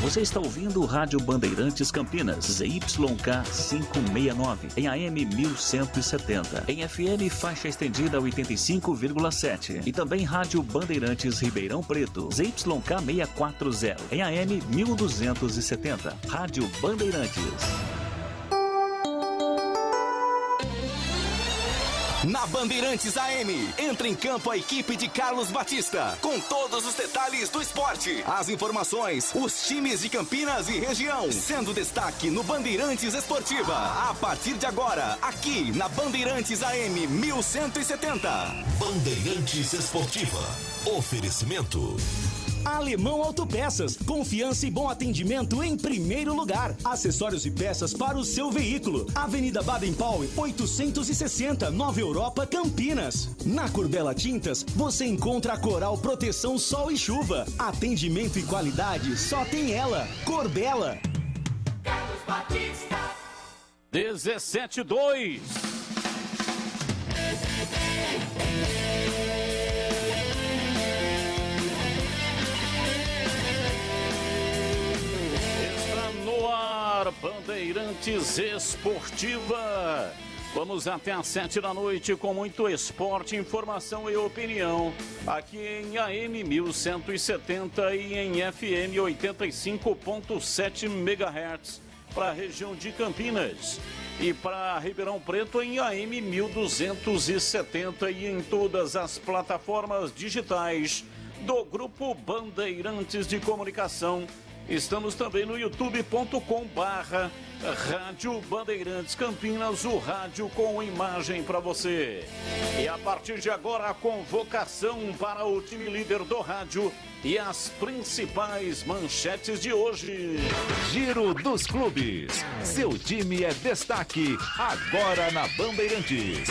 Você está ouvindo o Rádio Bandeirantes Campinas, ZYK 569, em AM 1170, em FM faixa estendida 85,7 e também Rádio Bandeirantes Ribeirão Preto, ZYK 640, em AM 1270, Rádio Bandeirantes. Na Bandeirantes AM, entra em campo a equipe de Carlos Batista, com todos os detalhes do esporte, as informações, os times de Campinas e região, sendo destaque no Bandeirantes Esportiva, a partir de agora, aqui na Bandeirantes AM 1170. Bandeirantes Esportiva, oferecimento Alemão Autopeças, confiança e bom atendimento em primeiro lugar. Acessórios e peças para o seu veículo. Avenida Baden-Powell, 860, Nova Europa, Campinas. Na Corbella Tintas, você encontra a Coral Proteção Sol e Chuva. Atendimento e qualidade só tem ela. Corbella. Carlos Batista. 17-2. Bandeirantes Esportiva. Vamos até às 7 da noite com muito esporte, informação e opinião. Aqui em AM 1170 e em FM 85.7 MHz para a região de Campinas. E para Ribeirão Preto em AM 1270 e em todas as plataformas digitais do Grupo Bandeirantes de Comunicação. Estamos também no youtube.com/Rádio Bandeirantes Campinas, o rádio com imagem para você. E a partir de agora, a convocação para o time líder do rádio e as principais manchetes de hoje. Giro dos Clubes. Seu time é destaque agora na Bandeirantes.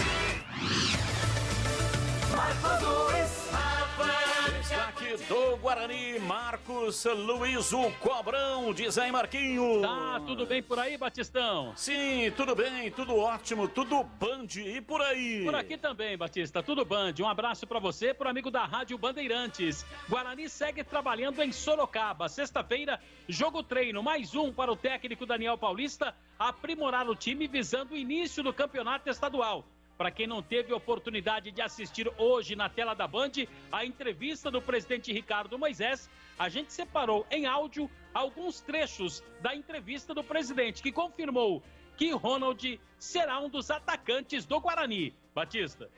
Destaque do Guarani, Marcos Luiz, o Cobrão, diz aí Marquinho. Tá tudo bem por aí, Batistão? Sim, tudo bem, tudo ótimo, tudo Band e por aí. Por aqui também, Batista, tudo Band. Um abraço pra você, pro amigo da Rádio Bandeirantes. Guarani segue trabalhando em Sorocaba. Sexta-feira, jogo treino, mais um para o técnico Daniel Paulista aprimorar o time visando o início do campeonato estadual. Para quem não teve oportunidade de assistir hoje na tela da Band, a entrevista do presidente Ricardo Moisés, a gente separou em áudio alguns trechos da entrevista do presidente, que confirmou que Ronald será um dos atacantes do Guarani. Batista.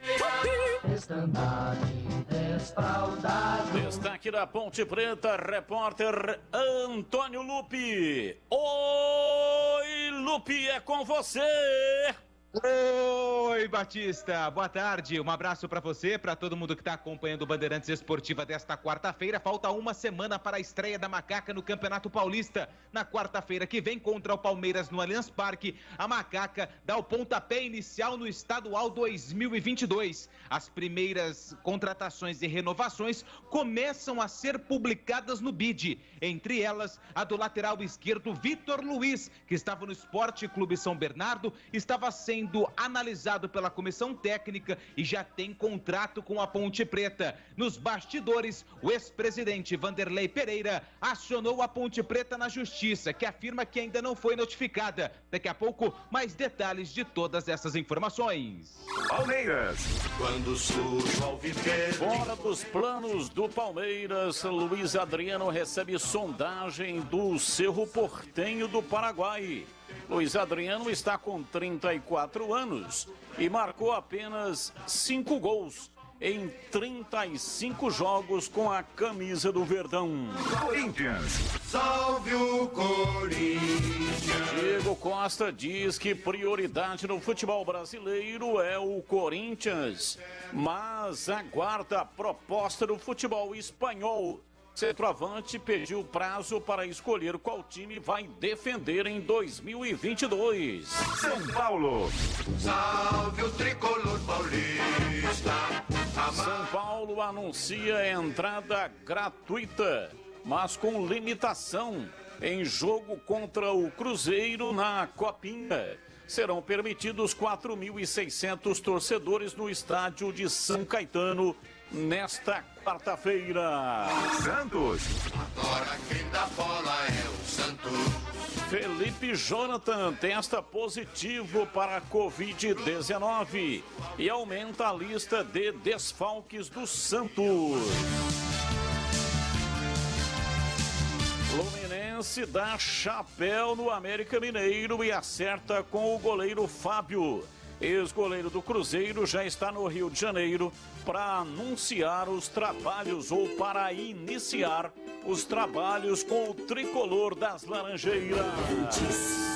Destaque da Ponte Preta, repórter Antônio Lupi. Oi, Lupi, é com você! Oi, Batista, boa tarde, um abraço pra você, pra todo mundo que tá acompanhando o Bandeirantes Esportiva desta quarta-feira. Falta uma semana para a estreia da Macaca no Campeonato Paulista. Na quarta-feira que vem contra o Palmeiras no Allianz Parque, a Macaca dá o pontapé inicial no Estadual 2022. As primeiras contratações e renovações começam a ser publicadas no BID, entre elas a do lateral esquerdo Vitor Luiz, que estava no Esporte Clube São Bernardo, estava sendo analisado pela comissão técnica e já tem contrato com a Ponte Preta. Nos bastidores, o ex-presidente Vanderlei Pereira acionou a Ponte Preta na justiça, que afirma que ainda não foi notificada. Daqui a pouco, mais detalhes de todas essas informações. Palmeiras. Quando surge o alviverde. Fora dos planos do Palmeiras, Luiz Adriano recebe sondagem do Cerro Porteño do Paraguai. Luiz Adriano está com 34 anos e marcou apenas 5 gols em 35 jogos com a camisa do Verdão. Corinthians. Salve o Corinthians. Diego Costa diz que prioridade no futebol brasileiro é o Corinthians, mas aguarda a proposta do futebol espanhol. Centroavante pediu prazo para escolher qual time vai defender em 2022. São Paulo. Salve o tricolor paulista. São Paulo anuncia entrada gratuita, mas com limitação, em jogo contra o Cruzeiro na Copinha. Serão permitidos 4.600 torcedores no estádio de São Caetano, nesta quarta-feira. Santos. Agora quem dá bola é o Santos. Felipe Jonathan testa positivo para a Covid-19 e aumenta a lista de desfalques do Santos. Fluminense dá chapéu no América Mineiro e acerta com o goleiro Fábio. Ex-goleiro do Cruzeiro já está no Rio de Janeiro para anunciar os trabalhos ou para iniciar os trabalhos com o tricolor das Laranjeiras.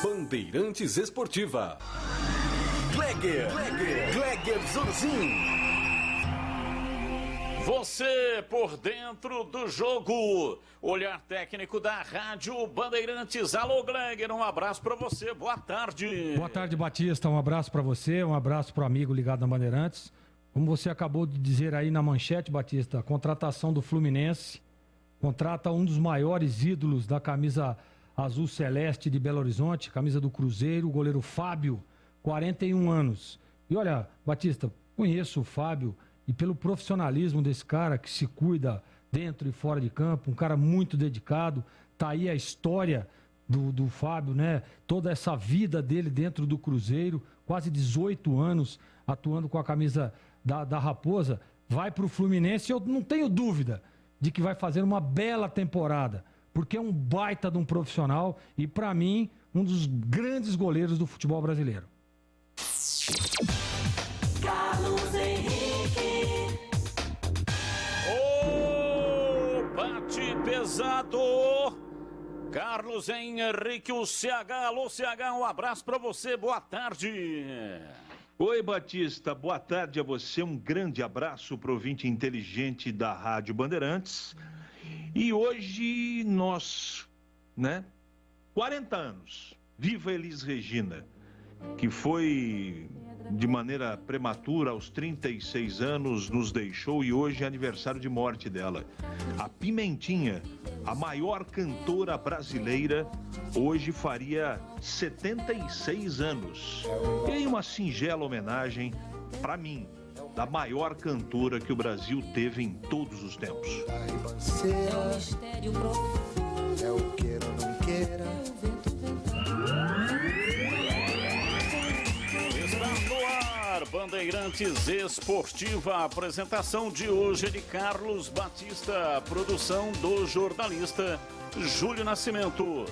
Bandeirantes Esportiva. Gleger Zorzin. Você por dentro do jogo. Olhar técnico da Rádio Bandeirantes. Alô, Gleger, um abraço para você. Boa tarde. Boa tarde, Batista. Um abraço para você, um abraço para o amigo ligado na Bandeirantes. Como você acabou de dizer aí na manchete, Batista, a contratação do Fluminense contrata um dos maiores ídolos da camisa azul celeste de Belo Horizonte, camisa do Cruzeiro, o goleiro Fábio, 41 anos. E olha, Batista, conheço o Fábio e pelo profissionalismo desse cara que se cuida dentro e fora de campo, um cara muito dedicado, tá aí a história do Fábio, né? Toda essa vida dele dentro do Cruzeiro, quase 18 anos atuando com a camisa da Raposa, vai pro Fluminense e eu não tenho dúvida de que vai fazer uma bela temporada, porque é um baita de um profissional e, para mim, um dos grandes goleiros do futebol brasileiro. Carlos Henrique. Bate pesado. Carlos Henrique, o CH. Alô, CH, um abraço para você. Boa tarde. Oi, Batista. Boa tarde a você. Um grande abraço para o ouvinte inteligente da Rádio Bandeirantes. E hoje nós, 40 anos. Viva Elis Regina, que foi de maneira prematura, aos 36 anos, nos deixou e hoje é aniversário de morte dela. A Pimentinha, a maior cantora brasileira, hoje faria 76 anos. E aí uma singela homenagem, para mim, da maior cantora que o Brasil teve em todos os tempos. É um mistério profundo. É o queira ou não queira. Bandeirantes Esportiva, a apresentação de hoje é de Carlos Batista, produção do jornalista Júlio Nascimento.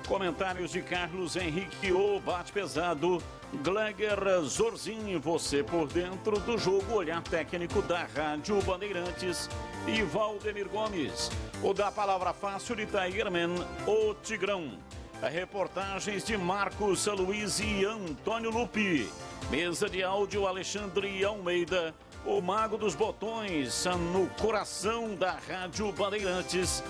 Comentários de Carlos Henrique, o bate pesado, Gleger Zorzin, você por dentro do jogo, olhar técnico da Rádio Bandeirantes e Valdemir Gomes. O da palavra fácil de Tairman, o Tigrão. Reportagens de Marcos Luiz e Antônio Lupi. Mesa de áudio Alexandre Almeida, o mago dos botões, no coração da Rádio Bandeirantes.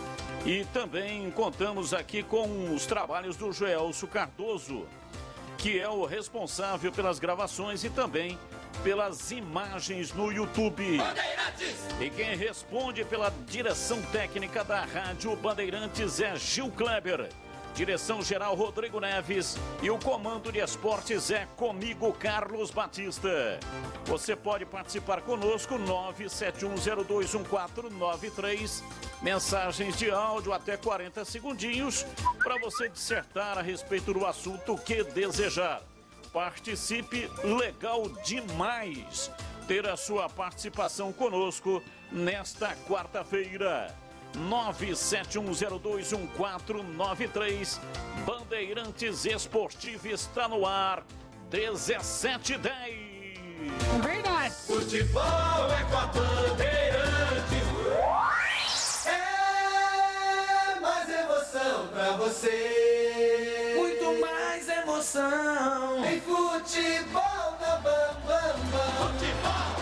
E também contamos aqui com os trabalhos do Joelso Cardoso, que é o responsável pelas gravações e também pelas imagens no YouTube. Bandeirantes! E quem responde pela direção técnica da Rádio Bandeirantes é Gil Kleber. Direção-geral Rodrigo Neves e o comando de esportes é comigo, Carlos Batista. Você pode participar conosco, 971021493. Mensagens de áudio até 40 segundinhos para você dissertar a respeito do assunto que desejar. Participe, legal demais ter a sua participação conosco nesta quarta-feira. 971021493. Bandeirantes Esportiva está no ar. 17:10. Verdade. Futebol é com a Bandeirantes. É mais emoção pra você. Muito mais emoção. Em futebol na Bambam. Futebol.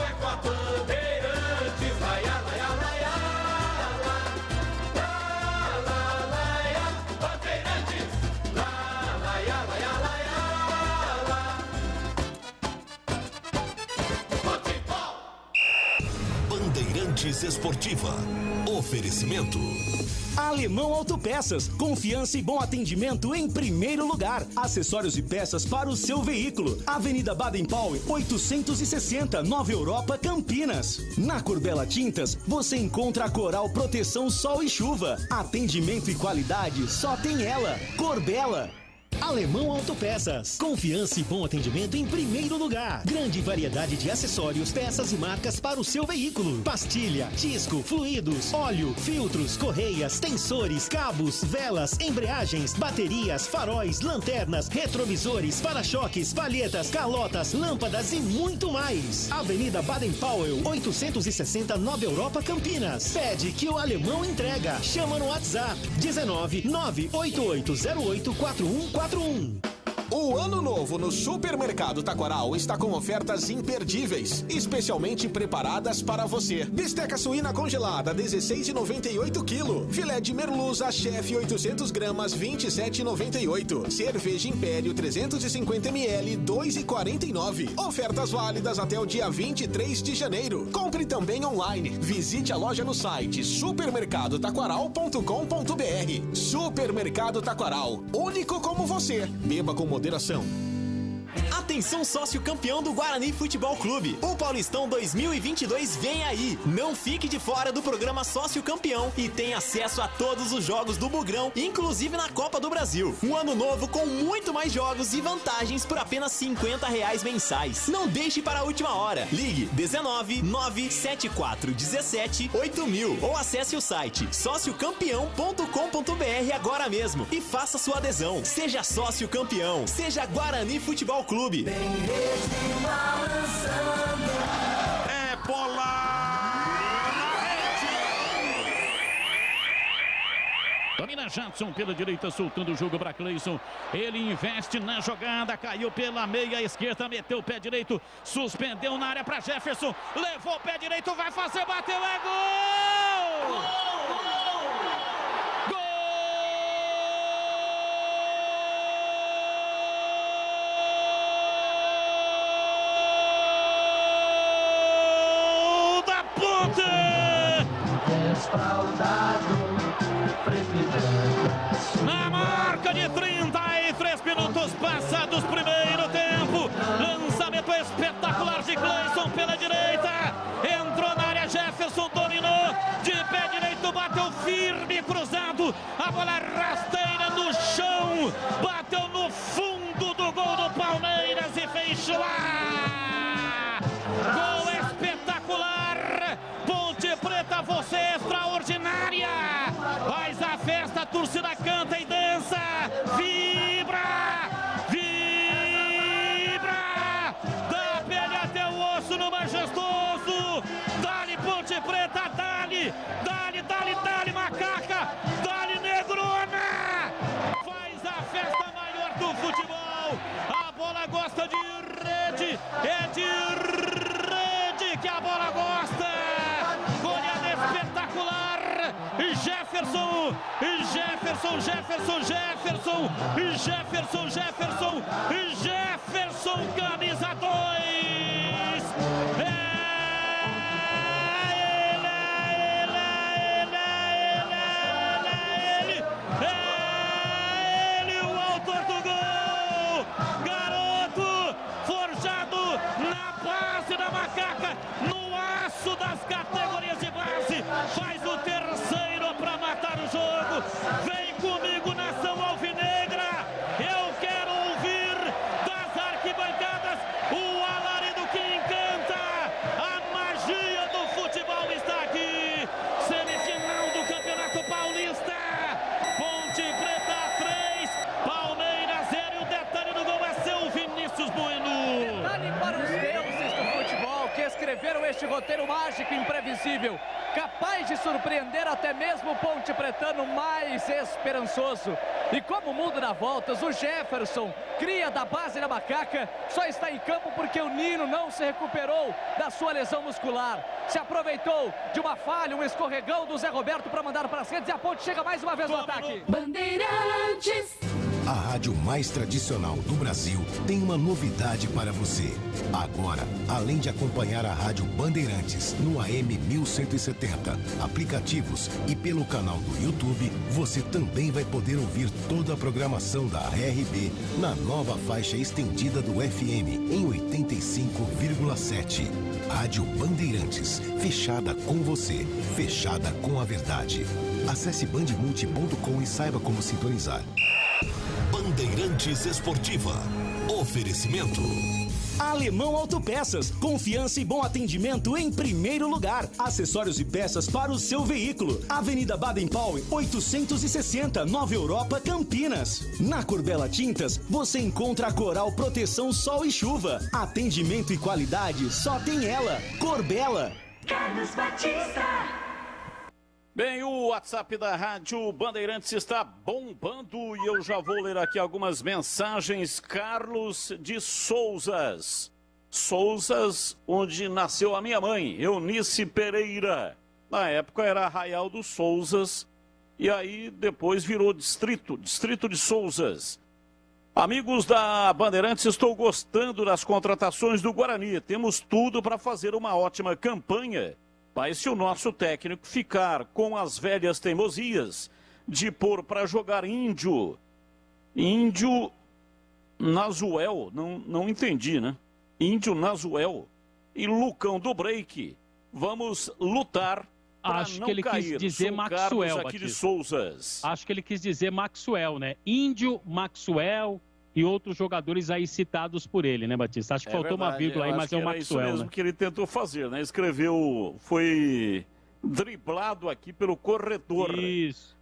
é com a Bandeirantes. Laia, laia, laia, Bandeirantes. Laia, laia, laia, futebol. Bandeirantes Esportiva. Oferecimento. Alemão Autopeças, confiança e bom atendimento em primeiro lugar. Acessórios e peças para o seu veículo. Avenida Baden-Powell, 860, Nova Europa, Campinas. Na Corbella Tintas, você encontra a Coral Proteção Sol e Chuva. Atendimento e qualidade só tem ela. Corbella. Alemão Autopeças, confiança e bom atendimento em primeiro lugar. Grande variedade de acessórios, peças e marcas para o seu veículo. Pastilha, disco, fluidos, óleo, filtros, correias, tensores, cabos, velas, embreagens, baterias, faróis, lanternas, retrovisores, para-choques, palhetas, calotas, lâmpadas e muito mais. Avenida Baden-Powell, 860, Nova Europa, Campinas. Pede que o Alemão entrega. Chama no WhatsApp 19 98808 4141. O ano novo no Supermercado Taquaral está com ofertas imperdíveis, especialmente preparadas para você. Bisteca suína congelada, 16,98 kg. Filé de merluza chefe 800 gramas, 27,98. Cerveja Império 350 ml, 2,49. Ofertas válidas até o dia 23 de janeiro. Compre também online. Visite a loja no site supermercadotaquaral.com.br. Supermercado Taquaral, único como você. Beba com moderação. Atenção, sócio campeão do Guarani Futebol Clube. O Paulistão 2022 vem aí. Não fique de fora do programa Sócio Campeão e tenha acesso a todos os jogos do Bugrão, inclusive na Copa do Brasil. Um ano novo com muito mais jogos e vantagens por apenas R$50 mensais. Não deixe para a última hora. Ligue 19 974 17 8000 ou acesse o site sociocampeão.com.br agora mesmo e faça sua adesão. Seja sócio campeão. Seja Guarani Futebol Clube. É bola na rede. Domina Jadson pela direita, soltando o jogo para Cleison. Ele investe na jogada, caiu pela meia esquerda, meteu o pé direito, suspendeu na área para Jefferson, levou o pé direito, vai fazer, bateu, é gol! Gol! Na marca de 33 minutos passados, primeiro tempo. Lançamento espetacular de Cleison pela direita. Entrou na área, Jefferson dominou. De pé direito, bateu firme, cruzado. A bola rasteira no chão. Bateu no fundo do gol do Palmeiras e fez lá. Gol espetacular. Ponte Preta, você é extraordinária. Faz a festa, a torcida canta e dança. Vibra! Vibra! Da pele até o osso no majestoso. Dali Ponte Preta, dali! Dali, dali, dali, macaca! Dali, negrona! Faz a festa maior do futebol. A bola gosta de rede. É de rede que a bola gosta. Goleada espetacular. Jefferson, Jefferson, Jefferson, Jefferson, Jefferson, Jefferson, Jefferson, camisa 2. Ele, o autor do gol. Garoto, forjado na base da macaca, no aço das categorias de base, faz o terceiro para matar o jogo. Vem comigo, nação alvinegra. Eu quero ouvir das arquibancadas o alarido que encanta. A magia do futebol está aqui. Semifinal do Campeonato Paulista. Ponte Preta 3, Palmeiras 0. E o detalhe do gol é seu Vinícius Bueno. Detalhe para os deuses do futebol que escreveram este roteiro. roteiro mágico, imprevisível, capaz de surpreender até mesmo o Ponte Pretano mais esperançoso. E como o mundo dá voltas, o Jefferson, cria da base da Macaca, só está em campo porque o Nino não se recuperou da sua lesão muscular. Se aproveitou de uma falha, um escorregão do Zé Roberto para mandar para as redes e a Ponte chega mais uma vez no ataque. Bandeirantes. A rádio mais tradicional do Brasil tem uma novidade para você. Agora, além de acompanhar a Rádio Bandeirantes no AM 1170, aplicativos e pelo canal do YouTube, você também vai poder ouvir toda a programação da RB na nova faixa estendida do FM em 85,7. Rádio Bandeirantes, fechada com você, fechada com a verdade. Acesse bandmulti.com e saiba como sintonizar. Bandeirantes Esportiva. Oferecimento. Alemão Autopeças, confiança e bom atendimento em primeiro lugar. Acessórios e peças para o seu veículo. Avenida Baden-Powell, 860, Nova Europa, Campinas. Na Corbela Tintas, você encontra a Coral Proteção Sol e Chuva. Atendimento e qualidade, só tem ela. Corbela. Carlos Batista. Bem, o WhatsApp da Rádio Bandeirantes está bombando e eu já vou ler aqui algumas mensagens. Carlos de Souzas. Souzas, onde nasceu a minha mãe, Eunice Pereira. Na época era Arraial dos Souzas e aí depois virou distrito de Souzas. Amigos da Bandeirantes, estou gostando das contratações do Guarani. Temos tudo para fazer uma ótima campanha. Mas se o nosso técnico ficar com as velhas teimosias de pôr para jogar Índio Nazuel, não entendi, né? Índio Nazuel e Lucão do Break, vamos lutar para Acho não que ele cair. quis dizer Sou Maxwell, Carlos aqui Batista. de Souzas. Acho que ele quis dizer Maxwell, né? Índio, Maxwell e outros jogadores aí citados por ele, né, Batista? Acho que faltou uma vírgula aí, mas é o Maxwell, isso mesmo, né? que ele tentou fazer, né? Escreveu, foi driblado aqui pelo corretor. Isso.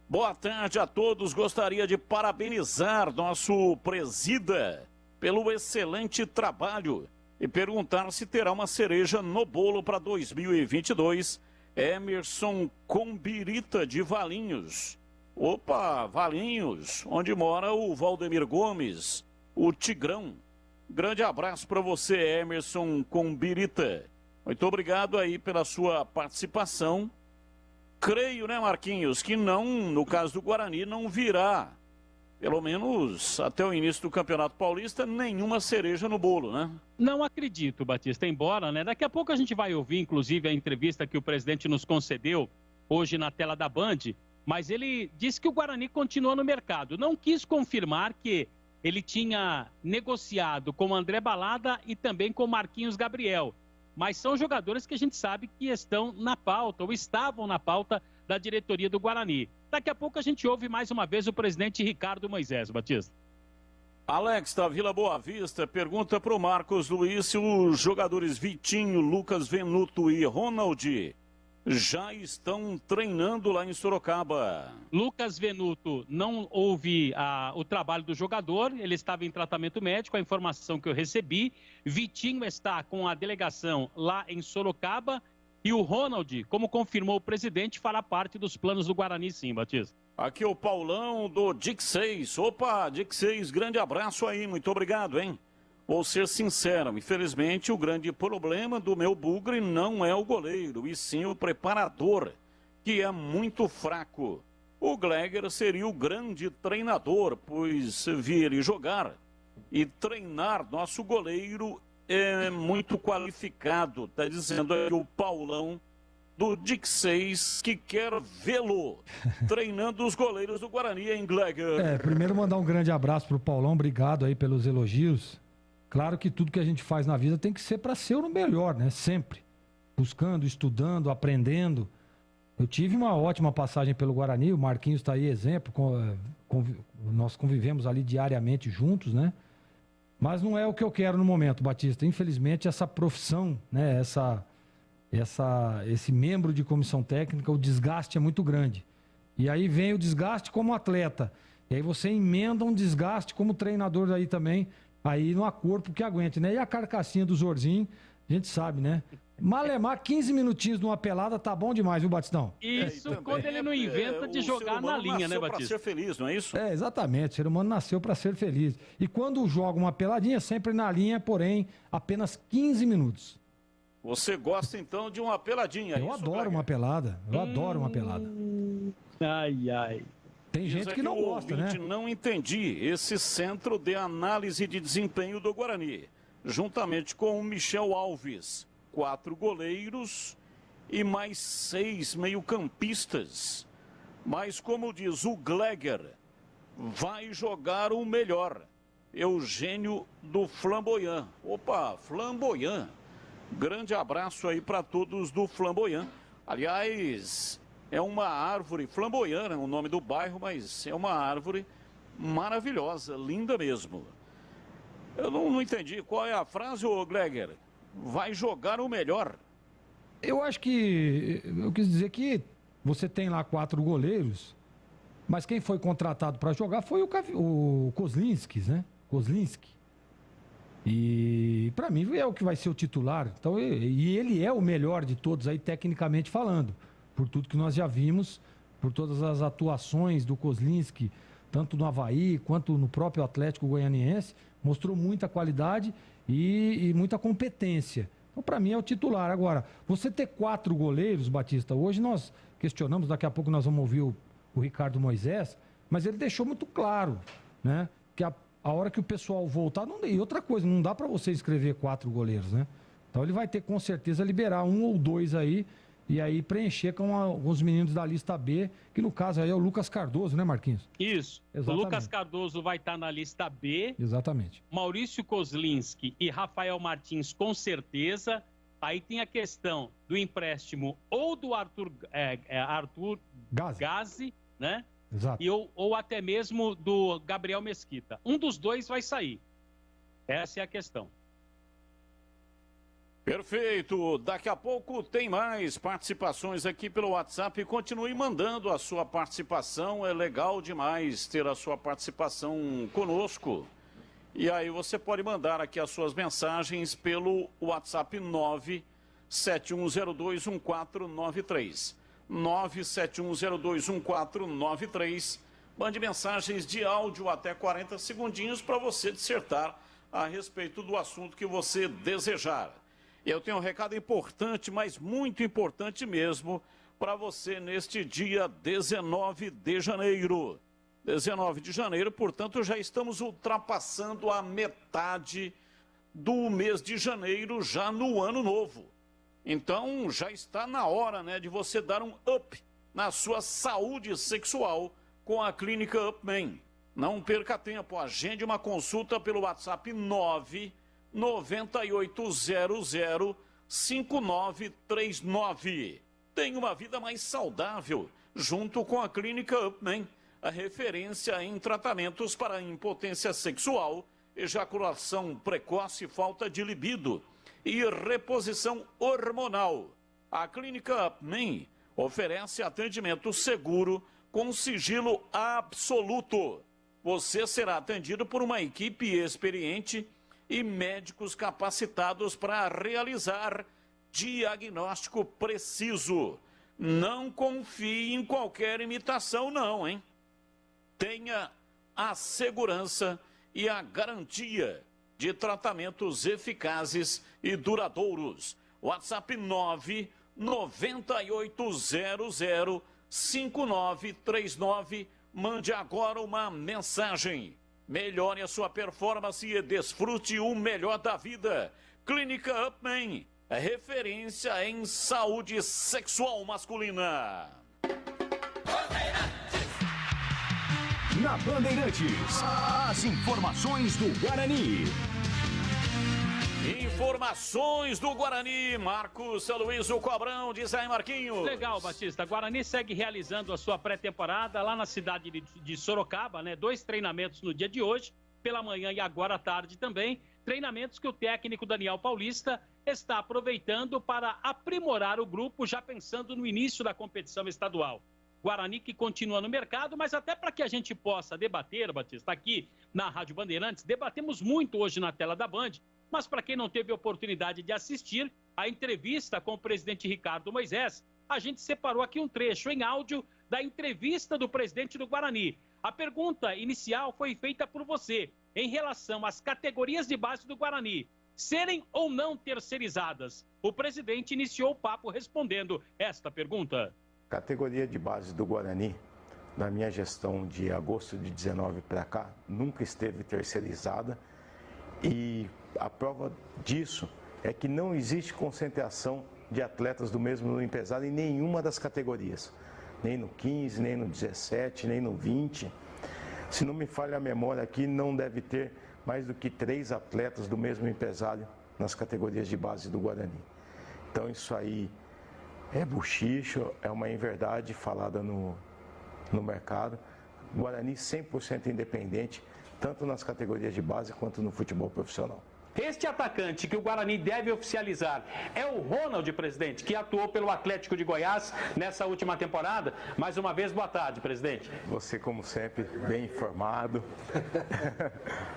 Boa tarde a todos. Gostaria de parabenizar nosso presida pelo excelente trabalho e perguntar se terá uma cereja no bolo para 2022. Emerson Combirita de Valinhos. Opa, Valinhos, onde mora o Valdemir Gomes, o Tigrão. Grande abraço para você, Emerson Combirita. Muito obrigado aí pela sua participação. Creio, né, Marquinhos, que não, no caso do Guarani, não virá, pelo menos até o início do Campeonato Paulista, nenhuma cereja no bolo, né? Não acredito, Batista, embora, né? Daqui a pouco a gente vai ouvir, inclusive, a entrevista que o presidente nos concedeu hoje na tela da Band, mas ele disse que o Guarani continua no mercado. Não quis confirmar que ele tinha negociado com o André Balada e também com o Marquinhos Gabriel. Mas são jogadores que a gente sabe que estão na pauta, ou estavam na pauta da diretoria do Guarani. Daqui a pouco a gente ouve mais uma vez o presidente Ricardo Moisés, Batista. Alex da Vila Boa Vista pergunta para o Marcos Luiz se os jogadores Vitinho, Lucas Venuto e Ronald já estão treinando lá em Sorocaba. Lucas Venuto, não houve o trabalho do jogador, ele estava em tratamento médico, a informação que eu recebi. Vitinho está com a delegação lá em Sorocaba e o Ronald, como confirmou o presidente, fará parte dos planos do Guarani, sim, Batista. Aqui é o Paulão do Dic 6. Opa, Dic 6, grande abraço aí, muito obrigado, hein? Vou ser sincero, infelizmente o grande problema do meu bugre não é o goleiro, e sim o preparador, que é muito fraco. O Gleger seria o grande treinador, pois vir ele jogar e treinar nosso goleiro é muito qualificado. Está dizendo aí o Paulão do Dic 6 que quer vê-lo treinando os goleiros do Guarani em Gleger. Primeiro mandar um grande abraço pro Paulão, obrigado aí pelos elogios. Claro que tudo que a gente faz na vida tem que ser para ser o melhor, né? Sempre. Buscando, estudando, aprendendo. Eu tive uma ótima passagem pelo Guarani, o Marquinhos está aí, exemplo. Nós convivemos ali diariamente juntos, né? Mas não é o que eu quero no momento, Batista. Infelizmente, essa profissão, né? Esse membro de comissão técnica, o desgaste é muito grande. E aí vem o desgaste como atleta. E aí você emenda um desgaste como treinador aí também. Aí não há corpo que aguente, né? E a carcassinha do Zorzinho A gente sabe, né? Malemar, 15 minutinhos numa pelada tá bom demais, viu, Batistão? Isso quando ele não inventa de jogar na linha, né, Batista? Para ser feliz, não é isso? É, exatamente. O ser humano nasceu para ser feliz. E quando joga uma peladinha, sempre na linha, porém, apenas 15 minutos. Você gosta, então, de uma peladinha, Eu adoro uma pelada. Eu adoro uma pelada. Ai, ai. Tem gente que não gosta, né? Não entendi esse centro de análise de desempenho do Guarani, juntamente com o Michel Alves, 4 goleiros e mais 6 meio-campistas. Mas, como diz o Gleger, vai jogar o melhor. Eugênio do Flamboyant. Opa, Flamboyant. Grande abraço aí para todos do Flamboyant. Aliás, é uma árvore, Flamboyant é o nome do bairro, mas é uma árvore maravilhosa, linda mesmo. Eu não entendi qual é a frase, ô Gleger. Vai jogar o melhor. Eu acho que... Eu quis dizer que você tem lá 4 goleiros, mas quem foi contratado para jogar foi o Kozlinski, né? Kozlinski. E para mim é o que vai ser o titular. Então, e ele é o melhor de todos aí, tecnicamente falando. Por tudo que nós já vimos, por todas as atuações do Kozlinski, tanto no Avaí quanto no próprio Atlético Goianiense, mostrou muita qualidade e muita competência. Então, para mim, é o titular. Agora, você ter 4 goleiros, Batista, hoje nós questionamos, daqui a pouco nós vamos ouvir o Ricardo Moisés, mas ele deixou muito claro, né? Que a hora que o pessoal voltar, não, e outra coisa, não dá para você escrever 4 goleiros, né? Então ele vai ter com certeza liberar 1 ou 2 aí, e aí preencher com alguns meninos da lista B, que no caso aí é o Lucas Cardoso, né, Marquinhos? Isso. Exatamente. O Lucas Cardoso vai estar na lista B. Exatamente. Maurício Kozlinski e Rafael Martins, com certeza. Aí tem a questão do empréstimo ou do Arthur Gazi, né? Exato. Ou até mesmo do Gabriel Mesquita. Um dos dois vai sair. Essa é a questão. Perfeito. Daqui a pouco tem mais participações aqui pelo WhatsApp. Continue mandando a sua participação. É legal demais ter a sua participação conosco. E aí você pode mandar aqui as suas mensagens pelo WhatsApp 971021493. 971021493. Mande mensagens de áudio até 40 segundinhos para você dissertar a respeito do assunto que você desejar. Eu tenho um recado importante, mas muito importante mesmo, para você neste dia 19 de janeiro. 19 de janeiro, portanto, já estamos ultrapassando a metade do mês de janeiro, já no ano novo. Então, já está na hora, né, de você dar um up na sua saúde sexual com a Clínica Upman. Não perca tempo, agende uma consulta pelo WhatsApp 998005939. Tenha uma vida mais saudável junto com a Clínica Upman, a referência em tratamentos para impotência sexual, ejaculação precoce, falta de libido e reposição hormonal. A Clínica Upman oferece atendimento seguro com sigilo absoluto. Você será atendido por uma equipe experiente e médicos capacitados para realizar diagnóstico preciso. Não confie em qualquer imitação, não, hein? Tenha a segurança e a garantia de tratamentos eficazes e duradouros. WhatsApp 998005939. Mande agora uma mensagem. Melhore a sua performance e desfrute o melhor da vida. Clínica Upman, referência em saúde sexual masculina. Na Bandeirantes, as informações do Guarani. Informações do Guarani, Marcos Luiz Cobrão, diz aí, Marquinhos. Legal, Batista. Guarani segue realizando a sua pré-temporada lá na cidade de Sorocaba, né? 2 treinamentos no dia de hoje, pela manhã e agora à tarde também. Treinamentos que o técnico Daniel Paulista está aproveitando para aprimorar o grupo, já pensando no início da competição estadual. Guarani que continua no mercado, mas até para que a gente possa debater, Batista, aqui na Rádio Bandeirantes, debatemos muito hoje na tela da Band Mas para quem não teve oportunidade de assistir a entrevista com o presidente Ricardo Moisés, a gente separou aqui um trecho em áudio da entrevista do presidente do Guarani. A pergunta inicial foi feita por você em relação às categorias de base do Guarani serem ou não terceirizadas. O presidente iniciou o papo respondendo esta pergunta. Categoria de base do Guarani, na minha gestão de agosto de 19 para cá, nunca esteve terceirizada, e a prova disso é que não existe concentração de atletas do mesmo número pesado em nenhuma das categorias, nem no 15, nem no 17, nem no 20. Se não me falha a memória aqui, não deve ter mais do que 3 atletas do mesmo empresário nas categorias de base do Guarani. Então isso aí é buchicho, é uma inverdade falada no mercado. Guarani 100% independente, tanto nas categorias de base quanto no futebol profissional. Este atacante que o Guarani deve oficializar é o Ronald, presidente, que atuou pelo Atlético de Goiás nessa última temporada. Mais uma vez, boa tarde, presidente. Você, como sempre, bem informado.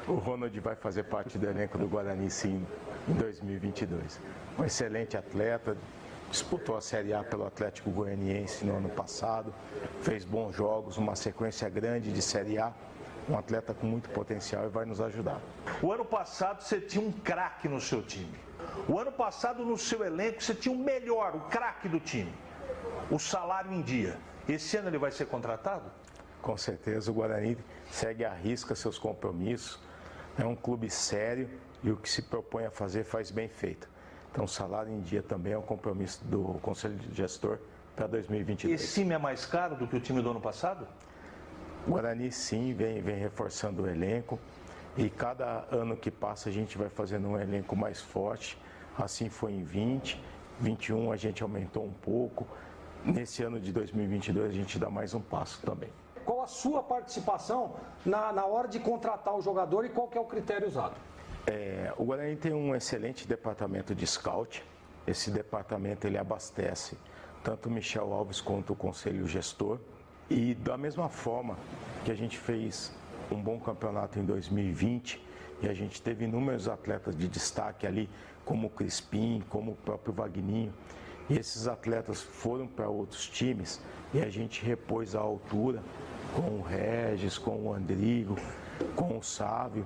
O Ronald vai fazer parte do elenco do Guarani, sim, em 2022. Um excelente atleta, disputou a Série A pelo Atlético Goianiense no ano passado, fez bons jogos, uma sequência grande de Série A. Um atleta com muito potencial e vai nos ajudar. O ano passado você tinha um craque no seu time. O ano passado no seu elenco você tinha o melhor, o craque do time. O salário em dia. Esse ano ele vai ser contratado? Com certeza, o Guarani segue à risca seus compromissos. É um clube sério e o que se propõe a fazer faz bem feito. Então o salário em dia também é um compromisso do Conselho de Gestor para 2022. Esse time é mais caro do que o time do ano passado? O Guarani sim vem reforçando o elenco e cada ano que passa a gente vai fazendo um elenco mais forte. Assim foi em 20, 21 a gente aumentou um pouco. Nesse ano de 2022 a gente dá mais um passo também. Qual a sua participação na hora de contratar o jogador e qual que é o critério usado? O Guarani tem um excelente departamento de scout. Esse departamento ele abastece tanto o Michel Alves quanto o Conselho Gestor. E da mesma forma que a gente fez um bom campeonato em 2020 e a gente teve inúmeros atletas de destaque ali, como o Crispim, como o próprio Vagninho, e esses atletas foram para outros times e a gente repôs a altura com o Regis, com o Andrigo, com o Sávio.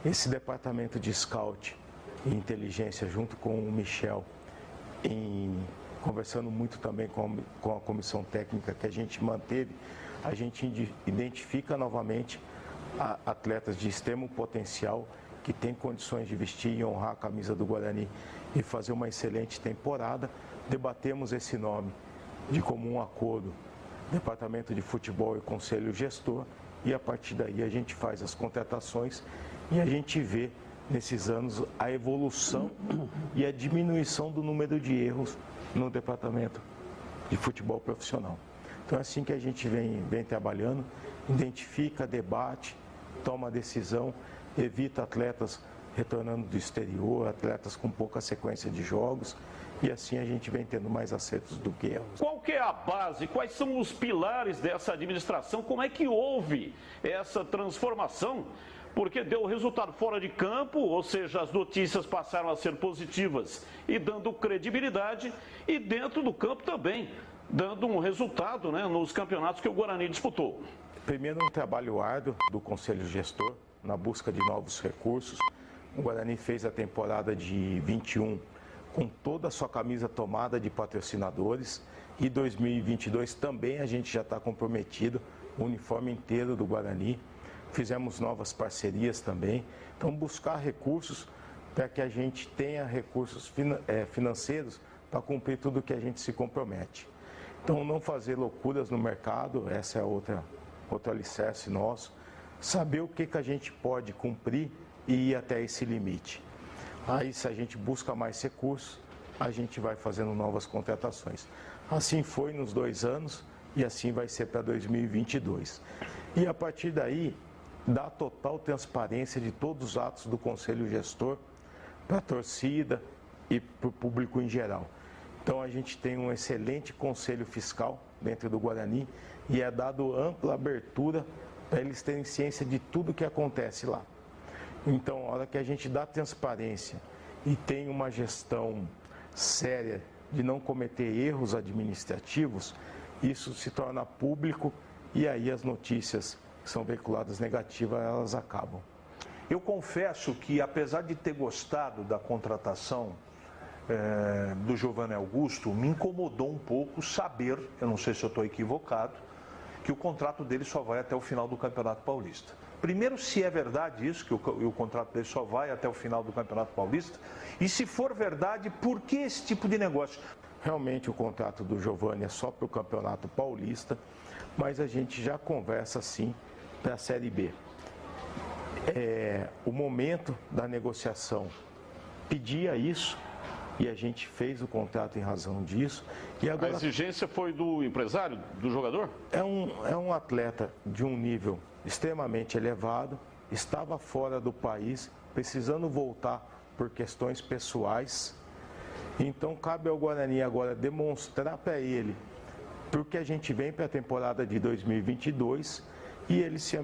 Esse departamento de scout e inteligência junto com o Michel, conversando muito também com a comissão técnica que a gente manteve, a gente identifica novamente atletas de extremo potencial que têm condições de vestir e honrar a camisa do Guarani e fazer uma excelente temporada. Debatemos esse nome de comum acordo, Departamento de Futebol e Conselho Gestor, e a partir daí a gente faz as contratações e a gente vê nesses anos a evolução e a diminuição do número de erros no departamento de futebol profissional. Então é assim que a gente vem trabalhando, identifica, debate, toma decisão, evita atletas retornando do exterior, atletas com pouca sequência de jogos, e assim a gente vem tendo mais acertos do que erros. Qual que é a base? Quais são os pilares dessa administração? Como é que houve essa transformação? Porque deu resultado fora de campo, ou seja, as notícias passaram a ser positivas e dando credibilidade, e dentro do campo também, dando um resultado, né, nos campeonatos que o Guarani disputou. Primeiro, um trabalho árduo do Conselho Gestor na busca de novos recursos. O Guarani fez a temporada de 21 com toda a sua camisa tomada de patrocinadores, e 2022 também a gente já está comprometido, o uniforme inteiro do Guarani. Fizemos novas parcerias também. Então, buscar recursos para que a gente tenha recursos financeiros para cumprir tudo que a gente se compromete. Então, não fazer loucuras no mercado, essa é outro alicerce nosso. Saber o que a gente pode cumprir e ir até esse limite. Aí, se a gente busca mais recursos, a gente vai fazendo novas contratações. Assim foi nos 2 anos e assim vai ser para 2022. E a partir daí, dá total transparência de todos os atos do Conselho Gestor para a torcida e para o público em geral. Então a gente tem um excelente conselho fiscal dentro do Guarani e é dado ampla abertura para eles terem ciência de tudo que acontece lá. Então, a hora que a gente dá transparência e tem uma gestão séria de não cometer erros administrativos, isso se torna público e aí as notícias que são veiculadas negativas, elas acabam. Eu confesso que, apesar de ter gostado da contratação do Giovanni Augusto, me incomodou um pouco saber, eu não sei se eu estou equivocado, que o contrato dele só vai até o final do Campeonato Paulista. Primeiro, se é verdade isso, que o contrato dele só vai até o final do Campeonato Paulista, e se for verdade, por que esse tipo de negócio? Realmente o contrato do Giovanni é só para o Campeonato Paulista, mas a gente já conversa sim para a Série B. O momento da negociação pedia isso e a gente fez o contrato em razão disso. E agora, a exigência foi do empresário, do jogador? É um atleta de um nível extremamente elevado, estava fora do país, precisando voltar por questões pessoais. Então cabe ao Guarani agora demonstrar para ele porque a gente vem para a temporada de 2022 e ele se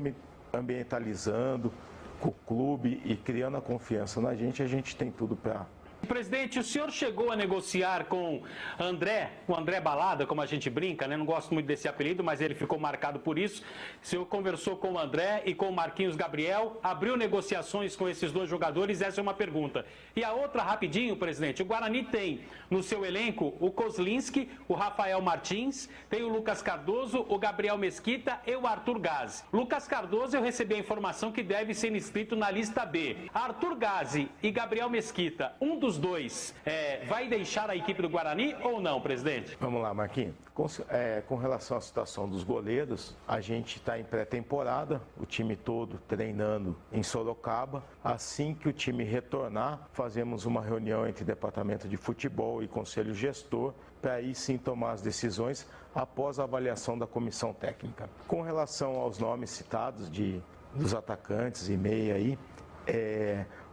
ambientalizando com o clube e criando a confiança na gente, a gente tem tudo para... Presidente, o senhor chegou a negociar com o André Balada, como a gente brinca, né? Não gosto muito desse apelido, mas ele ficou marcado por isso. O senhor conversou com o André e com o Marquinhos Gabriel, abriu negociações com esses dois jogadores? Essa é uma pergunta. E a outra, rapidinho, presidente, o Guarani tem no seu elenco o Kozlinski, o Rafael Martins, tem o Lucas Cardoso, o Gabriel Mesquita e o Arthur Gazi. Lucas Cardoso, eu recebi a informação que deve ser inscrito na lista B. Arthur Gazi e Gabriel Mesquita, um dos dois vai deixar a equipe do Guarani ou não, presidente? Vamos lá, Marquinhos. Com relação à situação dos goleiros, a gente está em pré-temporada, o time todo treinando em Sorocaba. Assim que o time retornar, fazemos uma reunião entre departamento de futebol e conselho gestor, para aí sim tomar as decisões após a avaliação da comissão técnica. Com relação aos nomes citados dos atacantes e meia aí,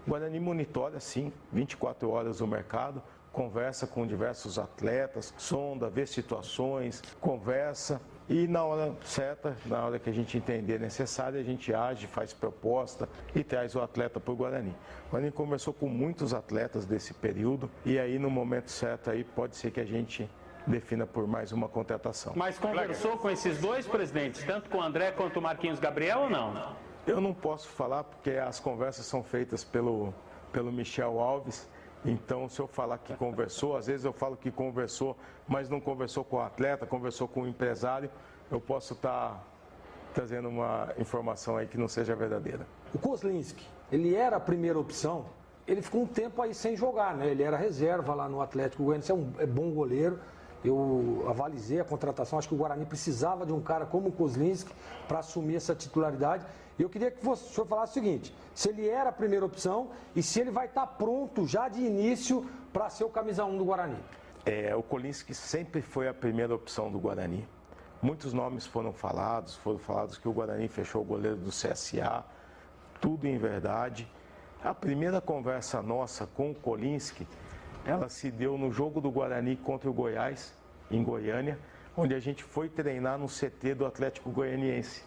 o Guarani monitora, sim, 24 horas o mercado, conversa com diversos atletas, sonda, vê situações, conversa e na hora certa, na hora que a gente entender necessário, a gente age, faz proposta e traz o atleta para o Guarani. O Guarani conversou com muitos atletas desse período e aí no momento certo aí pode ser que a gente defina por mais uma contratação. Mas conversou com esses dois presidentes, tanto com o André quanto o Marquinhos Gabriel ou não? Eu não posso falar porque as conversas são feitas pelo Michel Alves, então se eu falar que conversou, às vezes eu falo que conversou, mas não conversou com o atleta, conversou com o empresário, eu posso estar trazendo uma informação aí que não seja verdadeira. O Kozlinski, ele era a primeira opção, ele ficou um tempo aí sem jogar, né? Ele era reserva lá no Atlético Goianiense, é bom goleiro. Eu avalizei a contratação, acho que o Guarani precisava de um cara como o Kozlinski para assumir essa titularidade. E eu queria que o senhor falasse o seguinte, se ele era a primeira opção e se ele vai estar pronto já de início para ser o camisa 1 do Guarani. O Kozlinski sempre foi a primeira opção do Guarani. Muitos nomes foram falados que o Guarani fechou o goleiro do CSA, tudo em verdade. A primeira conversa nossa com o Kozlinski, ela se deu no jogo do Guarani contra o Goiás, em Goiânia, onde a gente foi treinar no CT do Atlético Goianiense.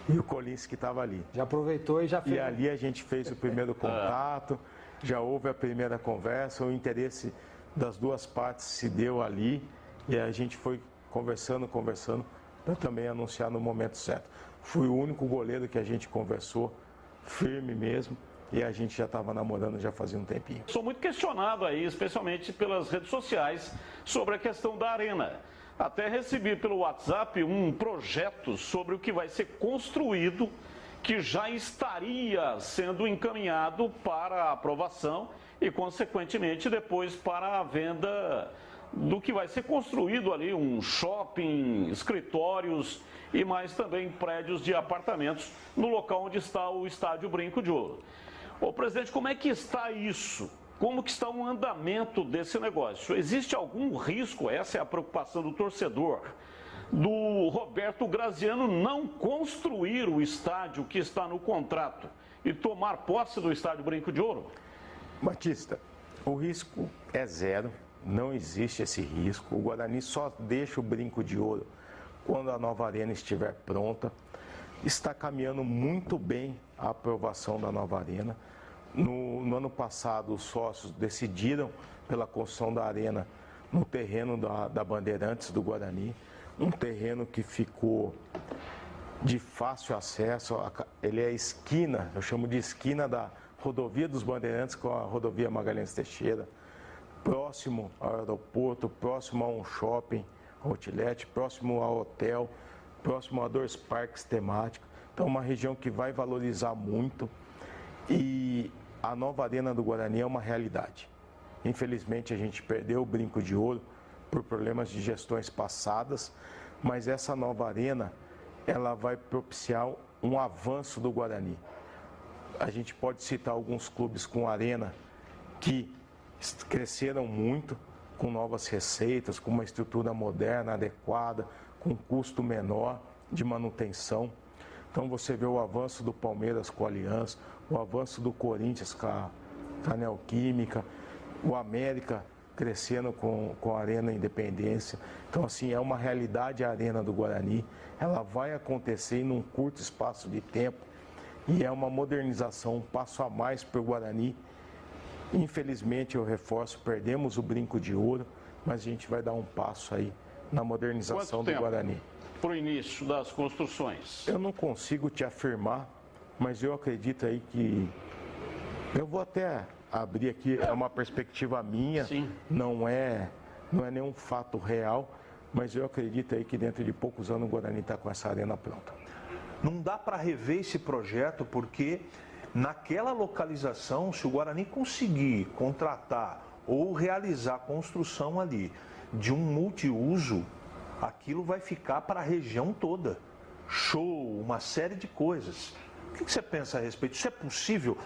E o Kozlinski estava ali. Já aproveitou e já fez. E ali a gente fez o primeiro contato, já houve a primeira conversa, o interesse das duas partes se deu ali e a gente foi conversando para também anunciar no momento certo. Fui o único goleiro que a gente conversou, firme mesmo. E a gente já estava namorando já fazia um tempinho. Sou muito questionado aí, especialmente pelas redes sociais, sobre a questão da arena. Até recebi pelo WhatsApp um projeto sobre o que vai ser construído, que já estaria sendo encaminhado para aprovação e, consequentemente, depois para a venda do que vai ser construído ali, um shopping, escritórios e mais também prédios de apartamentos no local onde está o Estádio Brinco de Ouro. Ô, presidente, como é que está isso? Como que está o andamento desse negócio? Existe algum risco, essa é a preocupação do torcedor, do Roberto Graziano não construir o estádio que está no contrato e tomar posse do Estádio Brinco de Ouro? Batista, o risco é zero, não existe esse risco. O Guarani só deixa o Brinco de Ouro quando a nova arena estiver pronta. Está caminhando muito bem a aprovação da nova arena. No ano passado, os sócios decidiram pela construção da arena no terreno da Bandeirantes do Guarani, um terreno que ficou de fácil acesso, ele é esquina, eu chamo de esquina da rodovia dos Bandeirantes com a rodovia Magalhães Teixeira, próximo ao aeroporto, próximo a um shopping, outlet, próximo ao hotel, próximo a 2 parques temáticos. Então, uma região que vai valorizar muito, e a nova Arena do Guarani é uma realidade. Infelizmente, a gente perdeu o Brinco de Ouro por problemas de gestões passadas, mas essa nova arena, ela vai propiciar um avanço do Guarani. A gente pode citar alguns clubes com arena que cresceram muito, com novas receitas, com uma estrutura moderna, adequada, com custo menor de manutenção. Então você vê o avanço do Palmeiras com a Aliança, o avanço do Corinthians com a Neoquímica, o América crescendo com a Arena Independência. Então, assim, é uma realidade a Arena do Guarani. Ela vai acontecer em um curto espaço de tempo e é uma modernização, um passo a mais para o Guarani. Infelizmente, eu reforço, perdemos o Brinco de Ouro, mas a gente vai dar um passo aí na modernização do Guarani. Para o início das construções? Eu não consigo te afirmar, mas eu acredito aí que... Eu vou até abrir aqui, é uma perspectiva minha, não é nenhum fato real, mas eu acredito aí que dentro de poucos anos o Guarani está com essa arena pronta. Não dá para rever esse projeto porque naquela localização, se o Guarani conseguir contratar ou realizar a construção ali de um multiuso, aquilo vai ficar para a região toda. Show, uma série de coisas. O que você pensa a respeito? Isso é possível?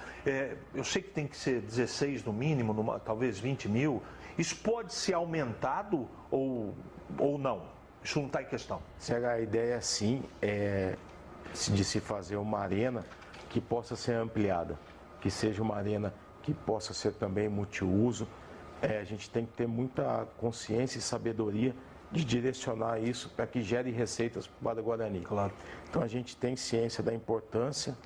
Eu sei que tem que ser 16 no mínimo, talvez 20 mil. Isso pode ser aumentado ou não? Isso não está em questão. A ideia, sim, é de se fazer uma arena que possa ser ampliada, que seja uma arena que possa ser também multiuso. A gente tem que ter muita consciência e sabedoria de direcionar isso para que gere receitas para o Guarani. Claro. Então a gente tem ciência da importância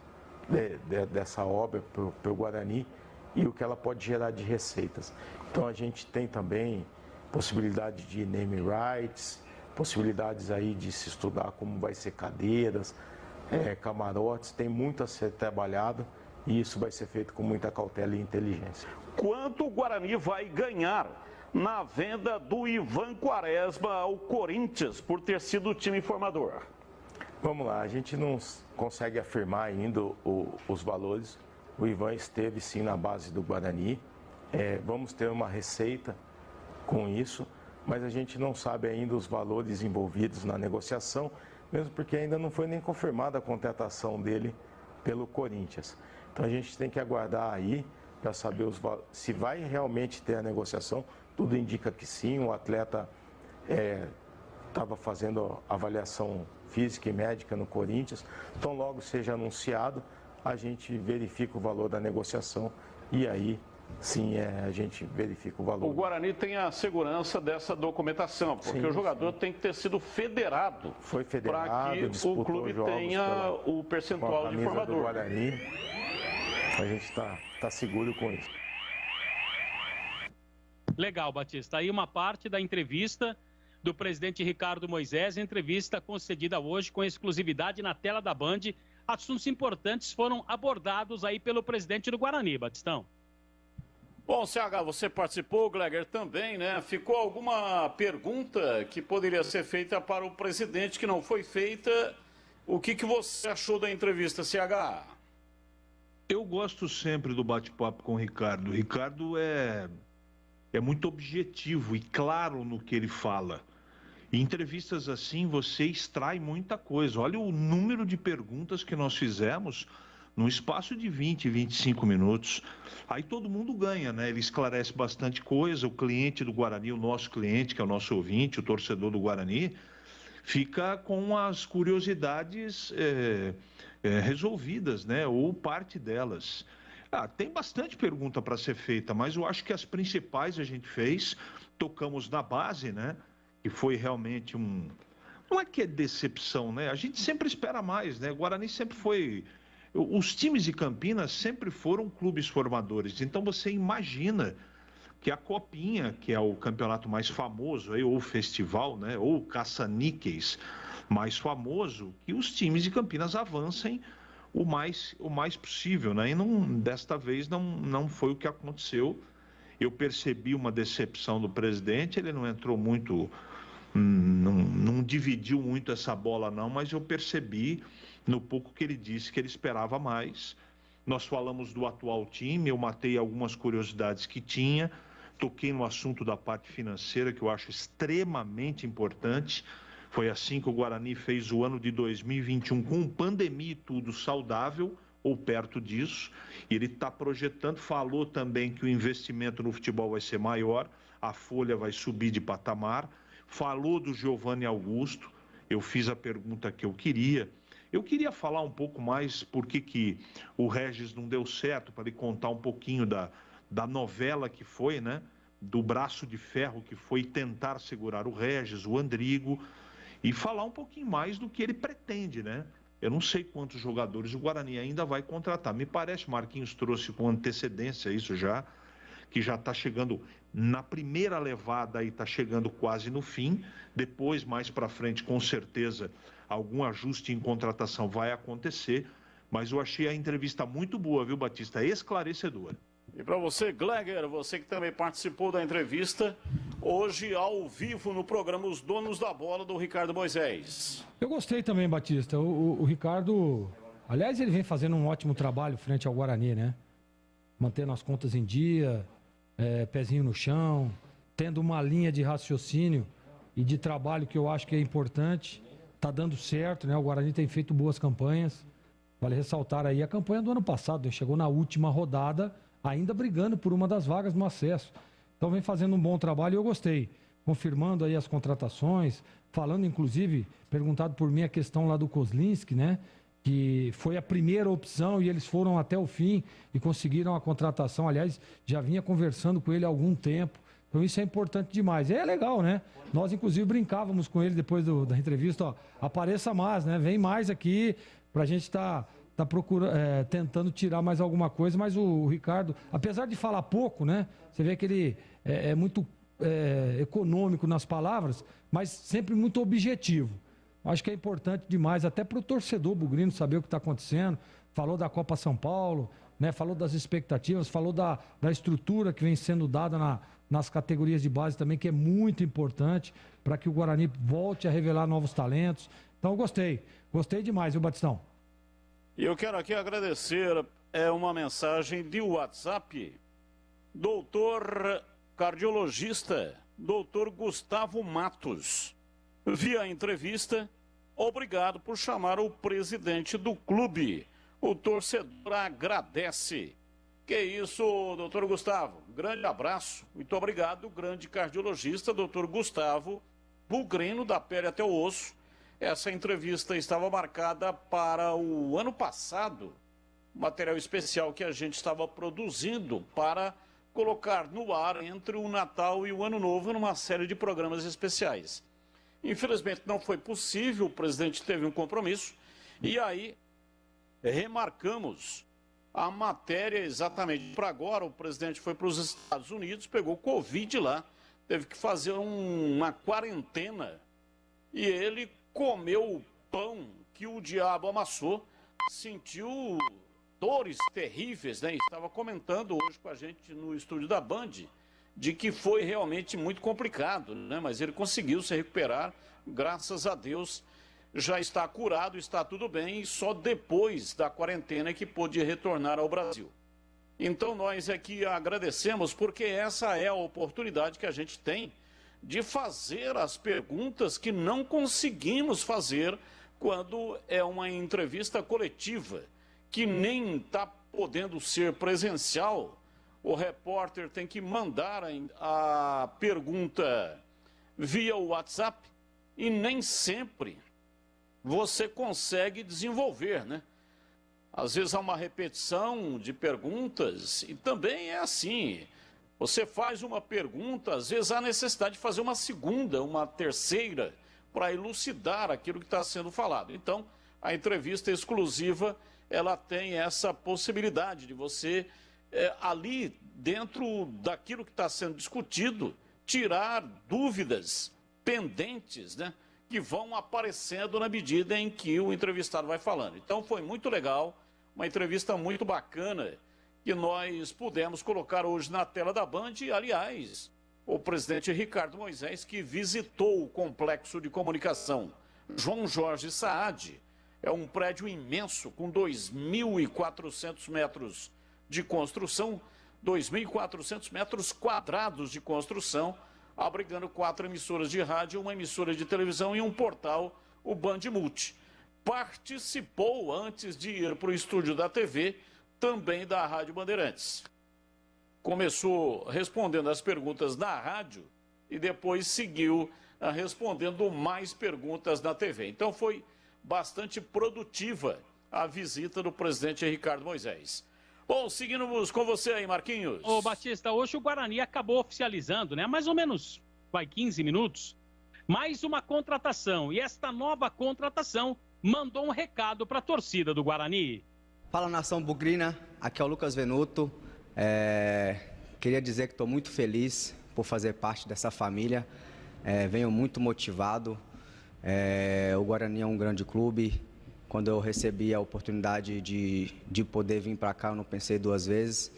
dessa obra para o Guarani e o que ela pode gerar de receitas. Então a gente tem também possibilidade de name rights, possibilidades aí de se estudar como vai ser cadeiras, camarotes, tem muito a ser trabalhado e isso vai ser feito com muita cautela e inteligência. Quanto o Guarani vai ganhar na venda do Ivan Quaresma ao Corinthians por ter sido o time formador? Vamos lá, a gente não consegue afirmar ainda os valores. O Ivan esteve sim na base do Guarani. Vamos ter uma receita com isso, mas a gente não sabe ainda os valores envolvidos na negociação, mesmo porque ainda não foi nem confirmada a contratação dele pelo Corinthians. Então a gente tem que aguardar aí para saber se vai realmente ter a negociação. Tudo indica que sim, o atleta estava fazendo avaliação física e médica no Corinthians. Então, logo seja anunciado, a gente verifica o valor da negociação e aí, sim, a gente verifica o valor. O Guarani tem a segurança dessa documentação, porque o jogador tem que ter sido federado. Foi federado, para que o clube tenha o percentual de formador. Do Guarani, a gente está seguro com isso. Legal, Batista. Aí uma parte da entrevista do presidente Ricardo Moisés, entrevista concedida hoje com exclusividade na tela da Band. Assuntos importantes foram abordados aí pelo presidente do Guarani, Batistão. Bom, CH, você participou, o Gleger também, né? Ficou alguma pergunta que poderia ser feita para o presidente que não foi feita? O que você achou da entrevista, CH? Eu gosto sempre do bate-papo com o Ricardo. O Ricardo é muito objetivo e claro no que ele fala. Em entrevistas assim, você extrai muita coisa. Olha o número de perguntas que nós fizemos num espaço de 20, 25 minutos. Aí todo mundo ganha, né? Ele esclarece bastante coisa. O cliente do Guarani, o nosso cliente, que é o nosso ouvinte, o torcedor do Guarani, fica com as curiosidades resolvidas, né? Ou parte delas. Tem bastante pergunta para ser feita, mas eu acho que as principais a gente fez, tocamos na base, né? Que foi realmente não é que é decepção, né? A gente sempre espera mais, né? O Guarani sempre foi Os times de Campinas sempre foram clubes formadores, então você imagina que a Copinha, que é o campeonato mais famoso, ou o festival, né, ou o caça-níqueis mais famoso, que os times de Campinas avancem o mais possível, né? E desta vez não foi o que aconteceu. Eu percebi uma decepção do presidente, ele não entrou muito, não dividiu muito essa bola não, mas eu percebi no pouco que ele disse que ele esperava mais. Nós falamos do atual time, eu matei algumas curiosidades que tinha, toquei no assunto da parte financeira, que eu acho extremamente importante. Foi assim que o Guarani fez o ano de 2021, com pandemia e tudo saudável, ou perto disso. Ele está projetando, falou também que o investimento no futebol vai ser maior, a folha vai subir de patamar. Falou do Giovanni Augusto, eu fiz a pergunta que eu queria. Eu queria falar um pouco mais por que o Regis não deu certo, para ele contar um pouquinho da novela que foi, né? Do braço de ferro que foi tentar segurar o Regis, o Andrigo, e falar um pouquinho mais do que ele pretende, né? Eu não sei quantos jogadores o Guarani ainda vai contratar. Me parece, o Marquinhos trouxe com antecedência isso já, que já está chegando na primeira levada e está chegando quase no fim. Depois, mais para frente, com certeza, algum ajuste em contratação vai acontecer. Mas eu achei a entrevista muito boa, viu, Batista? Esclarecedora. E para você, Gleger, você que também participou da entrevista, hoje ao vivo no programa Os Donos da Bola, do Ricardo Moisés. Eu gostei também, Batista. O Ricardo, aliás, ele vem fazendo um ótimo trabalho frente ao Guarani, né? Mantendo as contas em dia, pezinho no chão, tendo uma linha de raciocínio e de trabalho que eu acho que é importante. Tá dando certo, né? O Guarani tem feito boas campanhas. Vale ressaltar aí a campanha do ano passado, né? Chegou na última rodada ainda brigando por uma das vagas no acesso. Então vem fazendo um bom trabalho e eu gostei. Confirmando aí as contratações, falando inclusive, perguntado por mim a questão lá do Kozlinski, né? Que foi a primeira opção e eles foram até o fim e conseguiram a contratação. Aliás, já vinha conversando com ele há algum tempo. Então isso é importante demais. É legal, né? Nós inclusive brincávamos com ele depois da entrevista, ó, apareça mais, né? Vem mais aqui pra gente estar tentando tirar mais alguma coisa, mas o Ricardo, apesar de falar pouco, né? Você vê que ele é muito econômico nas palavras, mas sempre muito objetivo. Acho que é importante demais, até para o torcedor bugrino saber o que está acontecendo. Falou da Copa São Paulo, né? Falou das expectativas, falou da estrutura que vem sendo dada nas categorias de base também, que é muito importante para que o Guarani volte a revelar novos talentos. Então, gostei demais, viu, Batistão? E eu quero aqui agradecer uma mensagem de WhatsApp. Doutor cardiologista, doutor Gustavo Matos. Via entrevista, obrigado por chamar o presidente do clube. O torcedor agradece. Que isso, doutor Gustavo. Grande abraço. Muito obrigado, grande cardiologista, doutor Gustavo Bugrino, da pele até o osso. Essa entrevista estava marcada para o ano passado, material especial que a gente estava produzindo para colocar no ar entre o Natal e o Ano Novo numa série de programas especiais. Infelizmente não foi possível, o presidente teve um compromisso e aí remarcamos a matéria exatamente para agora. O presidente foi para os Estados Unidos, pegou Covid lá, teve que fazer uma quarentena e ele comeu o pão que o diabo amassou, sentiu dores terríveis, né? Estava comentando hoje com a gente no estúdio da Band de que foi realmente muito complicado, né? Mas ele conseguiu se recuperar, graças a Deus, já está curado, está tudo bem, e só depois da quarentena que pôde retornar ao Brasil. Então nós aqui agradecemos, porque essa é a oportunidade que a gente tem de fazer as perguntas que não conseguimos fazer quando é uma entrevista coletiva, que nem está podendo ser presencial. O repórter tem que mandar a pergunta via WhatsApp e nem sempre você consegue desenvolver, né? Às vezes há uma repetição de perguntas e também é assim. Você faz uma pergunta, às vezes há necessidade de fazer uma segunda, uma terceira, para elucidar aquilo que está sendo falado. Então, a entrevista exclusiva ela tem essa possibilidade de você, ali dentro daquilo que está sendo discutido, tirar dúvidas pendentes, né, que vão aparecendo na medida em que o entrevistado vai falando. Então foi muito legal, uma entrevista muito bacana que nós pudemos colocar hoje na tela da Band. E, aliás, o presidente Ricardo Moisés, que visitou o complexo de comunicação João Jorge Saad, é um prédio imenso com 2.400 metros de construção, 2.400 metros quadrados de construção, abrigando 4 emissoras de rádio, uma emissora de televisão e um portal, o Band Multi. Participou, antes de ir para o estúdio da TV, também da Rádio Bandeirantes. Começou respondendo as perguntas da rádio e depois seguiu respondendo mais perguntas na TV. Então foi bastante produtiva a visita do presidente Ricardo Moisés. Bom, seguimos com você aí, Marquinhos. Ô, Batista, hoje o Guarani acabou oficializando, né? Mais ou menos, 15 minutos, mais uma contratação. E esta nova contratação mandou um recado para a torcida do Guarani. Fala, nação bugrina, aqui é o Lucas Venuto. Queria dizer que estou muito feliz por fazer parte dessa família. Venho muito motivado. O Guarani é um grande clube. Quando eu recebi a oportunidade de poder vir para cá, eu não pensei 2 vezes.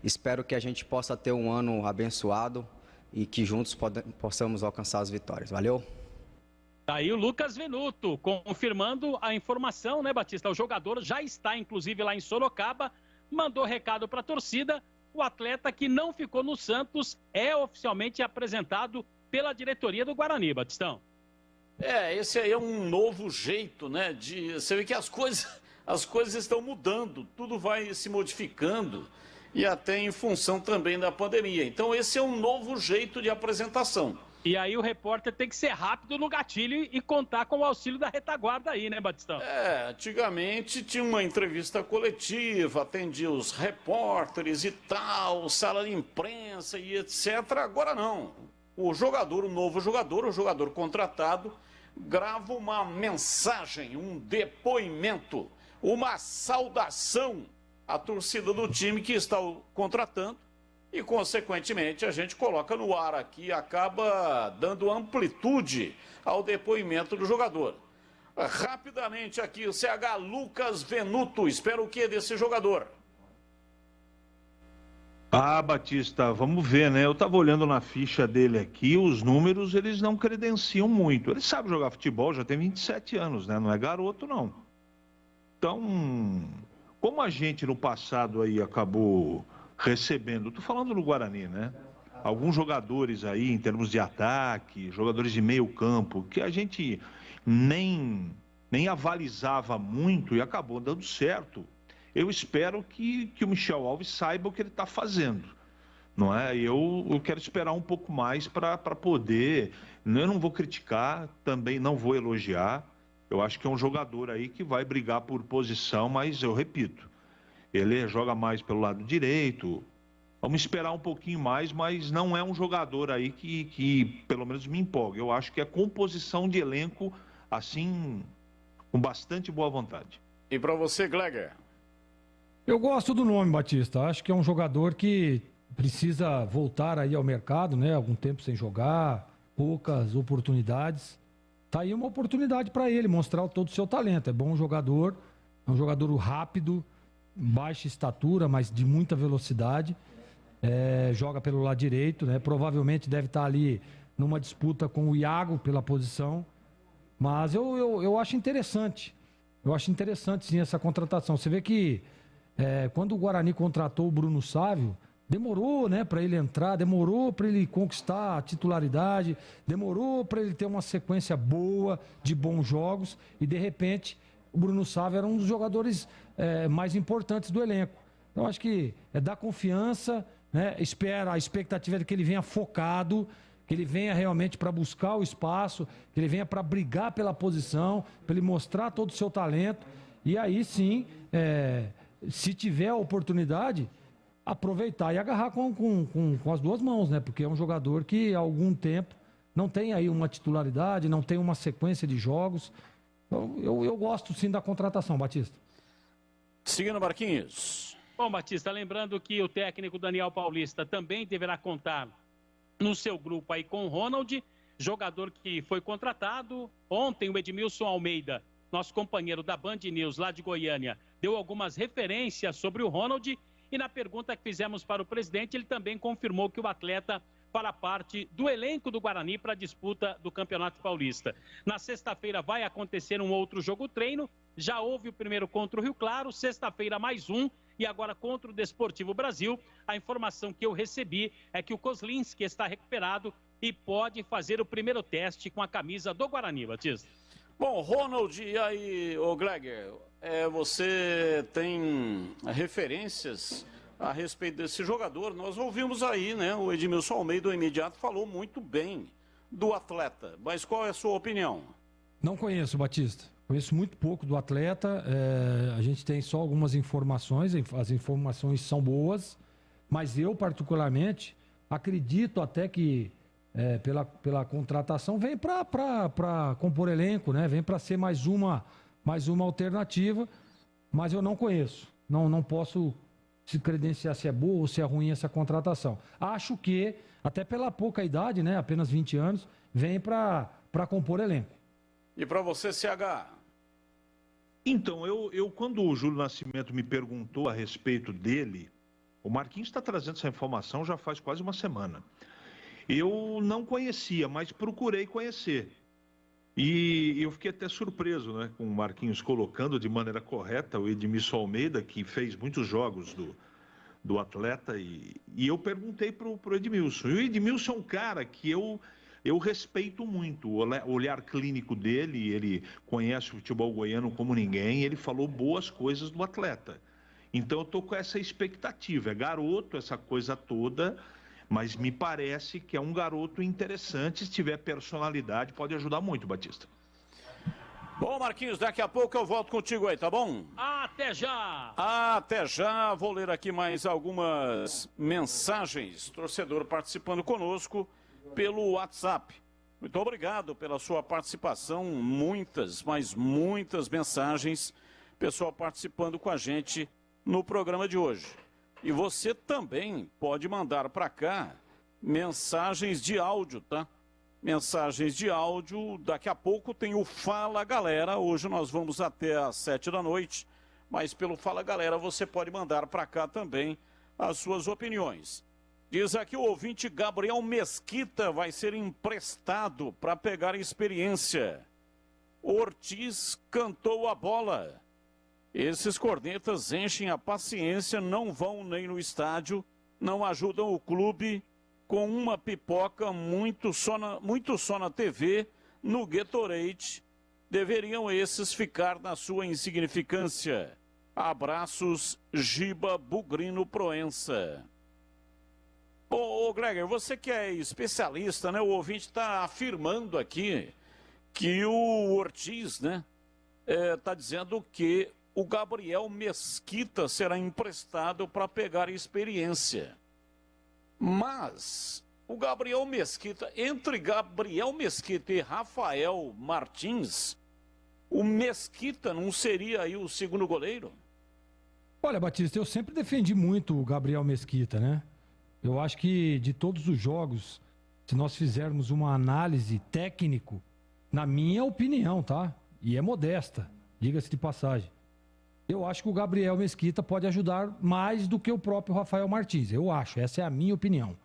Espero que a gente possa ter um ano abençoado e que juntos possamos alcançar as vitórias. Valeu? Tá aí o Lucas Venuto, confirmando a informação, né, Batista? O jogador já está, inclusive, lá em Sorocaba, mandou recado para a torcida. O atleta que não ficou no Santos é oficialmente apresentado pela diretoria do Guarani, Batistão. Esse aí é um novo jeito, né? Você vê que as coisas estão mudando, tudo vai se modificando e até em função também da pandemia. Então esse é um novo jeito de apresentação. E aí o repórter tem que ser rápido no gatilho e contar com o auxílio da retaguarda aí, né, Batistão? Antigamente tinha uma entrevista coletiva, atendia os repórteres e tal, sala de imprensa e etc. Agora não. O novo jogador, o jogador contratado, grava uma mensagem, um depoimento, uma saudação à torcida do time que está o contratando e, consequentemente, a gente coloca no ar aqui e acaba dando amplitude ao depoimento do jogador. Rapidamente aqui, o CH Lucas Venuto, espera o que desse jogador? Batista, vamos ver, né? Eu estava olhando na ficha dele aqui, os números, eles não credenciam muito. Ele sabe jogar futebol, já tem 27 anos, né? Não é garoto, não. Então, como a gente no passado aí acabou recebendo, tô falando do Guarani, né? Alguns jogadores aí, em termos de ataque, jogadores de meio campo, que a gente nem avalizava muito e acabou dando certo. Eu espero que o Michel Alves saiba o que ele está fazendo, não é? Eu quero esperar um pouco mais para poder... Eu não vou criticar, também não vou elogiar. Eu acho que é um jogador aí que vai brigar por posição, mas eu repito, ele joga mais pelo lado direito. Vamos esperar um pouquinho mais, mas não é um jogador aí que pelo menos me empolga. Eu acho que é composição de elenco, assim, com bastante boa vontade. E para você, Gleger? Eu gosto do nome, Batista. Acho que é um jogador que precisa voltar aí ao mercado, né? Algum tempo sem jogar, poucas oportunidades. Tá aí uma oportunidade para ele mostrar todo o seu talento. É bom jogador, é um jogador rápido, baixa estatura, mas de muita velocidade. Joga pelo lado direito, né? Provavelmente deve estar ali numa disputa com o Iago pela posição. Mas eu acho interessante. Eu acho interessante, sim, essa contratação. Você vê que quando o Guarani contratou o Bruno Sávio, demorou, né, para ele entrar, demorou para ele conquistar a titularidade, demorou para ele ter uma sequência boa de bons jogos e, de repente, o Bruno Sávio era um dos jogadores mais importantes do elenco. Então, acho que dar confiança, né, a expectativa é de que ele venha focado, que ele venha realmente para buscar o espaço, que ele venha para brigar pela posição, para ele mostrar todo o seu talento e aí sim... se tiver a oportunidade, aproveitar e agarrar com as duas mãos, né? Porque é um jogador que há algum tempo não tem aí uma titularidade, não tem uma sequência de jogos. Eu gosto sim da contratação, Batista. Seguindo, Marquinhos. Bom, Batista, lembrando que o técnico Daniel Paulista também deverá contar no seu grupo aí com o Ronald, jogador que foi contratado. Ontem o Edmilson Almeida, nosso companheiro da Band News lá de Goiânia, deu algumas referências sobre o Ronald e na pergunta que fizemos para o presidente, ele também confirmou que o atleta fará parte do elenco do Guarani para a disputa do Campeonato Paulista. Na sexta-feira vai acontecer um outro jogo-treino, já houve o primeiro contra o Rio Claro, sexta-feira mais um, e agora contra o Desportivo Brasil. A informação que eu recebi é que o Kozlinski está recuperado e pode fazer o primeiro teste com a camisa do Guarani, Batista. Bom, Ronald, e aí, ô Gleger, você tem referências a respeito desse jogador? Nós ouvimos aí, né, o Edmilson Almeida, o imediato, falou muito bem do atleta, mas qual é a sua opinião? Não conheço, Batista. Conheço muito pouco do atleta, a gente tem só algumas informações, as informações são boas, mas eu, particularmente, acredito até que pela contratação vem para compor elenco, né? Vem para ser mais uma alternativa, mas eu não conheço, não posso se credenciar se é boa ou se é ruim essa contratação. Acho que, até pela pouca idade, né? Apenas 20 anos, vem para compor elenco. E para você, CH? Então, eu quando o Júlio Nascimento me perguntou a respeito dele, o Marquinhos está trazendo essa informação já faz quase uma semana. Eu não conhecia, mas procurei conhecer. E eu fiquei até surpreso, né, com o Marquinhos colocando de maneira correta o Edmilson Almeida, que fez muitos jogos do atleta, e eu perguntei para o Edmilson. E o Edmilson é um cara que eu respeito muito o olhar clínico dele, ele conhece o futebol goiano como ninguém, ele falou boas coisas do atleta. Então eu estou com essa expectativa, é garoto, essa coisa toda, mas me parece que é um garoto interessante, se tiver personalidade, pode ajudar muito, Batista. Bom, Marquinhos, daqui a pouco eu volto contigo aí, tá bom? Até já! Até já, vou ler aqui mais algumas mensagens, torcedor participando conosco pelo WhatsApp. Muito obrigado pela sua participação, muitas, mas muitas mensagens, pessoal participando com a gente no programa de hoje. E você também pode mandar para cá mensagens de áudio, tá? Mensagens de áudio, daqui a pouco tem o Fala Galera, hoje nós vamos até às 7 da noite, mas pelo Fala Galera você pode mandar para cá também as suas opiniões. Diz aqui o ouvinte Gabriel Mesquita vai ser emprestado para pegar experiência. Ortiz cantou a bola. Esses cornetas enchem a paciência, não vão nem no estádio, não ajudam o clube com uma pipoca muito só na TV, no Gatorade. Deveriam esses ficar na sua insignificância. Abraços, Giba Bugrino Proença. Ô Gleger, você que é especialista, né? O ouvinte está afirmando aqui que o Ortiz, né? Está dizendo que o Gabriel Mesquita será emprestado para pegar experiência. Mas o Gabriel Mesquita, entre Gabriel Mesquita e Rafael Martins, o Mesquita não seria aí o segundo goleiro? Olha, Batista, eu sempre defendi muito o Gabriel Mesquita, né? Eu acho que de todos os jogos, se nós fizermos uma análise técnico, na minha opinião, tá? E é modesta, diga-se de passagem. Eu acho que o Gabriel Mesquita pode ajudar mais do que o próprio Rafael Martins. Eu acho, essa é a minha opinião.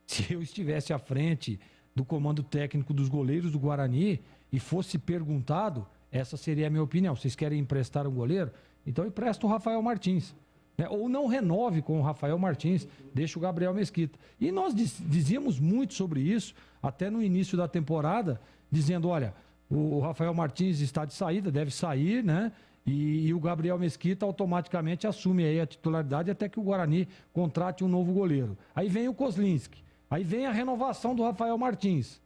Se eu estivesse à frente do comando técnico dos goleiros do Guarani e fosse perguntado, essa seria a minha opinião. Vocês querem emprestar um goleiro? Então empresta o Rafael Martins. Né? Ou não renove com o Rafael Martins, deixa o Gabriel Mesquita. E nós dizíamos muito sobre isso, até no início da temporada, dizendo, olha, o Rafael Martins está de saída, deve sair, né? E o Gabriel Mesquita automaticamente assume aí a titularidade até que o Guarani contrate um novo goleiro. Aí vem o Kozlinski, aí vem a renovação do Rafael Martins.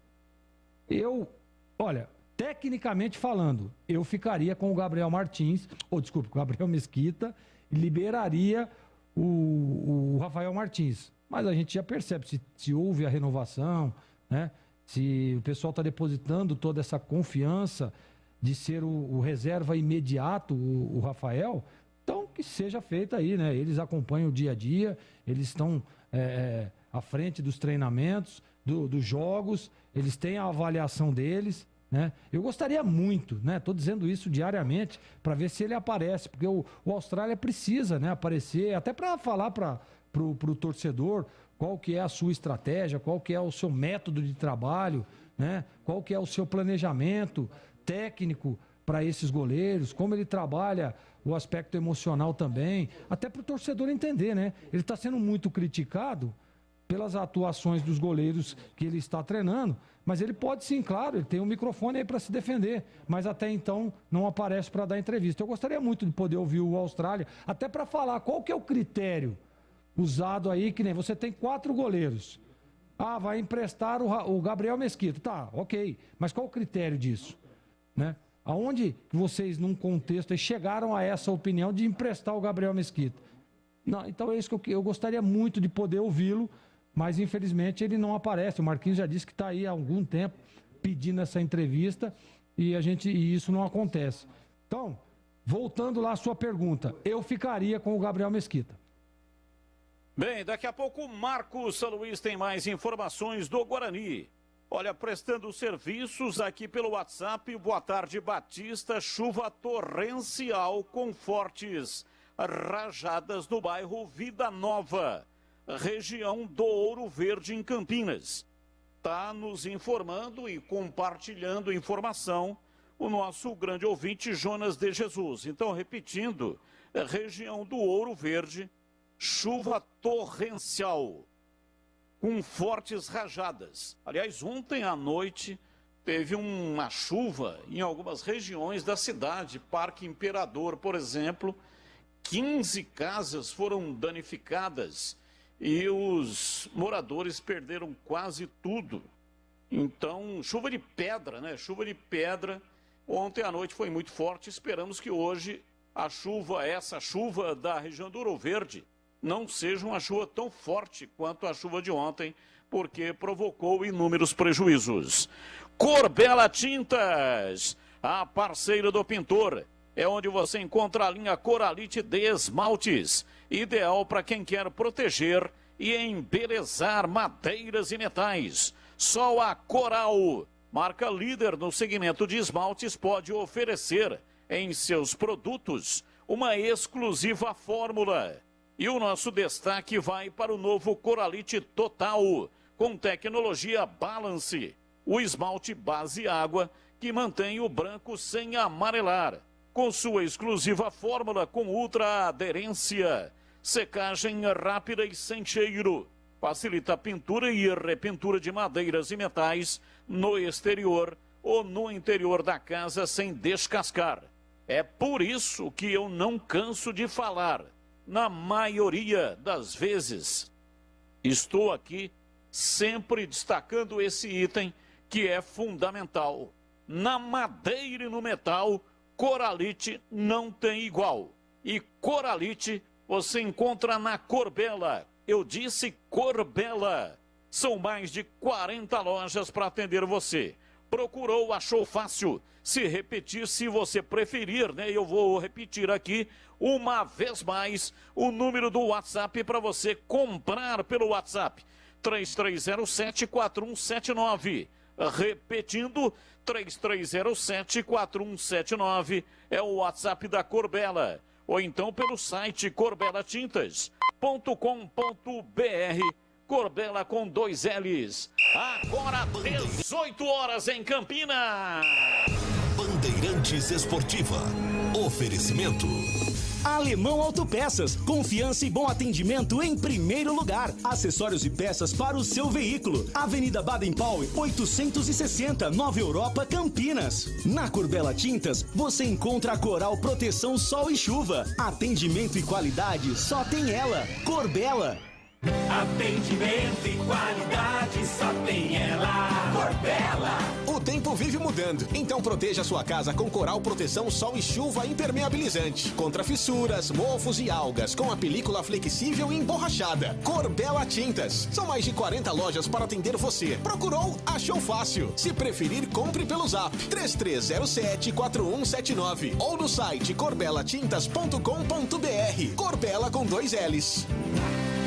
Olha, tecnicamente falando, eu ficaria com o Gabriel Martins, o Gabriel Mesquita, e liberaria o Rafael Martins. Mas a gente já percebe se houve a renovação, né? Se o pessoal está depositando toda essa confiança de ser o reserva imediato, o Rafael, então que seja feita aí, né? Eles acompanham o dia a dia, eles estão à frente dos treinamentos, dos jogos, eles têm a avaliação deles, né? Eu gostaria muito, né? Estou dizendo isso diariamente, para ver se ele aparece, porque o Austrália precisa, né, aparecer, até para falar para o torcedor qual que é a sua estratégia, qual que é o seu método de trabalho, né? Qual que é o seu planejamento técnico para esses goleiros, como ele trabalha o aspecto emocional também, até para o torcedor entender, né? Ele está sendo muito criticado pelas atuações dos goleiros que ele está treinando, mas ele pode sim, claro, ele tem um microfone aí para se defender, mas até então não aparece para dar entrevista. Eu gostaria muito de poder ouvir o Austrália, até para falar qual que é o critério usado aí, que nem você tem 4 goleiros. Ah, vai emprestar o Gabriel Mesquita. Tá, ok, mas qual o critério disso? Né? Aonde vocês, num contexto, chegaram a essa opinião de emprestar o Gabriel Mesquita? Não, então é isso que eu gostaria muito de poder ouvi-lo, mas infelizmente ele não aparece. O Marquinhos já disse que está aí há algum tempo pedindo essa entrevista e isso não acontece. Então, voltando lá à sua pergunta, eu ficaria com o Gabriel Mesquita. Bem, daqui a pouco o Marcos Luiz tem mais informações do Guarani. Olha, prestando serviços aqui pelo WhatsApp, boa tarde, Batista, chuva torrencial com fortes rajadas no bairro Vida Nova, região do Ouro Verde, em Campinas. Está nos informando e compartilhando informação o nosso grande ouvinte, Jonas de Jesus. Então, repetindo, região do Ouro Verde, chuva torrencial com fortes rajadas. Aliás, ontem à noite teve uma chuva em algumas regiões da cidade. Parque Imperador, por exemplo, 15 casas foram danificadas e os moradores perderam quase tudo. Então, chuva de pedra, né? Chuva de pedra. Ontem à noite foi muito forte. Esperamos que hoje essa chuva da região do Ouro Verde, não seja uma chuva tão forte quanto a chuva de ontem, porque provocou inúmeros prejuízos. Corbela Tintas, a parceira do pintor, é onde você encontra a linha Coralite de esmaltes, ideal para quem quer proteger e embelezar madeiras e metais. Só a Coral, marca líder no segmento de esmaltes, pode oferecer em seus produtos uma exclusiva fórmula. E o nosso destaque vai para o novo Coralite Total, com tecnologia Balance, o esmalte base água que mantém o branco sem amarelar, com sua exclusiva fórmula com ultra aderência, secagem rápida e sem cheiro, facilita a pintura e repintura de madeiras e metais no exterior ou no interior da casa sem descascar. É por isso que eu não canso de falar. Na maioria das vezes, estou aqui sempre destacando esse item que é fundamental. Na madeira e no metal, Coralite não tem igual. E Coralite você encontra na Corbela. Eu disse Corbela. São mais de 40 lojas para atender você. Procurou, achou fácil. Se repetir, se você preferir, né? Eu vou repetir aqui uma vez mais o número do WhatsApp para você comprar pelo WhatsApp. 3307-4179. Repetindo, 3307-4179 é o WhatsApp da Corbela. Ou então pelo site corbelatintas.com.br. Corbela com 2 L's. Agora 18 horas em Campinas. Bandeirantes Esportiva. Oferecimento. Alemão Autopeças, confiança e bom atendimento em primeiro lugar. Acessórios e peças para o seu veículo. Avenida Baden-Powell, 860, Nova Europa, Campinas. Na Corbela Tintas, você encontra a Coral Proteção Sol e Chuva. Atendimento e qualidade, só tem ela. Corbela. Atendimento e qualidade, só tem ela. Corbella. O tempo vive mudando, então proteja sua casa com Coral Proteção Sol e Chuva Impermeabilizante. Contra fissuras, mofos e algas, com a película flexível e emborrachada. Corbella Tintas. São mais de 40 lojas para atender você. Procurou? Achou fácil. Se preferir, compre pelo Zap 3307-4179 ou no site corbelatintas.com.br. Corbella com 2 L's.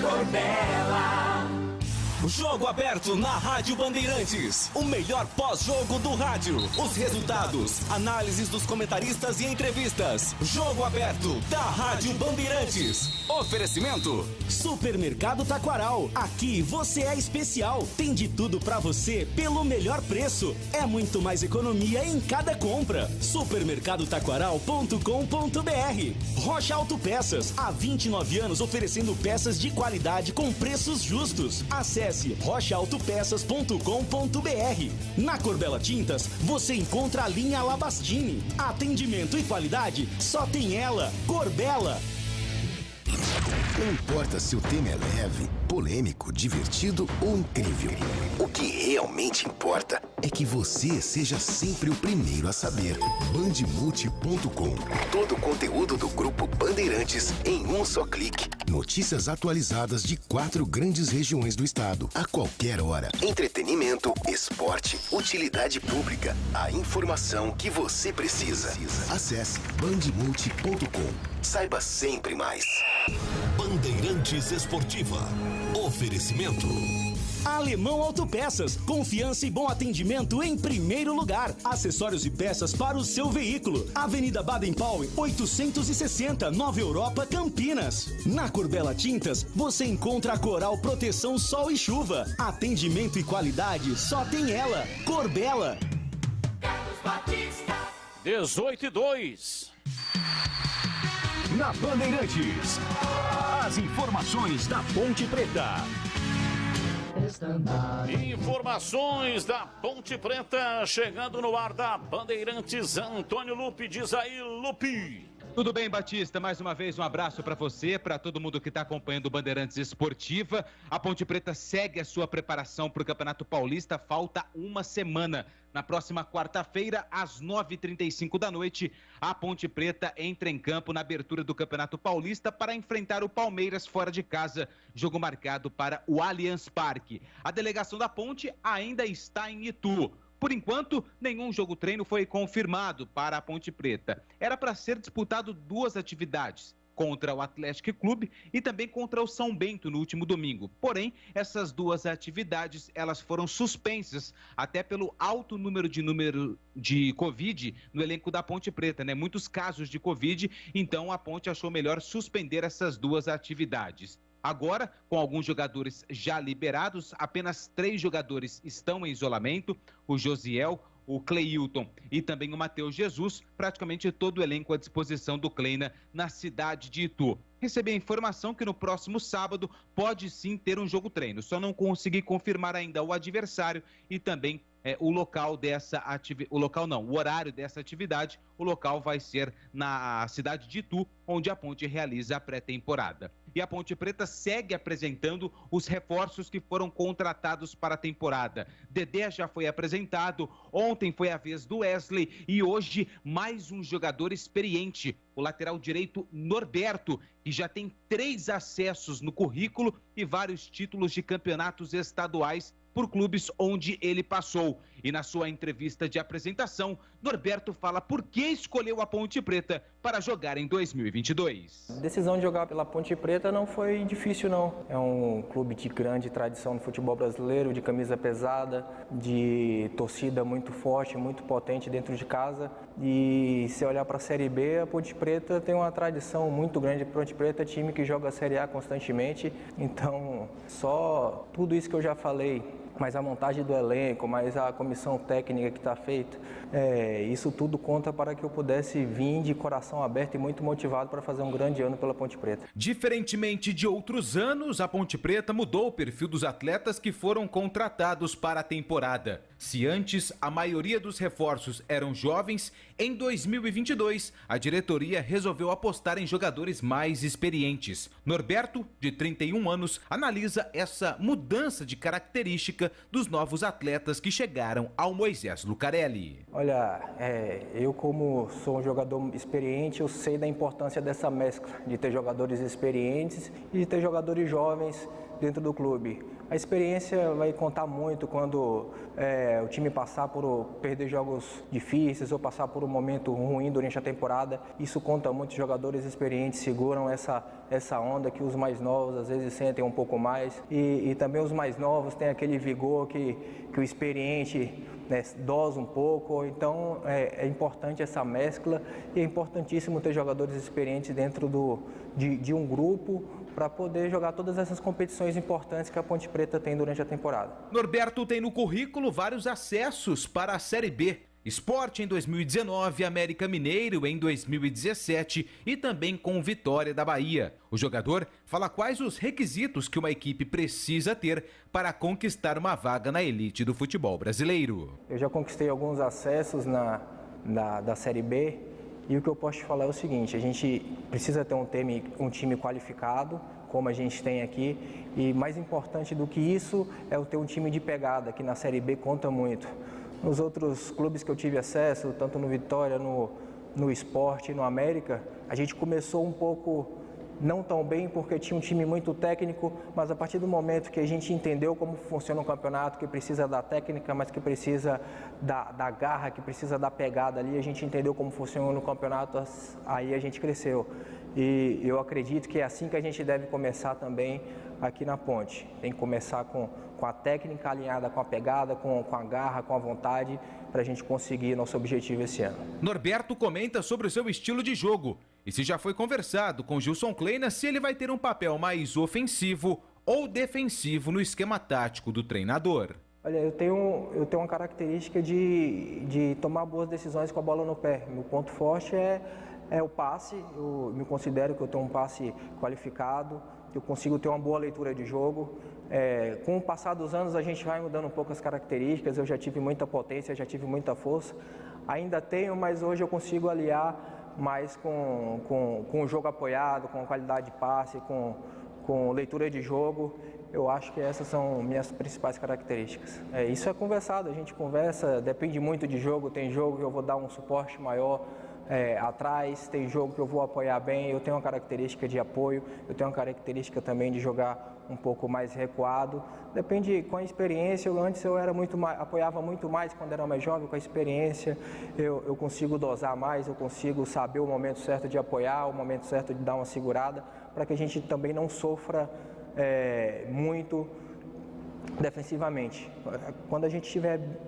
Corbella. Jogo aberto na Rádio Bandeirantes. O melhor pós-jogo do rádio. Os resultados, análises dos comentaristas e entrevistas. Jogo aberto da Rádio Bandeirantes. Oferecimento: Supermercado Taquaral. Aqui você é especial. Tem de tudo pra você pelo melhor preço. É muito mais economia em cada compra. Supermercadotaquaral.com.br. Rocha Autopeças. Há 29 anos oferecendo peças de qualidade com preços justos. Acesse rochaautopeças.com.br. Na Corbella Tintas, você encontra a linha Labastini. Atendimento e qualidade, só tem ela. Corbella. Não importa se o tema é leve, polêmico, divertido ou incrível. O que realmente importa é que você seja sempre o primeiro a saber. Bandmulti.com. Todo o conteúdo do Grupo Bandeirantes em um só clique. Notícias atualizadas de 4 grandes regiões do estado. A qualquer hora. Entretenimento, esporte, utilidade pública. A informação que você precisa. Acesse bandmulti.com. Saiba sempre mais. Bandeirantes Esportiva. Oferecimento: Alemão Autopeças, confiança e bom atendimento em primeiro lugar. Acessórios e peças para o seu veículo. Avenida Baden-Powell, 860, Nova Europa, Campinas. Na Corbella Tintas, você encontra a Coral Proteção Sol e Chuva. Atendimento e qualidade, só tem ela. Corbella. 18:02. Na Bandeirantes, as informações da Ponte Preta. Informações da Ponte Preta, chegando no ar da Bandeirantes. Antônio Lupe, diz aí, Lupe. Tudo bem, Batista? Mais uma vez um abraço para você, para todo mundo que está acompanhando o Bandeirantes Esportiva. A Ponte Preta segue a sua preparação para o Campeonato Paulista. Falta uma semana. Na próxima quarta-feira, às 9h35 da noite, a Ponte Preta entra em campo na abertura do Campeonato Paulista para enfrentar o Palmeiras fora de casa. Jogo marcado para o Allianz Parque. A delegação da Ponte ainda está em Itu. Por enquanto, nenhum jogo-treino foi confirmado para a Ponte Preta. Era para ser disputado 2 atividades, contra o Atlético Clube e também contra o São Bento no último domingo. Porém, essas 2 atividades, elas foram suspensas até pelo alto número de Covid no elenco da Ponte Preta, né? Muitos casos de Covid, então a Ponte achou melhor suspender essas 2 atividades. Agora, com alguns jogadores já liberados, apenas 3 jogadores estão em isolamento: o Josiel, o Cleilton e também o Matheus Jesus, praticamente todo o elenco à disposição do Kleina na cidade de Itu. Recebi a informação que no próximo sábado pode sim ter um jogo-treino, só não consegui confirmar ainda o adversário e também o local dessa atividade, o horário dessa atividade. O local vai ser na cidade de Itu, onde a Ponte realiza a pré-temporada. E a Ponte Preta segue apresentando os reforços que foram contratados para a temporada. Dedé já foi apresentado, ontem foi a vez do Wesley e hoje mais um jogador experiente, o lateral direito Norberto, que já tem 3 acessos no currículo e vários títulos de campeonatos estaduais por clubes onde ele passou. E na sua entrevista de apresentação, Norberto fala por que escolheu a Ponte Preta para jogar em 2022. A decisão de jogar pela Ponte Preta não foi difícil, não. É um clube de grande tradição no futebol brasileiro, de camisa pesada, de torcida muito forte, muito potente dentro de casa. E se olhar para a Série B, a Ponte Preta tem uma tradição muito grande. A Ponte Preta é time que joga a Série A constantemente. Então, só tudo isso que eu já falei, mais a montagem do elenco, mais a comissão técnica que está feita, isso tudo conta para que eu pudesse vir de coração aberto e muito motivado para fazer um grande ano pela Ponte Preta. Diferentemente de outros anos, a Ponte Preta mudou o perfil dos atletas que foram contratados para a temporada. Se antes a maioria dos reforços eram jovens, em 2022 a diretoria resolveu apostar em jogadores mais experientes. Norberto, de 31 anos, analisa essa mudança de características busca dos novos atletas que chegaram ao Moisés Lucarelli. Olha, eu como sou um jogador experiente, eu sei da importância dessa mescla, de ter jogadores experientes e de ter jogadores jovens dentro do clube. A experiência vai contar muito quando o time passar por perder jogos difíceis ou passar por um momento ruim durante a temporada. Isso conta muito. Jogadores experientes seguram essa onda que os mais novos às vezes sentem um pouco mais. E também os mais novos têm aquele vigor que o experiente dosa um pouco. Então é importante essa mescla e é importantíssimo ter jogadores experientes dentro de um grupo para poder jogar todas essas competições importantes que a Ponte Preta tem durante a temporada. Norberto tem no currículo vários acessos para a Série B. Sport em 2019, América Mineiro em 2017 e também com Vitória da Bahia. O jogador fala quais os requisitos que uma equipe precisa ter para conquistar uma vaga na elite do futebol brasileiro. Eu já conquistei alguns acessos da Série B. E o que eu posso te falar é o seguinte, a gente precisa ter um time qualificado, como a gente tem aqui, e mais importante do que isso é ter um time de pegada, que na Série B conta muito. Nos outros clubes que eu tive acesso, tanto no Vitória, no Sport e no América, a gente começou um pouco não tão bem porque tinha um time muito técnico, mas a partir do momento que a gente entendeu como funciona um campeonato, que precisa da técnica, mas que precisa da garra, que precisa da pegada ali, a gente entendeu como funciona o campeonato, aí a gente cresceu. E eu acredito que é assim que a gente deve começar também aqui na Ponte. Tem que começar com a técnica alinhada com a pegada, com a garra, com a vontade, para a gente conseguir nosso objetivo esse ano. Norberto comenta sobre o seu estilo de jogo e se já foi conversado com Gilson Kleina se ele vai ter um papel mais ofensivo ou defensivo no esquema tático do treinador. Olha, eu tenho uma característica de tomar boas decisões com a bola no pé. Meu ponto forte é o passe. Eu me considero que eu tenho um passe qualificado, eu consigo ter uma boa leitura de jogo. Com o passar dos anos a gente vai mudando um pouco as características. Eu já tive muita potência, já tive muita força. Ainda tenho, mas hoje eu consigo aliar mais com o jogo apoiado, com qualidade de passe, com leitura de jogo. Eu acho que essas são minhas principais características. Isso é conversado, a gente conversa, depende muito de jogo. Tem jogo que eu vou dar um suporte maior atrás, tem jogo que eu vou apoiar bem. Eu tenho uma característica de apoio, eu tenho uma característica também de jogar um pouco mais recuado. Depende com a experiência. Antes eu era apoiava muito mais quando era mais jovem. Com a experiência eu consigo dosar mais, eu consigo saber o momento certo de apoiar, o momento certo de dar uma segurada, para que a gente também não sofra muito defensivamente. Quando a gente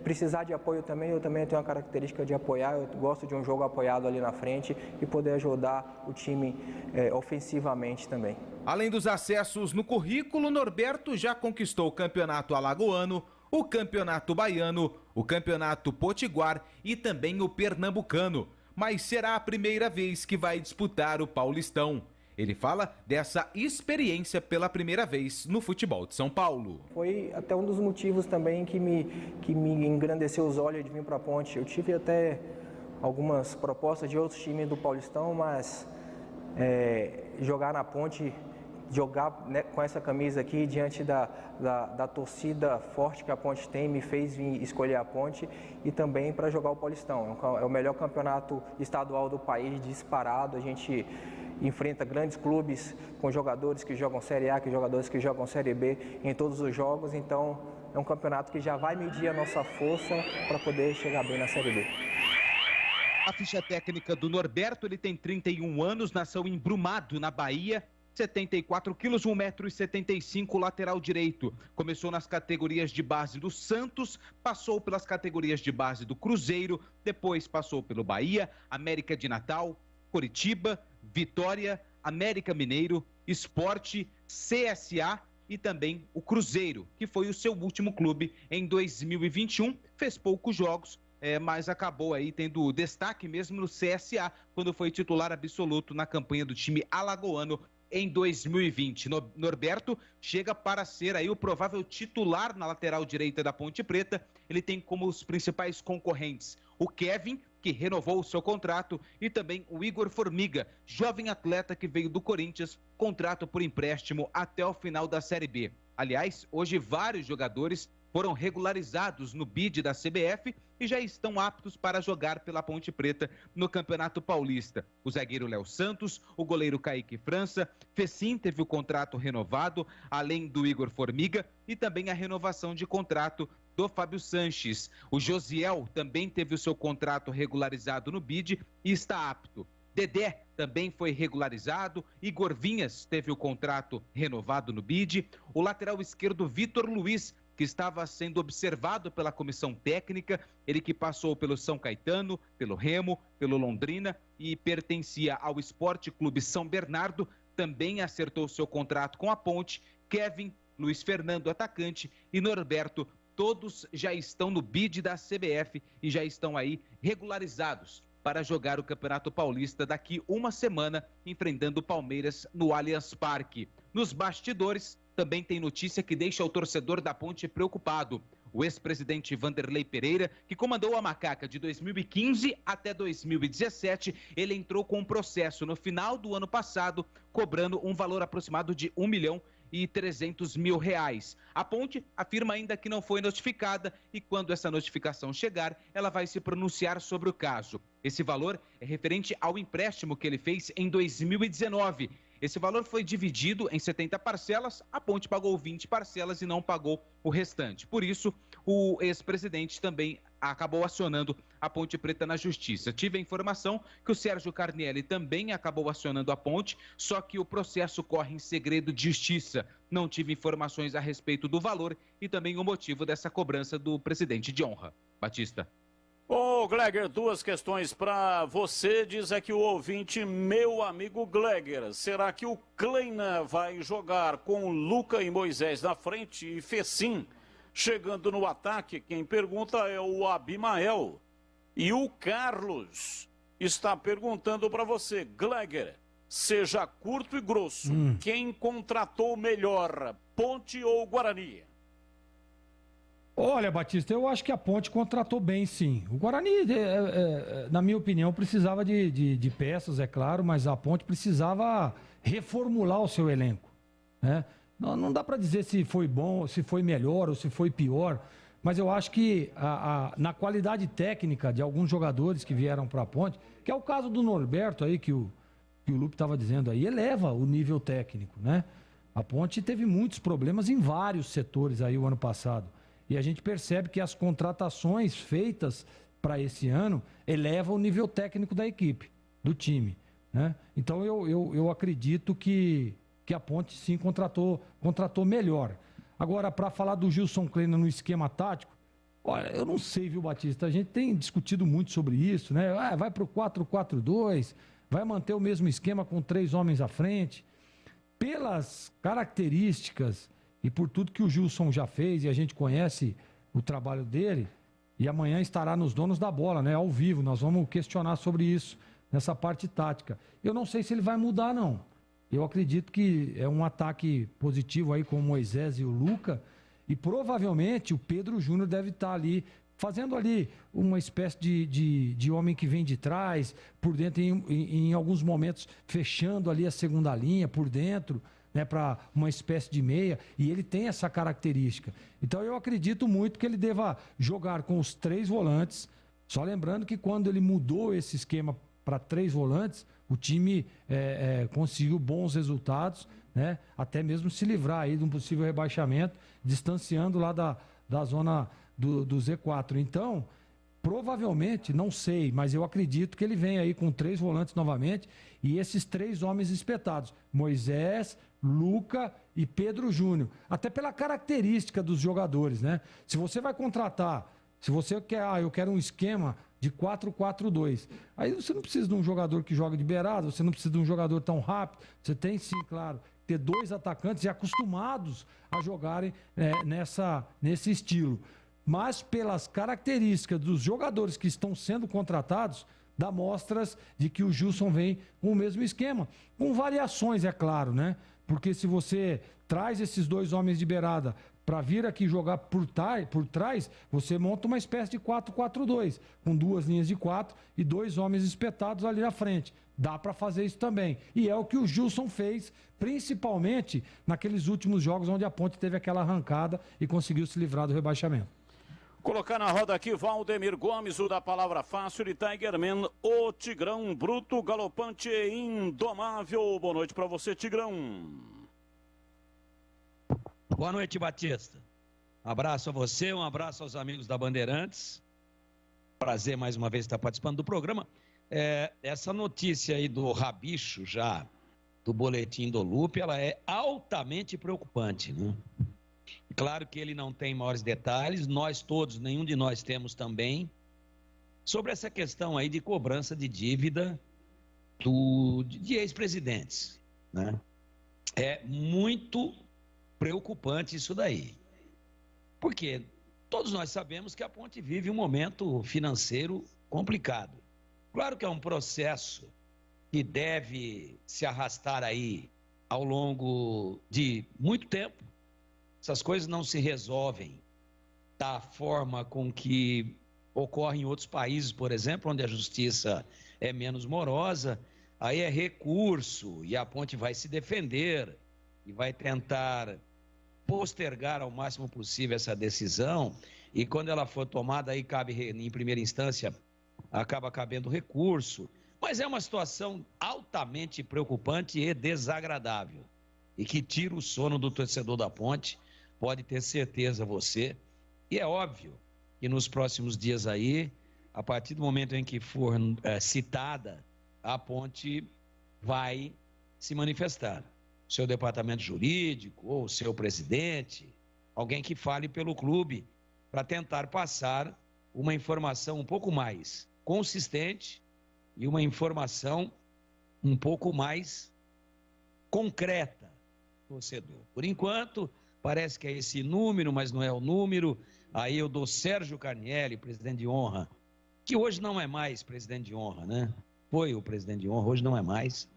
precisar de apoio também, eu também tenho uma característica de apoiar. Eu gosto de um jogo apoiado ali na frente e poder ajudar o time ofensivamente também. Além dos acessos no currículo, Norberto já conquistou o Campeonato Alagoano, o Campeonato Baiano, o Campeonato Potiguar e também o Pernambucano. Mas será a primeira vez que vai disputar o Paulistão. Ele fala dessa experiência pela primeira vez no futebol de São Paulo. Foi até um dos motivos também que me engrandeceu os olhos de vir para a Ponte. Eu tive até algumas propostas de outros times do Paulistão, mas jogar na Ponte, jogar com essa camisa aqui diante da torcida forte que a Ponte tem, me fez vir escolher a Ponte e também para jogar o Paulistão. É o melhor campeonato estadual do país, disparado. A gente enfrenta grandes clubes com jogadores que jogam Série A, jogadores que jogam Série B em todos os jogos. Então é um campeonato que já vai medir a nossa força para poder chegar bem na Série B. A ficha técnica do Norberto, ele tem 31 anos, nasceu em Brumado, na Bahia, 74 quilos, 1,75 m, lateral direito. Começou nas categorias de base do Santos, passou pelas categorias de base do Cruzeiro, depois passou pelo Bahia, América de Natal, Coritiba, Vitória, América Mineiro, Sport, CSA e também o Cruzeiro, que foi o seu último clube em 2021. Fez poucos jogos, mas acabou aí tendo destaque mesmo no CSA, quando foi titular absoluto na campanha do time alagoano em 2020. Norberto chega para ser aí o provável titular na lateral direita da Ponte Preta. Ele tem como os principais concorrentes o Kevin, que renovou o seu contrato, e também o Igor Formiga, jovem atleta que veio do Corinthians, contrato por empréstimo até o final da Série B. Aliás, hoje vários jogadores foram regularizados no bid da CBF e já estão aptos para jogar pela Ponte Preta no Campeonato Paulista. O zagueiro Léo Santos, o goleiro Kaique França, Fecim teve o contrato renovado, além do Igor Formiga e também a renovação de contrato do Fábio Sanches. O Josiel também teve o seu contrato regularizado no bid e está apto. Dedé também foi regularizado, Igor Vinhas teve o contrato renovado no bid, o lateral esquerdo Vitor Luiz, que estava sendo observado pela comissão técnica, ele que passou pelo São Caetano, pelo Remo, pelo Londrina e pertencia ao Esporte Clube São Bernardo, também acertou seu contrato com a Ponte. Kevin, Luiz Fernando, atacante, e Norberto, todos já estão no bid da CBF e já estão aí regularizados para jogar o Campeonato Paulista daqui uma semana, enfrentando o Palmeiras no Allianz Parque. Nos bastidores, também tem notícia que deixa o torcedor da Ponte preocupado. O ex-presidente Vanderlei Pereira, que comandou a Macaca de 2015 até 2017, ele entrou com um processo no final do ano passado, cobrando um valor aproximado de R$1.300.000. A Ponte afirma ainda que não foi notificada e quando essa notificação chegar, ela vai se pronunciar sobre o caso. Esse valor é referente ao empréstimo que ele fez em 2019. Esse valor foi dividido em 70 parcelas, a Ponte pagou 20 parcelas e não pagou o restante. Por isso, o ex-presidente também acabou acionando a Ponte Preta na Justiça. Tive a informação que o Sérgio Carnielli também acabou acionando a Ponte, só que o processo corre em segredo de justiça. Não tive informações a respeito do valor e também o motivo dessa cobrança do presidente de honra. Batista. Ô, Gleger, duas questões para você. Diz aqui o ouvinte, meu amigo Gleger, será que o Kleina vai jogar com Luca e Moisés na frente e Fecim chegando no ataque? Quem pergunta é o Abimael. E o Carlos está perguntando para você, Gleger, seja curto e grosso, quem contratou melhor, Ponte ou Guarani? Olha, Batista, eu acho que a Ponte contratou bem, sim. O Guarani, na minha opinião, precisava de peças, é claro, mas a Ponte precisava reformular o seu elenco, né? Não dá para dizer se foi bom, se foi melhor ou se foi pior, mas eu acho que na qualidade técnica de alguns jogadores que vieram para a Ponte, que é o caso do Norberto aí, que o Lupe estava dizendo aí, eleva o nível técnico, né? A Ponte teve muitos problemas em vários setores aí o ano passado. E a gente percebe que as contratações feitas para esse ano elevam o nível técnico da equipe, do time, né? Então eu acredito que a Ponte sim contratou melhor. Agora, para falar do Gilson Kleina no esquema tático, olha, eu não sei, viu, Batista? A gente tem discutido muito sobre isso, né? Vai para o 4-4-2, vai manter o mesmo esquema com 3 homens à frente. Pelas características e por tudo que o Gilson já fez, e a gente conhece o trabalho dele, e amanhã estará nos Donos da Bola, né? Ao vivo, nós vamos questionar sobre isso, nessa parte tática. Eu não sei se ele vai mudar, não. Eu acredito que é um ataque positivo aí com o Moisés e o Luca, e provavelmente o Pedro Júnior deve estar ali, fazendo ali uma espécie de homem que vem de trás, por dentro, em alguns momentos, fechando ali a segunda linha, por dentro, né, para uma espécie de meia, e ele tem essa característica. Então eu acredito muito que ele deva jogar com os 3 volantes, só lembrando que quando ele mudou esse esquema para 3 volantes, o time conseguiu bons resultados, né, até mesmo se livrar aí de um possível rebaixamento, distanciando lá da zona do Z4. Então, provavelmente, não sei, mas eu acredito que ele vem aí com 3 volantes novamente e esses 3 homens espetados, Moisés, Luca e Pedro Júnior, até pela característica dos jogadores, né? Se você vai contratar, se você quer, eu quero um esquema de 4-4-2, aí você não precisa de um jogador que joga de beirada, você não precisa de um jogador tão rápido, você tem sim, claro, ter 2 atacantes e acostumados a jogarem nesse estilo. Mas pelas características dos jogadores que estão sendo contratados, dá mostras de que o Gilson vem com o mesmo esquema, com variações, é claro, né? Porque se você traz esses 2 homens de beirada Para vir aqui jogar por trás, você monta uma espécie de 4-4-2, com 2 linhas de 4 e 2 homens espetados ali na frente. Dá para fazer isso também. E é o que o Gilson fez, principalmente naqueles últimos jogos onde a Ponte teve aquela arrancada e conseguiu se livrar do rebaixamento. Colocar na roda aqui Valdemir Gomes, o da palavra fácil, de Tigerman, o Tigrão bruto, galopante e indomável. Boa noite para você, Tigrão. Boa noite, Batista. Um abraço a você, um abraço aos amigos da Bandeirantes. Prazer mais uma vez estar participando do programa. Essa notícia aí do Rabicho já, do boletim do Lupe, ela é altamente preocupante, né? Claro que ele não tem maiores detalhes, nós todos, nenhum de nós temos também, sobre essa questão aí de cobrança de dívida de ex-presidentes, né? É muito preocupante isso daí. Porque todos nós sabemos que a Ponte vive um momento financeiro complicado. Claro que é um processo que deve se arrastar aí ao longo de muito tempo. Essas coisas não se resolvem da forma com que ocorre em outros países, por exemplo, onde a justiça é menos morosa. Aí é recurso e a Ponte vai se defender e vai tentar postergar ao máximo possível essa decisão, e quando ela for tomada, aí cabe, em primeira instância, acaba cabendo recurso. Mas é uma situação altamente preocupante e desagradável, e que tira o sono do torcedor da Ponte, pode ter certeza você. E é óbvio que nos próximos dias aí, a partir do momento em que for citada, a Ponte vai se manifestar. Seu departamento jurídico, ou seu presidente, alguém que fale pelo clube, para tentar passar uma informação um pouco mais consistente e uma informação um pouco mais concreta, torcedor. Por enquanto, parece que é esse número, mas não é o número. Aí eu dou Sérgio Carnielli, presidente de honra, que hoje não é mais presidente de honra, né? Foi o presidente de honra, hoje não é mais,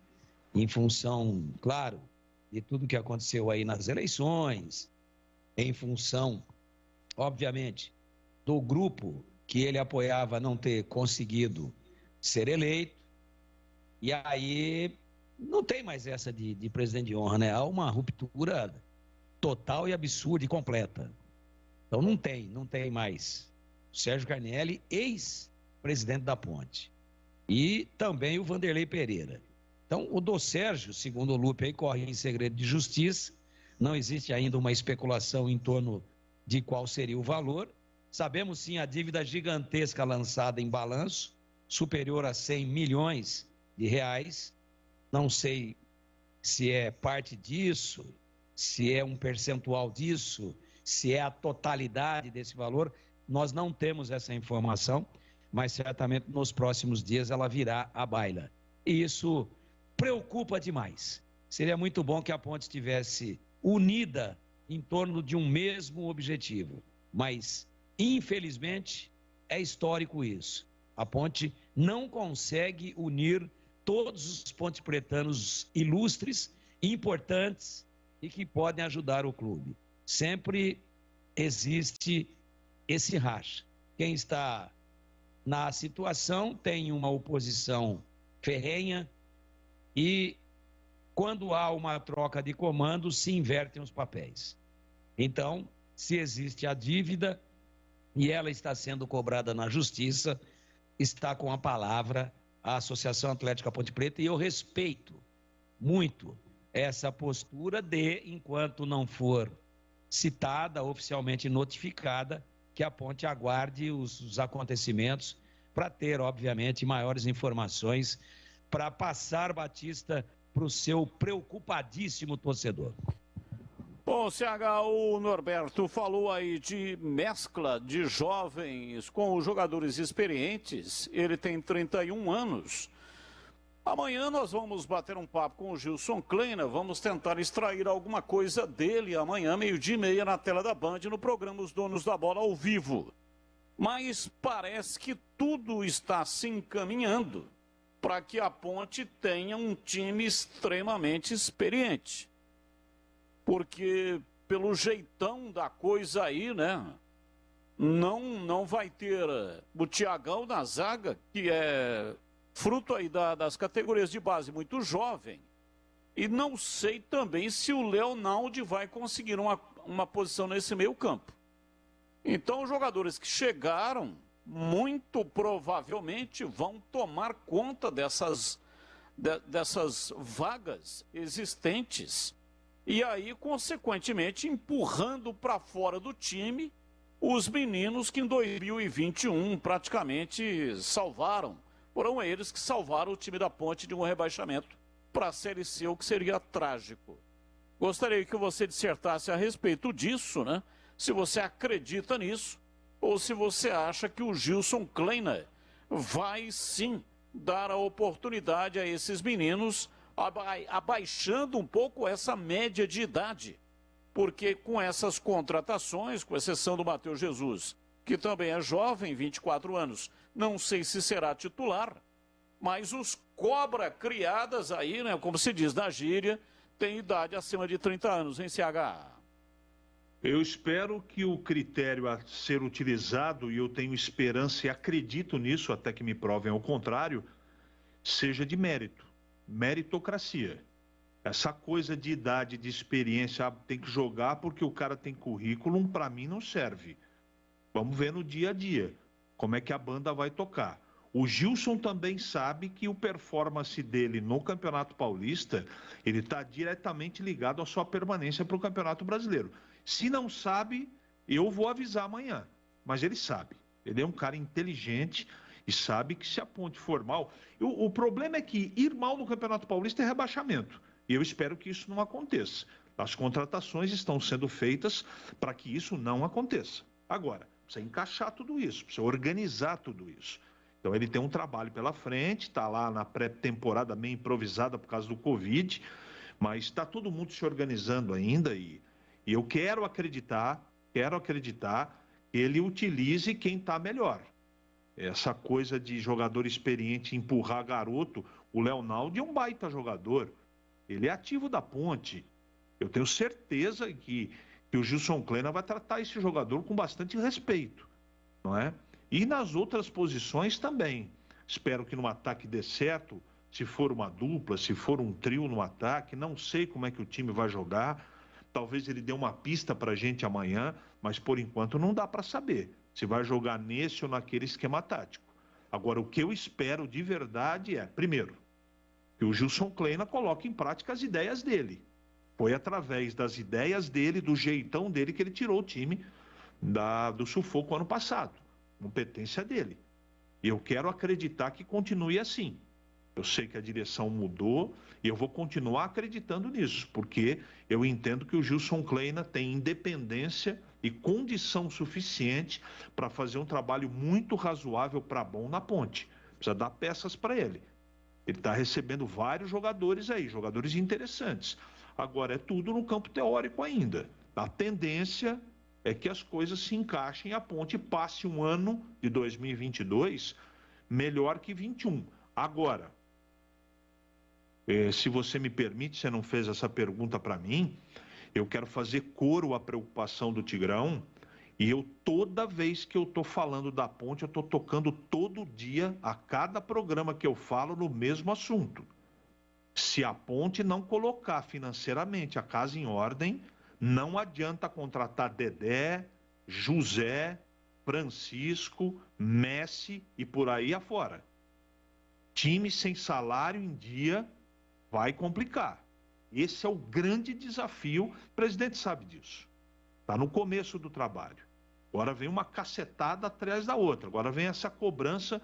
em função, claro, de tudo que aconteceu aí nas eleições, em função, obviamente, do grupo que ele apoiava não ter conseguido ser eleito. E aí não tem mais essa de presidente de honra, né? Há uma ruptura total e absurda e completa. Então não tem mais. O Sérgio Carnielli, ex-presidente da Ponte. E também o Vanderlei Pereira. Então, o do Sérgio, segundo o Lupe, aí corre em segredo de justiça. Não existe ainda uma especulação em torno de qual seria o valor. Sabemos sim a dívida gigantesca lançada em balanço, superior a 100 milhões de reais. Não sei se é parte disso, se é um percentual disso, se é a totalidade desse valor. Nós não temos essa informação, mas certamente nos próximos dias ela virá à baila. E isso preocupa demais. Seria muito bom que a Ponte estivesse unida em torno de um mesmo objetivo, mas infelizmente é histórico isso. A Ponte não consegue unir todos os pontepretanos ilustres, importantes e que podem ajudar o clube. Sempre existe esse racha. Quem está na situação tem uma oposição ferrenha, e quando há uma troca de comando, se invertem os papéis. Então, se existe a dívida e ela está sendo cobrada na justiça, está com a palavra a Associação Atlética Ponte Preta, e eu respeito muito essa postura de, enquanto não for citada, oficialmente notificada, que a Ponte aguarde os acontecimentos para ter, obviamente, maiores informações para passar, Batista, para o seu preocupadíssimo torcedor. Bom, CH, o Norberto falou aí de mescla de jovens com os jogadores experientes. Ele tem 31 anos. Amanhã nós vamos bater um papo com o Gilson Kleina, vamos tentar extrair alguma coisa dele amanhã, 12:30, na tela da Band, no programa Os Donos da Bola ao vivo. Mas parece que tudo está se encaminhando para que a Ponte tenha um time extremamente experiente. Porque pelo jeitão da coisa aí, né? Não vai ter o Thiagão na zaga, que é fruto aí das categorias de base, muito jovem. E não sei também se o Leonaldi vai conseguir uma posição nesse meio campo. Então, os jogadores que chegaram, muito provavelmente, vão tomar conta dessas vagas existentes. E aí, consequentemente, empurrando para fora do time os meninos que em 2021 praticamente salvaram. Foram eles que salvaram o time da Ponte de um rebaixamento para a Série C, o que seria trágico. Gostaria que você dissertasse a respeito disso, né? Se você acredita nisso, ou se você acha que o Gilson Kleina vai sim dar a oportunidade a esses meninos, abaixando um pouco essa média de idade. Porque com essas contratações, com exceção do Matheus Jesus, que também é jovem, 24 anos, não sei se será titular, mas os cobra criadas aí, né, como se diz na gíria, têm idade acima de 30 anos, em CH. Eu espero que o critério a ser utilizado, e eu tenho esperança e acredito nisso, até que me provem ao contrário, seja de mérito, meritocracia. Essa coisa de idade, de experiência, tem que jogar porque o cara tem currículo, para mim não serve. Vamos ver no dia a dia como é que a banda vai tocar. O Gilson também sabe que o performance dele no Campeonato Paulista, ele está diretamente ligado à sua permanência para o Campeonato Brasileiro. Se não sabe, eu vou avisar amanhã, mas ele sabe. Ele é um cara inteligente e sabe que se a Ponte for mal... O problema é que ir mal no Campeonato Paulista é rebaixamento. E eu espero que isso não aconteça. As contratações estão sendo feitas para que isso não aconteça. Agora, precisa encaixar tudo isso, precisa organizar tudo isso. Então ele tem um trabalho pela frente, está lá na pré-temporada meio improvisada por causa do Covid, mas está todo mundo se organizando ainda e eu quero acreditar que ele utilize quem está melhor. Essa coisa de jogador experiente empurrar garoto, o Leonaldi é um baita jogador. Ele é ativo da Ponte. Eu tenho certeza que o Gilson Kleina vai tratar esse jogador com bastante respeito, não é? E nas outras posições também. Espero que no ataque dê certo, se for uma dupla, se for um trio no ataque, não sei como é que o time vai jogar. Talvez ele dê uma pista pra gente amanhã, mas por enquanto não dá para saber se vai jogar nesse ou naquele esquema tático. Agora, o que eu espero de verdade é, primeiro, que o Gilson Kleina coloque em prática as ideias dele. Foi através das ideias dele, do jeitão dele, que ele tirou o time do sufoco ano passado. Competência dele. E eu quero acreditar que continue assim. Eu sei que a direção mudou e eu vou continuar acreditando nisso, porque eu entendo que o Gilson Kleina tem independência e condição suficiente para fazer um trabalho muito razoável para bom na Ponte. Precisa dar peças para ele. Ele está recebendo vários jogadores aí, jogadores interessantes. Agora, é tudo no campo teórico ainda. A tendência é que as coisas se encaixem e a Ponte passe um ano de 2022 melhor que 21. Agora, se você me permite, você não fez essa pergunta para mim, eu quero fazer coro à preocupação do Tigrão e toda vez que eu estou falando da Ponte, eu estou tocando todo dia, a cada programa que eu falo, no mesmo assunto. Se a Ponte não colocar financeiramente a casa em ordem, não adianta contratar Dedé, José, Francisco, Messi e por aí afora. Time sem salário em dia vai complicar. Esse é o grande desafio, o presidente sabe disso. Está no começo do trabalho. Agora vem uma cacetada atrás da outra. Agora vem essa cobrança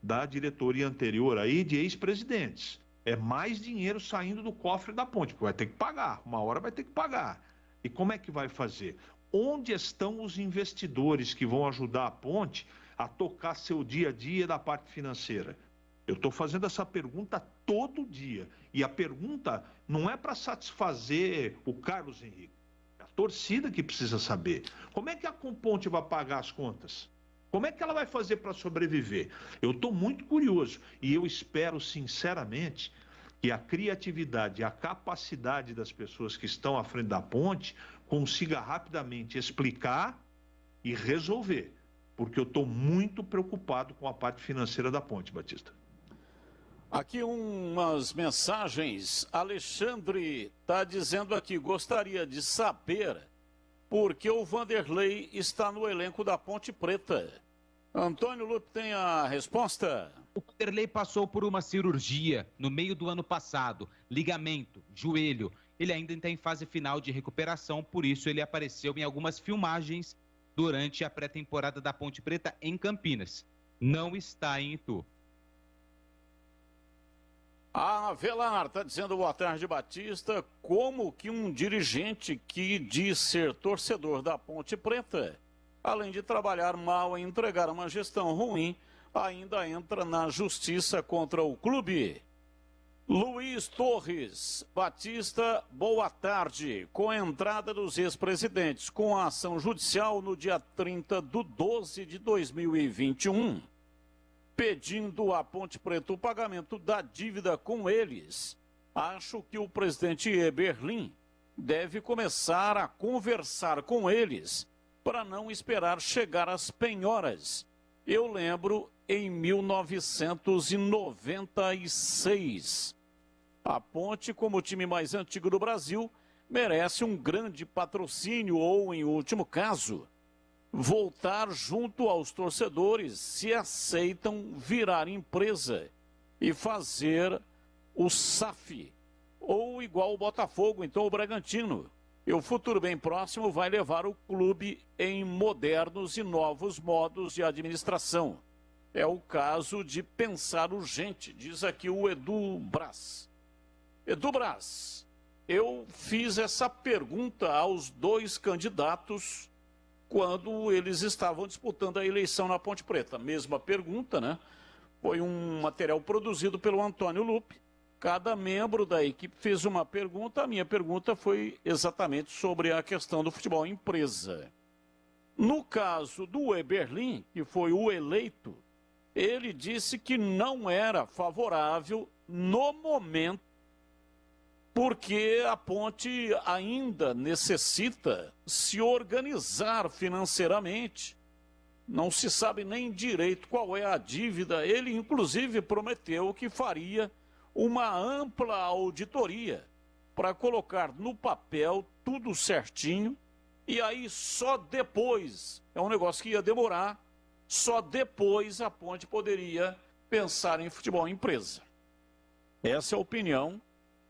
da diretoria anterior aí de ex-presidentes. É mais dinheiro saindo do cofre da Ponte, porque vai ter que pagar. Uma hora vai ter que pagar. E como é que vai fazer? Onde estão os investidores que vão ajudar a Ponte a tocar seu dia a dia da parte financeira? Eu estou fazendo essa pergunta todo dia. E a pergunta não é para satisfazer o Carlos Henrique. É a torcida que precisa saber. Como é que a Ponte vai pagar as contas? Como é que ela vai fazer para sobreviver? Eu estou muito curioso. E eu espero, sinceramente, que a criatividade e a capacidade das pessoas que estão à frente da Ponte consiga rapidamente explicar e resolver, porque eu estou muito preocupado com a parte financeira da ponte, Batista. Aqui umas mensagens. Alexandre está dizendo aqui, gostaria de saber por que o Vanderlei está no elenco da Ponte Preta. Antônio Lupe tem a resposta. O Vanderlei passou por uma cirurgia no meio do ano passado, ligamento, joelho. Ele ainda está em fase final de recuperação, por isso ele apareceu em algumas filmagens durante a pré-temporada da Ponte Preta em Campinas. Não está em Itu. A Avelar está dizendo boa tarde, Batista. Como que um dirigente que diz ser torcedor da Ponte Preta, além de trabalhar mal e entregar uma gestão ruim, ainda entra na justiça contra o clube? Luiz Torres, Batista, boa tarde. Com a entrada dos ex-presidentes com a ação judicial no dia 30/12/2021, pedindo à Ponte Preta o pagamento da dívida com eles, acho que o presidente Eberlin deve começar a conversar com eles para não esperar chegar às penhoras. Eu lembro em 1996. A Ponte, como o time mais antigo do Brasil, merece um grande patrocínio ou, em último caso, voltar junto aos torcedores se aceitam virar empresa e fazer o SAF, ou igual o Botafogo, então o Bragantino. E o futuro bem próximo vai levar o clube em modernos e novos modos de administração. É o caso de pensar urgente, diz aqui o Edu Braz. Edu Braz, eu fiz essa pergunta aos dois candidatos quando eles estavam disputando a eleição na Ponte Preta. Mesma pergunta, né? Foi um material produzido pelo Antônio Lupe. Cada membro da equipe fez uma pergunta. A minha pergunta foi exatamente sobre a questão do futebol empresa. No caso do Eberlin, que foi o eleito, ele disse que não era favorável no momento, porque a Ponte ainda necessita se organizar financeiramente. Não se sabe nem direito qual é a dívida. Ele, inclusive, prometeu que faria uma ampla auditoria para colocar no papel tudo certinho. E aí, só depois, é um negócio que ia demorar, só depois a Ponte poderia pensar em futebol empresa. Essa é a opinião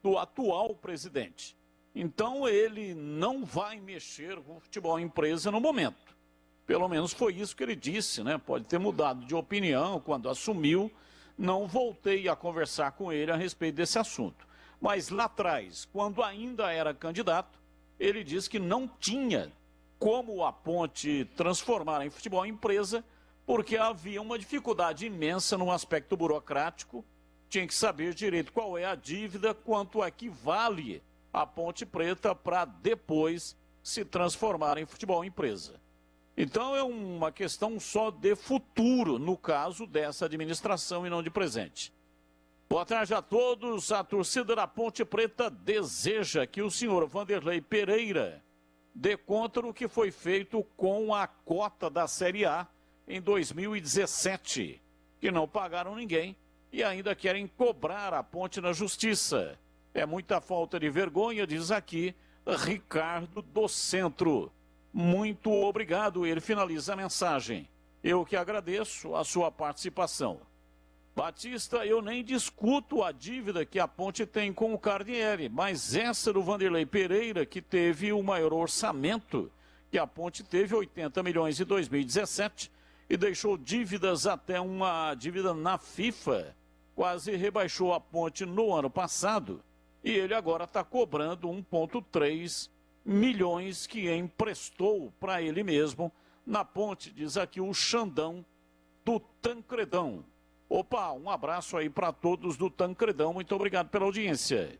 do atual presidente. Então ele não vai mexer com o futebol empresa no momento. Pelo menos foi isso que ele disse, né? Pode ter mudado de opinião quando assumiu. Não voltei a conversar com ele a respeito desse assunto. Mas lá atrás, quando ainda era candidato, ele disse que não tinha como a Ponte transformar em futebol empresa, porque havia uma dificuldade imensa no aspecto burocrático. Tinha que saber direito qual é a dívida, quanto é que vale a Ponte Preta para depois se transformar em futebol empresa. Então é uma questão só de futuro, no caso dessa administração e não de presente. Boa tarde a todos. A torcida da Ponte Preta deseja que o senhor Vanderlei Pereira dê conta do que foi feito com a cota da Série A em 2017, que não pagaram ninguém e ainda querem cobrar a Ponte na justiça. É muita falta de vergonha, diz aqui Ricardo do Centro. Muito obrigado. Ele finaliza a mensagem. Eu que agradeço a sua participação. Batista, eu nem discuto a dívida que a Ponte tem com o Carnieri, mas essa do Vanderlei Pereira, que teve o maior orçamento, que a Ponte teve 80 milhões em 2017 e deixou dívidas, até uma dívida na FIFA, quase rebaixou a Ponte no ano passado, e ele agora está cobrando 1,3 milhões que emprestou para ele mesmo na Ponte, diz aqui o Xandão do Tancredão. Opa, um abraço aí para todos do Tancredão, muito obrigado pela audiência.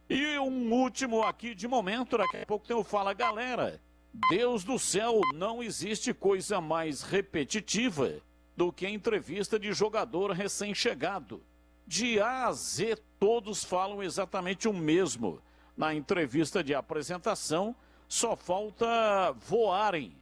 E um último aqui de momento, daqui a pouco tem o Fala Galera. Deus do céu, não existe coisa mais repetitiva do que a entrevista de jogador recém-chegado. De A a Z, todos falam exatamente o mesmo. Na entrevista de apresentação, só falta voarem.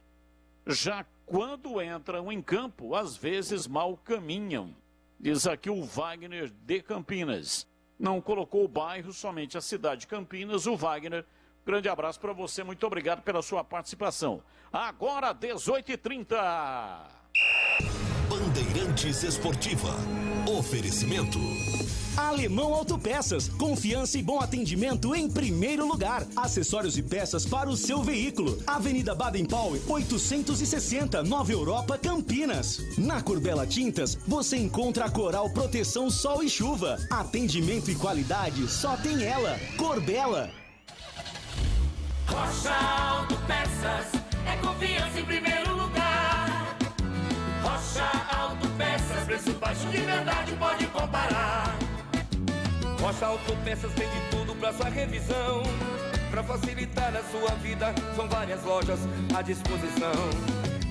Já quando entram em campo, às vezes mal caminham. Diz aqui o Wagner de Campinas. Não colocou o bairro, somente a cidade de Campinas. O Wagner, grande abraço para você, muito obrigado pela sua participação. Agora, 18h30. Bandeirantes Esportiva. Oferecimento. Alemão Autopeças, confiança e bom atendimento em primeiro lugar. Acessórios e peças para o seu veículo. Avenida Baden-Powell, 860, Nova Europa, Campinas. Na Corbella Tintas, você encontra a Coral Proteção Sol e Chuva. Atendimento e qualidade, só tem ela. Corbella. Rocha Autopeças, é confiança em primeiro lugar. Rocha Autopeças, preço baixo de verdade, pode comparar. Rocha Autopeças tem de tudo pra sua revisão. Pra facilitar a sua vida, são várias lojas à disposição.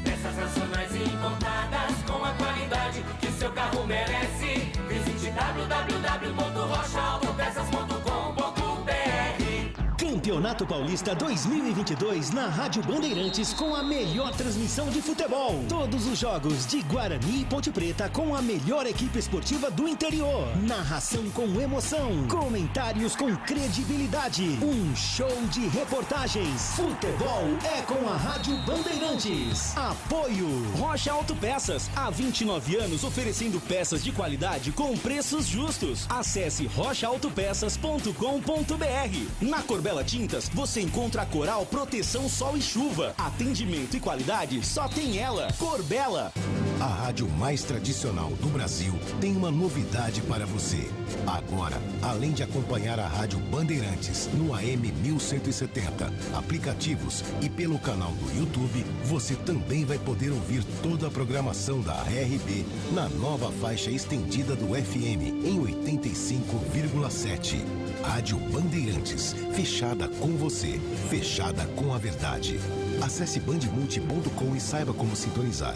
Peças nacionais e importadas com a qualidade que seu carro merece. Visite www.rochaautopeças.com.br. Campeonato Paulista 2022 na Rádio Bandeirantes com a melhor transmissão de futebol. Todos os jogos de Guarani e Ponte Preta com a melhor equipe esportiva do interior. Narração com emoção, comentários com credibilidade, um show de reportagens. Futebol é com a Rádio Bandeirantes. Apoio Rocha Autopeças, há 29 anos oferecendo peças de qualidade com preços justos. Acesse rochaautopeças.com.br. Na Corbella Tintas, você encontra a Coral Proteção Sol e Chuva. Atendimento e qualidade, só tem ela. Corbella. A rádio mais tradicional do Brasil tem uma novidade para você. Agora, além de acompanhar a Rádio Bandeirantes no AM 1170, aplicativos e pelo canal do YouTube, você também vai poder ouvir toda a programação da RB na nova faixa estendida do FM em 85,7. Rádio Bandeirantes, fechada com você, fechada com a verdade. Acesse bandmulti.com e saiba como sintonizar.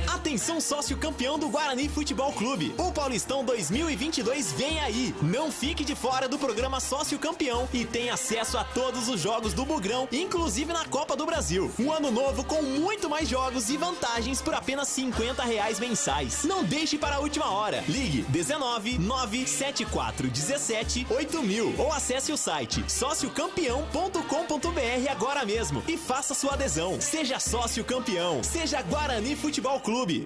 Atenção, sócio campeão do Guarani Futebol Clube. O Paulistão 2022 vem aí. Não fique de fora do programa Sócio Campeão e tenha acesso a todos os jogos do Bugrão, inclusive na Copa do Brasil. Um ano novo com muito mais jogos e vantagens por apenas R$50 mensais. Não deixe para a última hora. Ligue 19 974 17 8000 ou acesse o site sociocampeão.com.br agora mesmo e faça sua adesão. Seja sócio campeão. Seja Guarani Futebol Clube.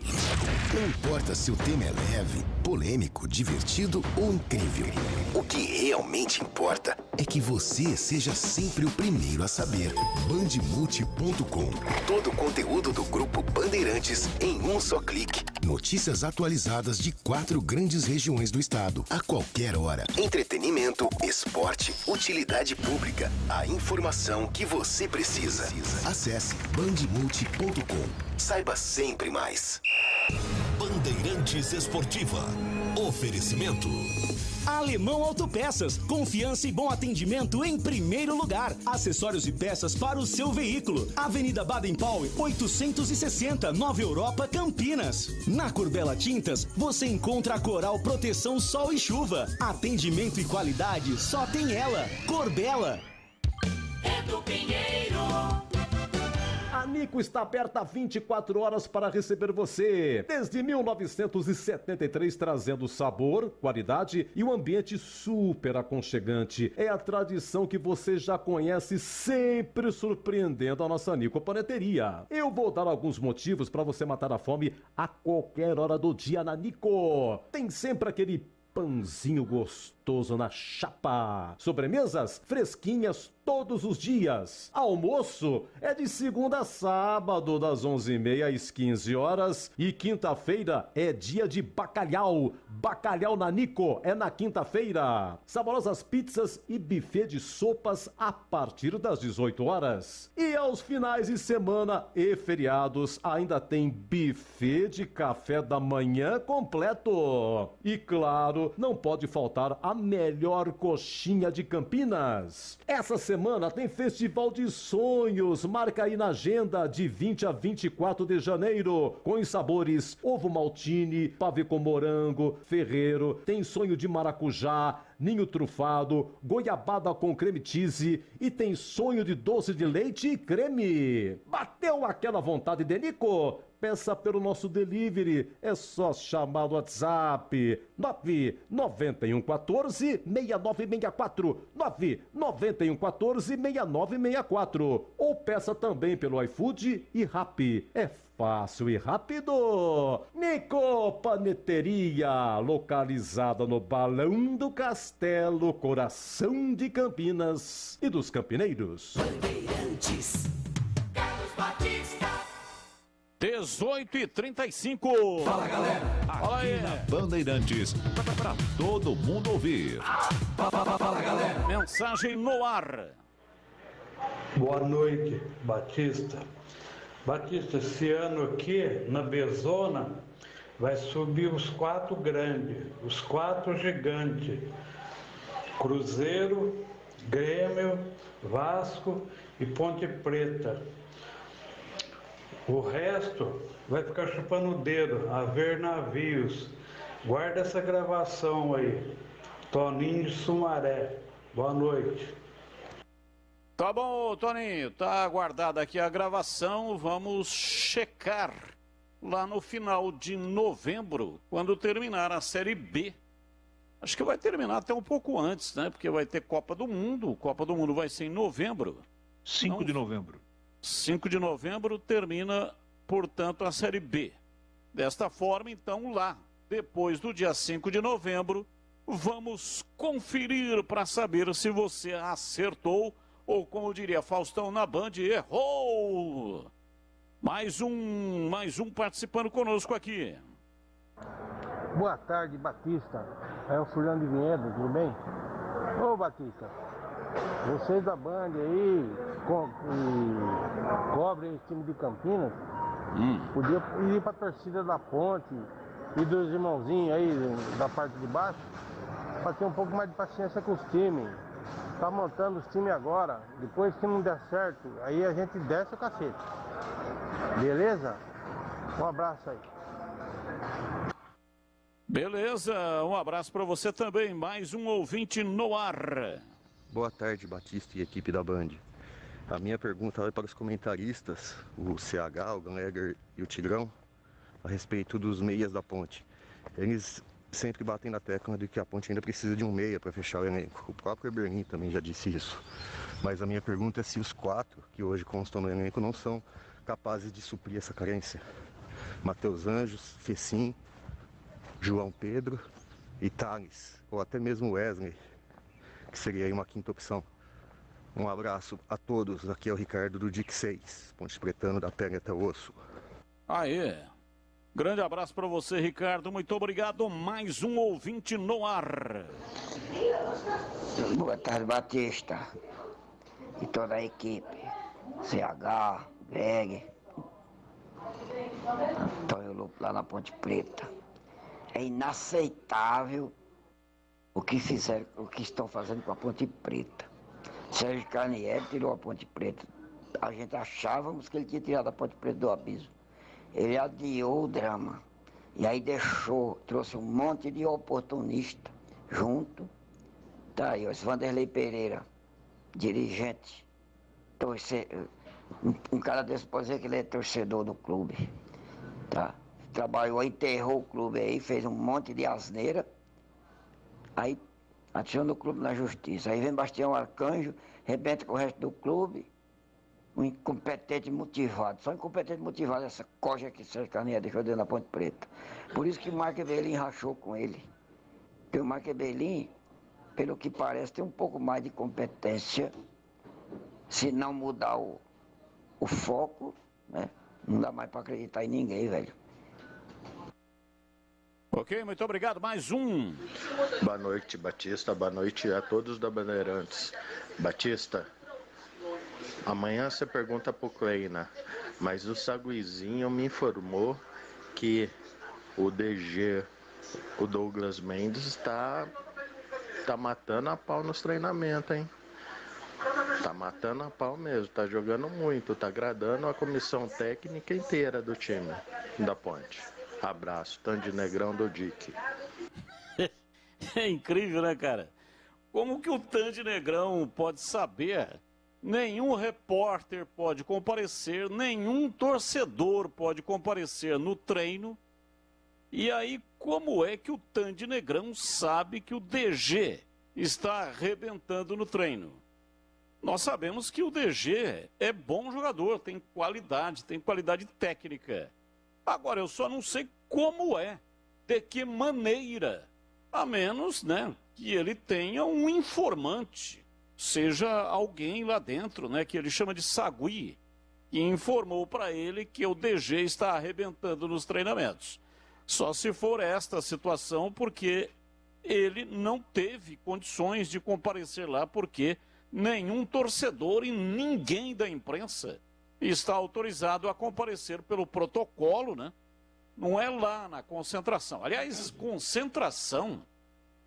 Não importa se o tema é leve, polêmico, divertido ou incrível. O que realmente importa é que você seja sempre o primeiro a saber. Bandmulti.com. Todo o conteúdo do Grupo Bandeirantes em um só clique. Notícias atualizadas de 4 grandes regiões do estado. A qualquer hora. Entretenimento, esporte, utilidade pública. A informação que você precisa. Acesse bandmulti.com. Saiba sempre mais. Bandeirantes Esportiva. Oferecimento. Alemão Autopeças, confiança e bom atendimento em primeiro lugar. Acessórios e peças para o seu veículo. Avenida Baden-Powell, 860, Nova Europa, Campinas. Na Corbella Tintas, você encontra a Coral Proteção Sol e Chuva. Atendimento e qualidade, só tem ela. Corbella. Edu Pinheiro. A Nico está aberta 24 horas para receber você. Desde 1973, trazendo sabor, qualidade e um ambiente super aconchegante. É a tradição que você já conhece, sempre surpreendendo a nossa Nico Paneteria. Eu vou dar alguns motivos para você matar a fome a qualquer hora do dia na Nico. Tem sempre aquele pãozinho gostoso na chapa. Sobremesas fresquinhas todos os dias. Almoço é de segunda a sábado, das 11h30 às 15 horas. E quinta-feira é dia de bacalhau. Bacalhau na Nico é na quinta-feira. Saborosas pizzas e buffet de sopas a partir das 18 horas. E aos finais de semana e feriados ainda tem buffet de café da manhã completo. E claro, claro, não pode faltar a melhor coxinha de Campinas. Essa semana tem Festival de Sonhos, marca aí na agenda de 20 a 24 de janeiro, com os sabores ovo maltine, pavê com morango, ferreiro, tem sonho de maracujá, ninho trufado, goiabada com creme cheese e tem sonho de doce de leite e creme. Bateu aquela vontade de Nico? Peça pelo nosso delivery, é só chamar no WhatsApp 99114-6964, 99114-6964, ou peça também pelo iFood e Rappi. É fácil e rápido. Nico Paneteria, localizada no Balão do Castelo, coração de Campinas e dos campineiros. Bandeirantes. Carlos Batista. 18h35. Fala, galera. Fala aí. Aqui na Bandeirantes, pra todo mundo ouvir. Fala, galera. Mensagem no ar. Boa noite, Batista. Batista, esse ano aqui, na Bezona, vai subir os 4 grandes, os 4 gigantes. Cruzeiro, Grêmio, Vasco e Ponte Preta. O resto vai ficar chupando o dedo, a ver navios. Guarda essa gravação aí. Toninho de Sumaré. Boa noite. Tá bom, Toninho, tá guardada aqui a gravação. Vamos checar lá no final de novembro, quando terminar a Série B. Acho que vai terminar até um pouco antes, né? Porque vai ter Copa do Mundo. Copa do Mundo vai ser em novembro. 5 de novembro. 5 de novembro termina, portanto, a Série B. Desta forma, então, lá, depois do dia 5 de novembro, vamos conferir para saber se você acertou ou, como diria Faustão na Band, errou. Mais um participando conosco aqui. Boa tarde, Batista. É o Fernando de Vinhedo, tudo bem? Ô, Batista, vocês da Band aí, cobrem esse time de Campinas, podia ir pra torcida da Ponte e dos irmãozinhos aí da parte de baixo, pra ter um pouco mais de paciência com os times. Tá montando os times agora, depois que não der certo, aí a gente desce o cacete. Beleza? Um abraço aí. Beleza, um abraço para você também, mais um ouvinte no ar. Boa tarde, Batista e equipe da Band. A minha pergunta é para os comentaristas, o CH, o Gallagher e o Tigrão, a respeito dos meias da Ponte. Eles sempre batem na tecla de que a Ponte ainda precisa de um meia para fechar o elenco. O próprio Eberlin também já disse isso. Mas a minha pergunta é se os 4 que hoje constam no elenco não são capazes de suprir essa carência. Matheus Anjos, Fecim, João Pedro e Thales, ou até mesmo Wesley, que seria aí uma quinta opção. Um abraço a todos, aqui é o Ricardo do DIC 6, Ponte Pretano da pele até o osso. Aê, grande abraço para você, Ricardo, muito obrigado, mais um ouvinte no ar. Boa tarde, Batista, e toda a equipe, CH, Greg, Antônio Lupo lá na Ponte Preta. É inaceitável o que estão fazendo com a Ponte Preta. Sérgio Carnieri tirou a Ponte Preta. A gente achávamos que ele tinha tirado a Ponte Preta do abismo. Ele adiou o drama. E aí trouxe um monte de oportunista junto. Tá aí, esse Vanderlei Pereira, dirigente, um cara desse pode dizer que ele é torcedor do clube. Tá? Trabalhou, enterrou o clube aí, fez um monte de asneira. Aí aciona o clube na justiça. Aí vem Bastião Arcanjo, rebenta com o resto do clube. Um incompetente motivado. Só incompetente motivado essa coja que Sérgio Carneiro deixou dentro da Ponte Preta. Por isso que o Marco Eberlin rachou com ele. Porque o Marco Eberlin, pelo que parece, tem um pouco mais de competência. Se não mudar o foco, né? Não dá mais para acreditar em ninguém, velho. Ok, muito obrigado. Mais um. Boa noite, Batista. Boa noite a todos da Bandeirantes. Batista, amanhã você pergunta pro Kleina, mas o Saguizinho me informou que o DG o Douglas Mendes está matando a pau nos treinamentos, hein? Tá matando a pau mesmo, tá jogando muito, tá agradando a comissão técnica inteira do time da Ponte. Abraço, Tandy Negrão do Dick. É incrível, né, cara? Como que o Tandy Negrão pode saber? Nenhum repórter pode comparecer, nenhum torcedor pode comparecer no treino. E aí, como é que o Tandy Negrão sabe que o DG está arrebentando no treino? Nós sabemos que o DG é bom jogador, tem qualidade técnica. Agora, eu só não sei como é, de que maneira, a menos, né, que ele tenha um informante, seja alguém lá dentro, né, que ele chama de sagui, que informou para ele que o DG está arrebentando nos treinamentos. Só se for esta situação, porque ele não teve condições de comparecer lá, porque nenhum torcedor e ninguém da imprensa está autorizado a comparecer pelo protocolo, né? Não é lá na concentração. Aliás, concentração,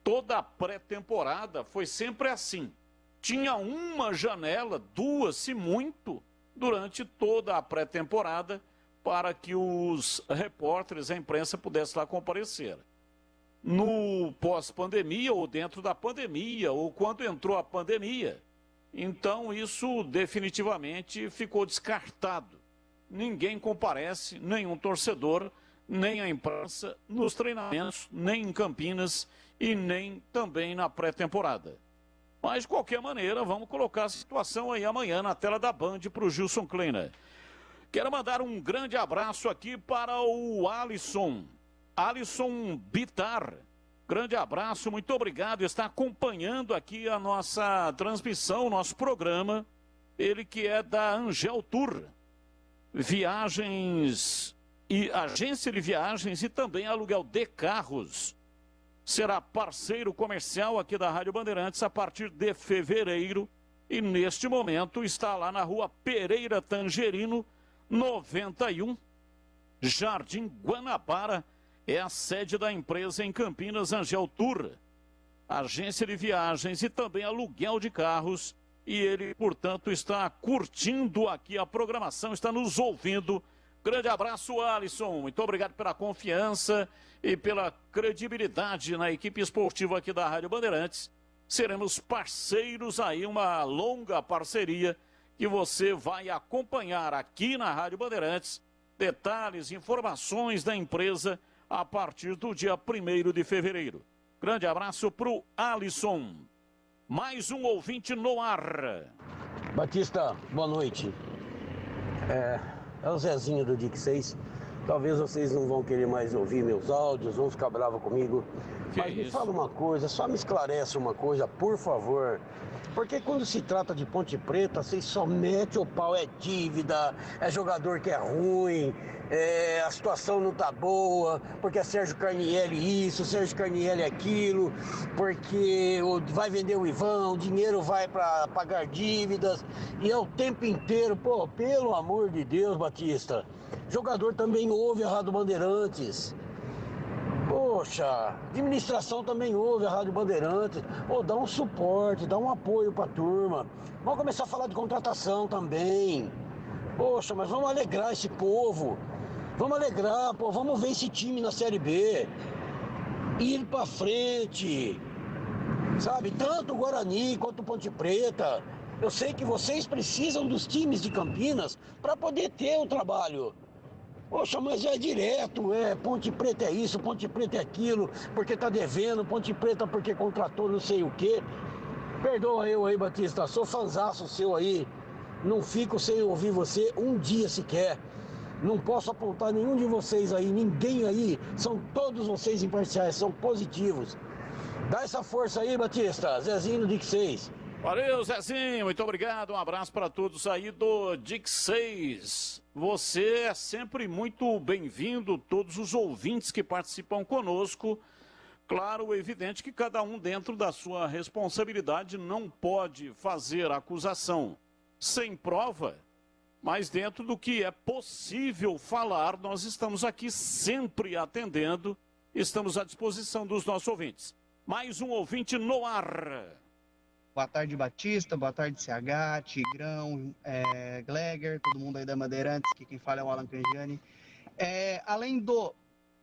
toda a pré-temporada foi sempre assim. Tinha uma janela, duas, se muito, durante toda a pré-temporada, para que os repórteres, a imprensa pudesse lá comparecer. No pós-pandemia, ou dentro da pandemia, ou quando entrou a pandemia, então isso definitivamente ficou descartado. Ninguém comparece, nenhum torcedor, nem a imprensa, nos treinamentos, nem em Campinas e nem também na pré-temporada. Mas, de qualquer maneira, vamos colocar a situação aí amanhã na tela da Band para o Gilson Kleiner. Quero mandar um grande abraço aqui para o Alisson Bitar. Grande abraço, muito obrigado. Está acompanhando aqui a nossa transmissão, nosso programa. Ele que é da Angel Tour, viagens e agência de viagens e também aluguel de carros. Será parceiro comercial aqui da Rádio Bandeirantes a partir de fevereiro. E neste momento está lá na rua Pereira Tangerino, 91, Jardim Guanabara. É a sede da empresa em Campinas, Angel Tour, agência de viagens e também aluguel de carros. E ele, portanto, está curtindo aqui a programação, está nos ouvindo. Grande abraço, Alisson. Muito obrigado pela confiança e pela credibilidade na equipe esportiva aqui da Rádio Bandeirantes. Seremos parceiros aí, uma longa parceria que você vai acompanhar aqui na Rádio Bandeirantes. Detalhes, informações da empresa a partir do dia 1º de fevereiro. Grande abraço para o Alisson. Mais um ouvinte no ar. Batista, boa noite. É o Zezinho do Dick 6. Talvez vocês não vão querer mais ouvir meus áudios, vão ficar bravos comigo. Mas me fala uma coisa, só me esclarece uma coisa, por favor. Porque quando se trata de Ponte Preta, vocês só metem o pau, é dívida, é jogador que é ruim, a situação não tá boa, porque é Sérgio Carnielli isso, Sérgio Carnielli aquilo, porque vai vender o Ivan, o dinheiro vai para pagar dívidas, e é o tempo inteiro, pô, pelo amor de Deus, Batista, jogador também ouve a Rádio Bandeirantes. Poxa, administração também ouve a Rádio Bandeirantes. Pô, dá um suporte, dá um apoio pra turma. Vamos começar a falar de contratação também. Poxa, mas vamos alegrar esse povo. Vamos alegrar, pô, vamos ver esse time na Série B. Ir pra frente. Sabe, tanto o Guarani quanto o Ponte Preta. Eu sei que vocês precisam dos times de Campinas para poder ter o trabalho. Poxa, mas é direto, Ponte Preta é isso, Ponte Preta é aquilo, porque tá devendo, Ponte Preta porque contratou não sei o quê. Perdoa eu aí, Batista, sou fanzaço seu aí, não fico sem ouvir você um dia sequer. Não posso apontar nenhum de vocês aí, ninguém aí, são todos vocês imparciais, são positivos. Dá essa força aí, Batista, Zezinho do Dick 6. Valeu, Zezinho, muito obrigado, um abraço para todos aí do Dick 6. Você é sempre muito bem-vindo, todos os ouvintes que participam conosco. Claro, é evidente que cada um dentro da sua responsabilidade não pode fazer acusação sem prova, mas dentro do que é possível falar, nós estamos aqui sempre atendendo estamos à disposição dos nossos ouvintes. Mais um ouvinte no ar. Boa tarde, Batista. Boa tarde, CH, Tigrão, Gleger, todo mundo aí da Bandeirantes, que quem fala é o Alan Cangiani. Além do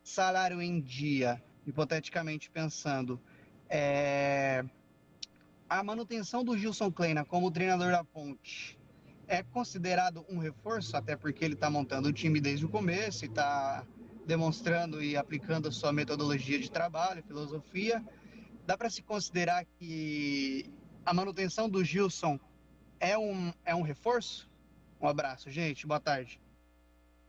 salário em dia, hipoteticamente pensando, a manutenção do Gilson Kleina como treinador da Ponte é considerado um reforço, até porque ele está montando o time desde o começo e está demonstrando e aplicando a sua metodologia de trabalho, filosofia. Dá para se considerar que a manutenção do Gilson é um reforço? Um abraço, gente. Boa tarde.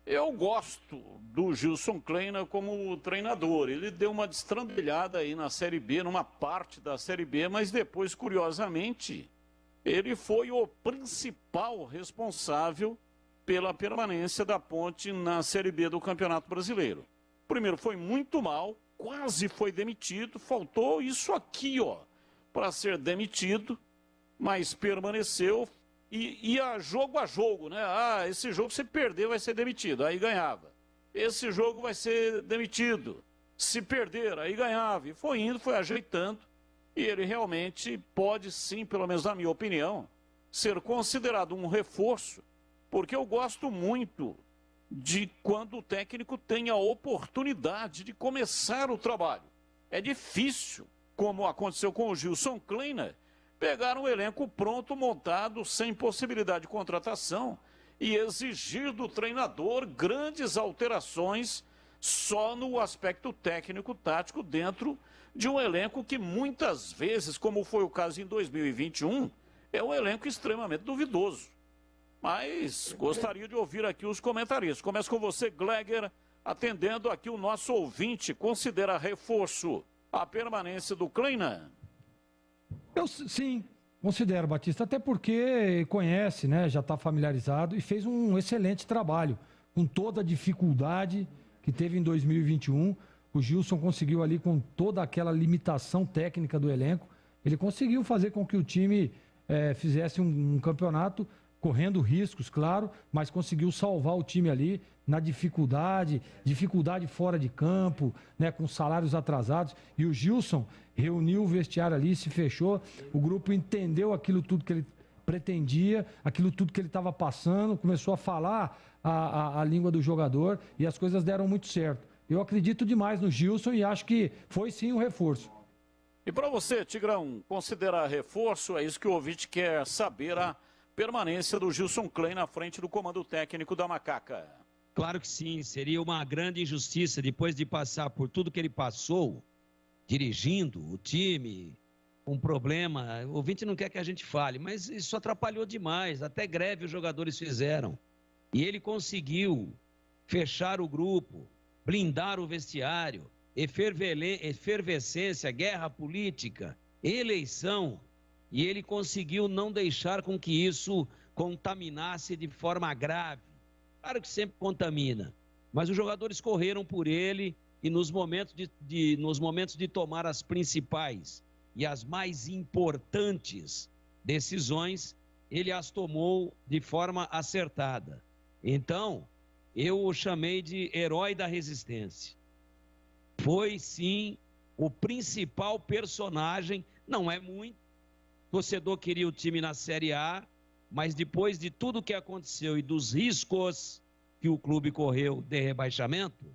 Eu gosto do Gilson Kleina como treinador. Ele deu uma destrambelhada aí na Série B, numa parte da Série B, mas depois, curiosamente, ele foi o principal responsável pela permanência da Ponte na Série B do Campeonato Brasileiro. Primeiro, foi muito mal, quase foi demitido, faltou isso aqui, para ser demitido, mas permaneceu. E ia jogo a jogo, né? Esse jogo se perder vai ser demitido, aí ganhava. Esse jogo vai ser demitido, se perder, aí ganhava. E foi indo, foi ajeitando, e ele realmente pode sim, pelo menos na minha opinião, ser considerado um reforço, porque eu gosto muito de quando o técnico tem a oportunidade de começar o trabalho. É difícil, como aconteceu com o Gilson Kleina, pegar um elenco pronto, montado, sem possibilidade de contratação e exigir do treinador grandes alterações só no aspecto técnico-tático dentro de um elenco que muitas vezes, como foi o caso em 2021, é um elenco extremamente duvidoso. Mas gostaria de ouvir aqui os comentaristas. Começo com você, Gleger, atendendo aqui o nosso ouvinte. Considera reforço a permanência do Kleina? Eu sim, considero, Batista, até porque conhece, né, já está familiarizado e fez um excelente trabalho. Com toda a dificuldade que teve em 2021, o Gilson conseguiu ali, com toda aquela limitação técnica do elenco, ele conseguiu fazer com que o time fizesse um campeonato, correndo riscos, claro, mas conseguiu salvar o time ali na dificuldade fora de campo, né, com salários atrasados. E o Gilson reuniu o vestiário ali, se fechou, o grupo entendeu aquilo tudo que ele pretendia, aquilo tudo que ele estava passando, começou a falar a língua do jogador e as coisas deram muito certo. Eu acredito demais no Gilson e acho que foi sim um reforço. E para você, Tigrão, considerar reforço, é isso que o ouvinte quer saber, a permanência do Gilson Kleina à frente do comando técnico da Macaca? Claro que sim, seria uma grande injustiça depois de passar por tudo que ele passou, dirigindo o time, um problema. O ouvinte não quer que a gente fale, mas isso atrapalhou demais, até greve os jogadores fizeram. E ele conseguiu fechar o grupo, blindar o vestiário, efervescência, guerra política, eleição. E ele conseguiu não deixar com que isso contaminasse de forma grave. Claro que sempre contamina, mas os jogadores correram por ele e nos momentos de tomar as principais e as mais importantes decisões, ele as tomou de forma acertada. Então, eu o chamei de herói da resistência. Foi, sim, o principal personagem, não é muito. O torcedor queria o time na Série A, mas depois de tudo que aconteceu e dos riscos que o clube correu de rebaixamento,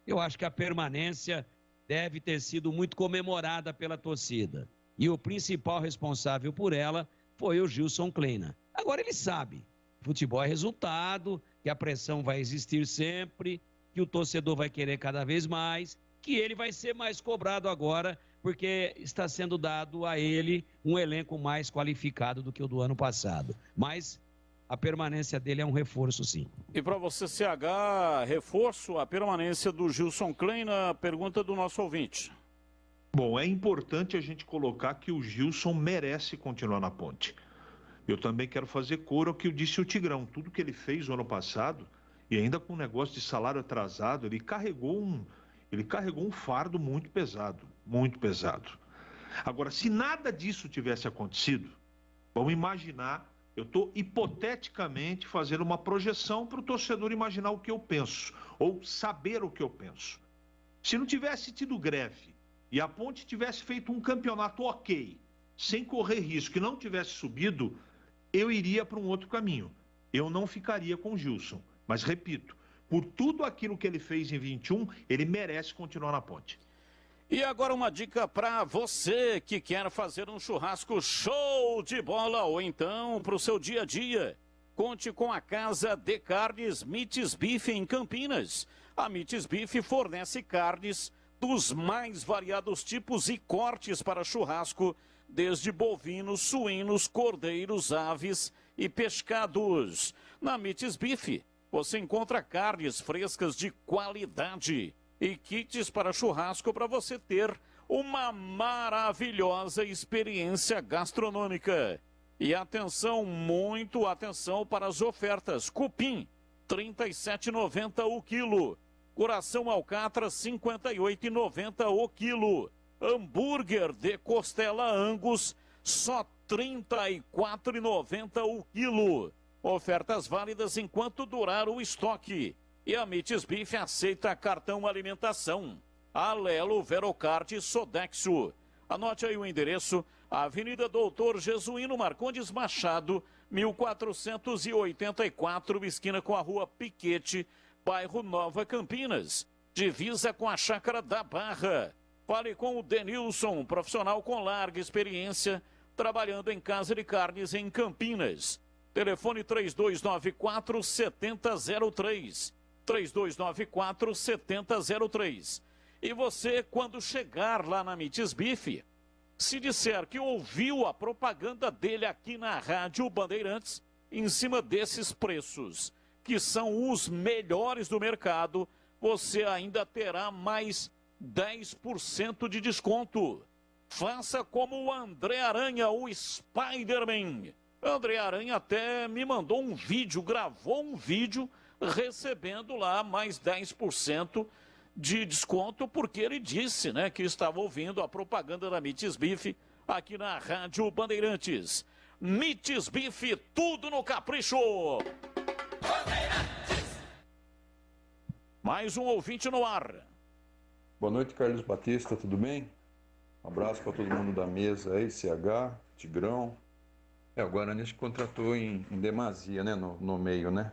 eu acho que a permanência deve ter sido muito comemorada pela torcida. E o principal responsável por ela foi o Gilson Kleina. Agora ele sabe, futebol é resultado, que a pressão vai existir sempre, que o torcedor vai querer cada vez mais, que ele vai ser mais cobrado agora, porque está sendo dado a ele um elenco mais qualificado do que o do ano passado. Mas a permanência dele é um reforço, sim. E para você, CH, reforço a permanência do Gilson Kleina? Pergunta do nosso ouvinte. Bom, é importante a gente colocar que o Gilson merece continuar na Ponte. Eu também quero fazer coro ao que disse o Tigrão. Tudo que ele fez no ano passado, e ainda com um negócio de salário atrasado, ele carregou um fardo muito pesado, muito pesado. Agora, se nada disso tivesse acontecido, vamos imaginar, eu estou hipoteticamente fazendo uma projeção para o torcedor imaginar o que eu penso, ou saber o que eu penso. Se não tivesse tido greve e a Ponte tivesse feito um campeonato ok, sem correr risco e não tivesse subido, eu iria para um outro caminho. Eu não ficaria com o Gilson. Mas, repito, por tudo aquilo que ele fez em 21, ele merece continuar na Ponte. E agora uma dica para você que quer fazer um churrasco show de bola ou então para o seu dia a dia. Conte com a Casa de Carnes Mites Bife em Campinas. A Mites Bife fornece carnes dos mais variados tipos e cortes para churrasco, desde bovinos, suínos, cordeiros, aves e pescados. Na Mites Bife, você encontra carnes frescas de qualidade e kits para churrasco para você ter uma maravilhosa experiência gastronômica. E atenção, muito atenção para as ofertas. Cupim, R$ 37,90 o quilo. Coração alcatra, R$ 58,90 o quilo. Hambúrguer de costela Angus, só R$ 34,90 o quilo. Ofertas válidas enquanto durar o estoque. E a Mites Bife aceita cartão alimentação. Alelo, Verocard, Sodexo. Anote aí o endereço: Avenida Doutor Jesuíno Marcondes Machado, 1484, esquina com a Rua Piquete, bairro Nova Campinas, divisa com a Chácara da Barra. Fale com o Denilson, profissional com larga experiência, trabalhando em casa de carnes em Campinas. Telefone 3294-7003. 3294-7003. E você, quando chegar lá na Mites Bife, se disser que ouviu a propaganda dele aqui na Rádio Bandeirantes, em cima desses preços, que são os melhores do mercado, você ainda terá mais 10% de desconto. Faça como o André Aranha, o Spider-Man. André Aranha até me mandou um vídeo, gravou um vídeo, recebendo lá mais 10% de desconto, porque ele disse, né, que estava ouvindo a propaganda da Mites Bife aqui na Rádio Bandeirantes. Mites Bife, tudo no capricho! Mais um ouvinte no ar. Boa noite, Carlos Batista, tudo bem? Um abraço para todo mundo da mesa aí, CH, Tigrão. O Guarani se contratou em demasia, né, no meio, né?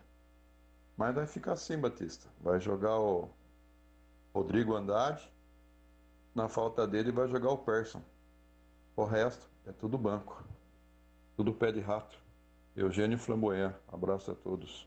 Mas vai ficar assim, Batista. Vai jogar o Rodrigo Andrade. Na falta dele vai jogar o Persson. O resto é tudo banco. Tudo pé de rato. Eugênio Flamboyant. Abraço a todos.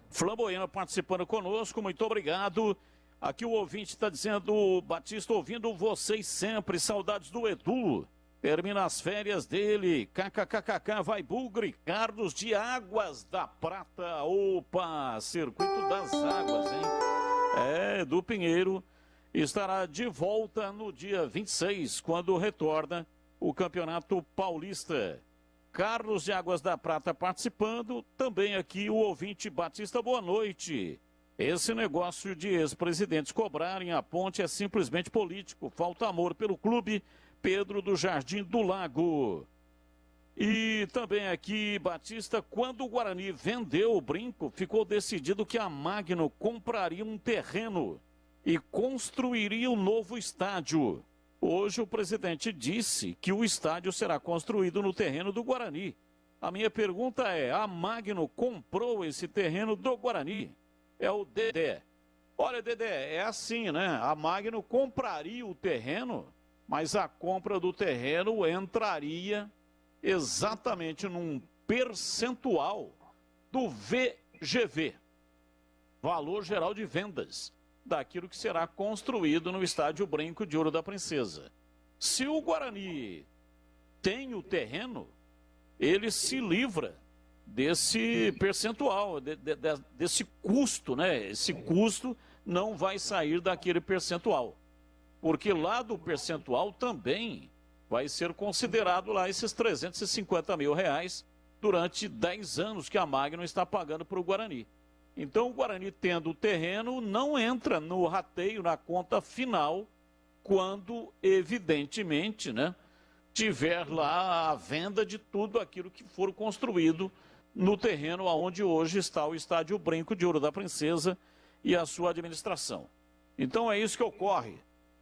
Flamboyant participando conosco, muito obrigado. Aqui o ouvinte está dizendo: Batista, ouvindo vocês sempre, saudades do Edu. Termina as férias dele, kkkk, vai Bugre, Carlos de Águas da Prata, opa, Circuito das Águas, hein? Edu Pinheiro estará de volta no dia 26, quando retorna o Campeonato Paulista. Carlos de Águas da Prata participando, também aqui o ouvinte Batista, boa noite. Esse negócio de ex-presidentes cobrarem a Ponte é simplesmente político, falta amor pelo clube. Pedro do Jardim do Lago. E também aqui, Batista, quando o Guarani vendeu o Brinco, ficou decidido que a Magno compraria um terreno e construiria um novo estádio. Hoje o presidente disse que o estádio será construído no terreno do Guarani. A minha pergunta é: a Magno comprou esse terreno do Guarani? É o Dedé. Olha, Dedé, é assim, né? A Magno compraria o terreno, mas a compra do terreno entraria exatamente num percentual do VGV, Valor Geral de Vendas, daquilo que será construído no Estádio Brinco de Ouro da Princesa. Se o Guarani tem o terreno, ele se livra desse percentual, desse custo, né? Esse custo não vai sair daquele percentual. Porque lá do percentual também vai ser considerado lá esses R$350 mil durante 10 anos que a Magno está pagando para o Guarani. Então o Guarani, tendo o terreno, não entra no rateio, na conta final, quando evidentemente, né, tiver lá a venda de tudo aquilo que for construído no terreno onde hoje está o Estádio Brinco de Ouro da Princesa. e a sua administração. Então é isso que ocorre.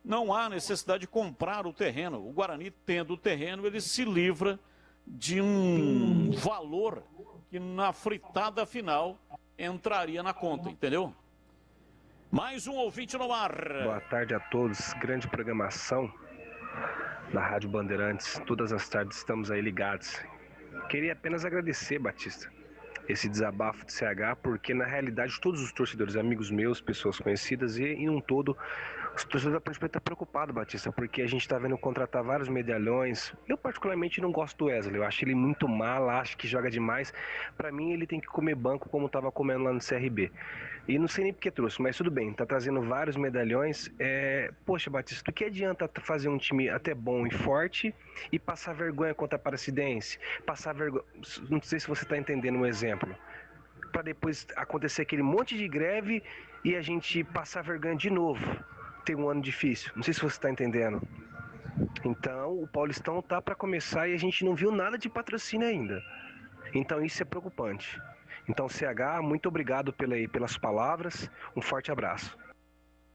Não há necessidade de comprar o terreno. O Guarani, tendo o terreno, ele se livra de um valor que na fritada final entraria na conta, entendeu? Mais um ouvinte no ar. Boa tarde a todos. Grande programação da Rádio Bandeirantes. Todas as tardes estamos aí ligados. Queria apenas agradecer, Batista, esse desabafo do CH, porque na realidade todos os torcedores, amigos meus, pessoas conhecidas e em um todo, os torcedores da Ponte Preta estão preocupados, Batista, porque a gente está vendo contratar vários medalhões. Eu particularmente não gosto do Wesley, eu acho ele muito mala, acho que joga demais. Para mim ele tem que comer banco como estava comendo lá no CRB. E não sei nem porque trouxe, mas tudo bem, tá trazendo vários medalhões. Poxa, Batista, o que adianta fazer um time até bom e forte e passar vergonha contra a Aparecidense? Passar vergonha, não sei se você está entendendo um exemplo. Para depois acontecer aquele monte de greve e a gente passar vergonha de novo. Ter um ano difícil, não sei se você está entendendo. Então, o Paulistão tá para começar e a gente não viu nada de patrocínio ainda. Então, isso é preocupante. Então, CH, muito obrigado pelas palavras. Um forte abraço.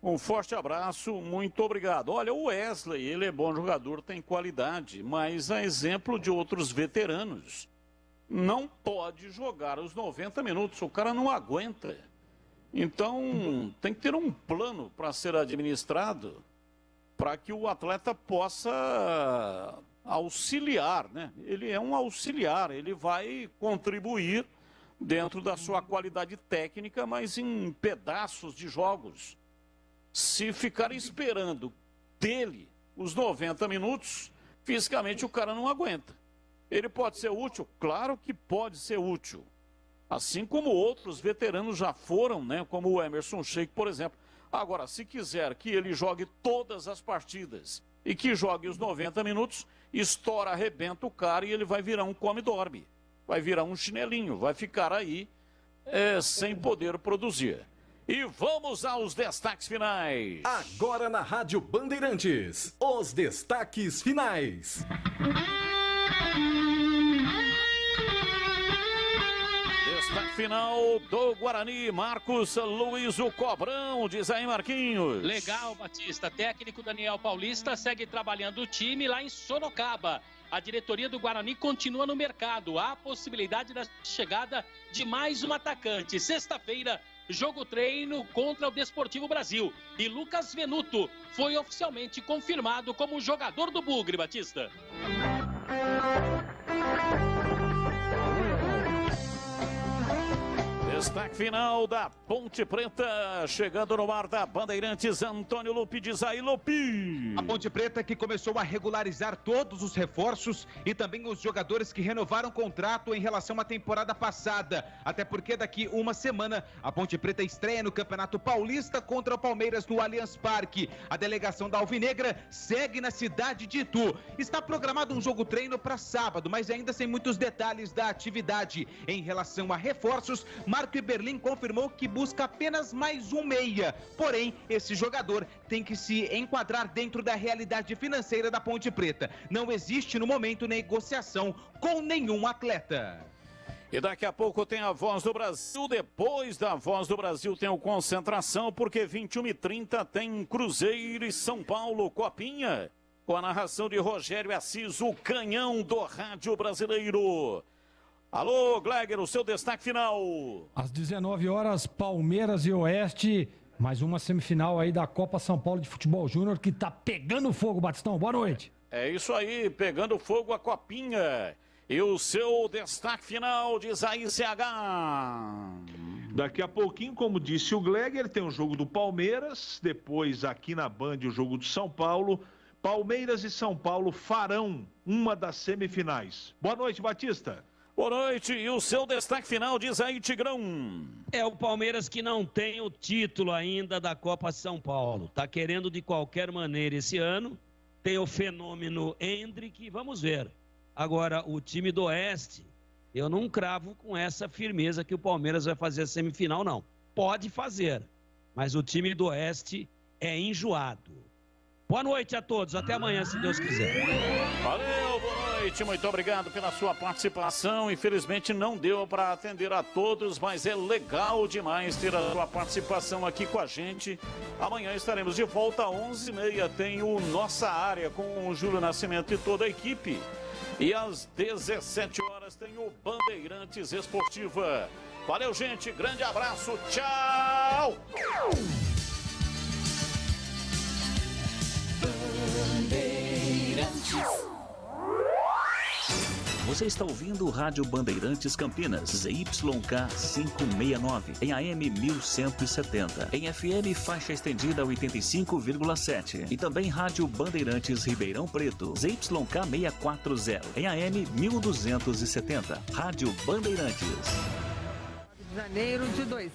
Um forte abraço, muito obrigado. Olha, o Wesley, ele é bom jogador, tem qualidade, mas a exemplo de outros veteranos, não pode jogar os 90 minutos, o cara não aguenta. Então, tem que ter um plano para ser administrado para que o atleta possa auxiliar, né? Ele é um auxiliar, ele vai contribuir dentro da sua qualidade técnica, mas em pedaços de jogos. Se ficar esperando dele os 90 minutos, fisicamente o cara não aguenta. Ele pode ser útil? Claro que pode ser útil. Assim como outros veteranos já foram, né? Como o Emerson Sheik, por exemplo. Agora, se quiser que ele jogue todas as partidas e que jogue os 90 minutos, estoura, arrebenta o cara e ele vai virar um come-dorme. Vai virar um chinelinho, vai ficar aí sem poder produzir. E vamos aos destaques finais. Agora na Rádio Bandeirantes, os destaques finais. Destaque final do Guarani, Marcos Luiz, o Cobrão, diz aí Marquinhos. Legal, Batista. Técnico Daniel Paulista segue trabalhando o time lá em Sorocaba. A diretoria do Guarani continua no mercado. Há a possibilidade da chegada de mais um atacante. Sexta-feira, jogo treino contra o Desportivo Brasil. E Lucas Venuto foi oficialmente confirmado como jogador do Bugre, Batista. Destaque final da Ponte Preta, chegando no ar da Bandeirantes, Antônio Lupi, diz aí Lupi. A Ponte Preta que começou a regularizar todos os reforços e também os jogadores que renovaram contrato em relação à temporada passada. Até porque daqui uma semana a Ponte Preta estreia no Campeonato Paulista contra o Palmeiras no Allianz Parque. A delegação da Alvinegra segue na cidade de Itu. Está programado um jogo treino para sábado, mas ainda sem muitos detalhes da atividade. Em relação a reforços, Marco Berlim confirmou que busca apenas mais um meia. Porém, esse jogador tem que se enquadrar dentro da realidade financeira da Ponte Preta. Não existe no momento negociação com nenhum atleta. E daqui a pouco tem a Voz do Brasil. Depois da Voz do Brasil tem o Concentração, porque 21h30 tem Cruzeiro e São Paulo, Copinha. Com a narração de Rogério Assis, o canhão do rádio brasileiro. Alô, Gleger, o seu destaque final. Às 19 horas, Palmeiras e Oeste, mais uma semifinal aí da Copa São Paulo de Futebol Júnior, que tá pegando fogo, Batistão. Boa noite. É isso aí, pegando fogo a Copinha. E o seu destaque final, diz aí CH. Daqui a pouquinho, como disse o Gleger, tem o jogo do Palmeiras, depois aqui na Band o jogo do São Paulo. Palmeiras e São Paulo farão uma das semifinais. Boa noite, Batista. Boa noite, e o seu destaque final, diz aí, Tigrão. É o Palmeiras que não tem o título ainda da Copa São Paulo. Tá querendo de qualquer maneira esse ano. Tem o fenômeno Hendrick, vamos ver. Agora, o time do Oeste, eu não cravo com essa firmeza que o Palmeiras vai fazer a semifinal, não. Pode fazer, mas o time do Oeste é enjoado. Boa noite a todos, até amanhã, se Deus quiser. Valeu, boa noite. noite, muito obrigado pela sua participação. Infelizmente não deu para atender a todos, mas é legal demais ter a sua participação aqui com a gente. Amanhã estaremos de volta às 11h30. Tem o Nossa Área com o Júlio Nascimento e toda a equipe. E às 17 horas tem o Bandeirantes Esportiva. Valeu, gente. Grande abraço. Tchau. Você está ouvindo o Rádio Bandeirantes Campinas, ZYK 569, em AM 1170, em FM faixa estendida 85,7 e também Rádio Bandeirantes Ribeirão Preto, ZYK 640, em AM 1270, Rádio Bandeirantes. Janeiro de 2000.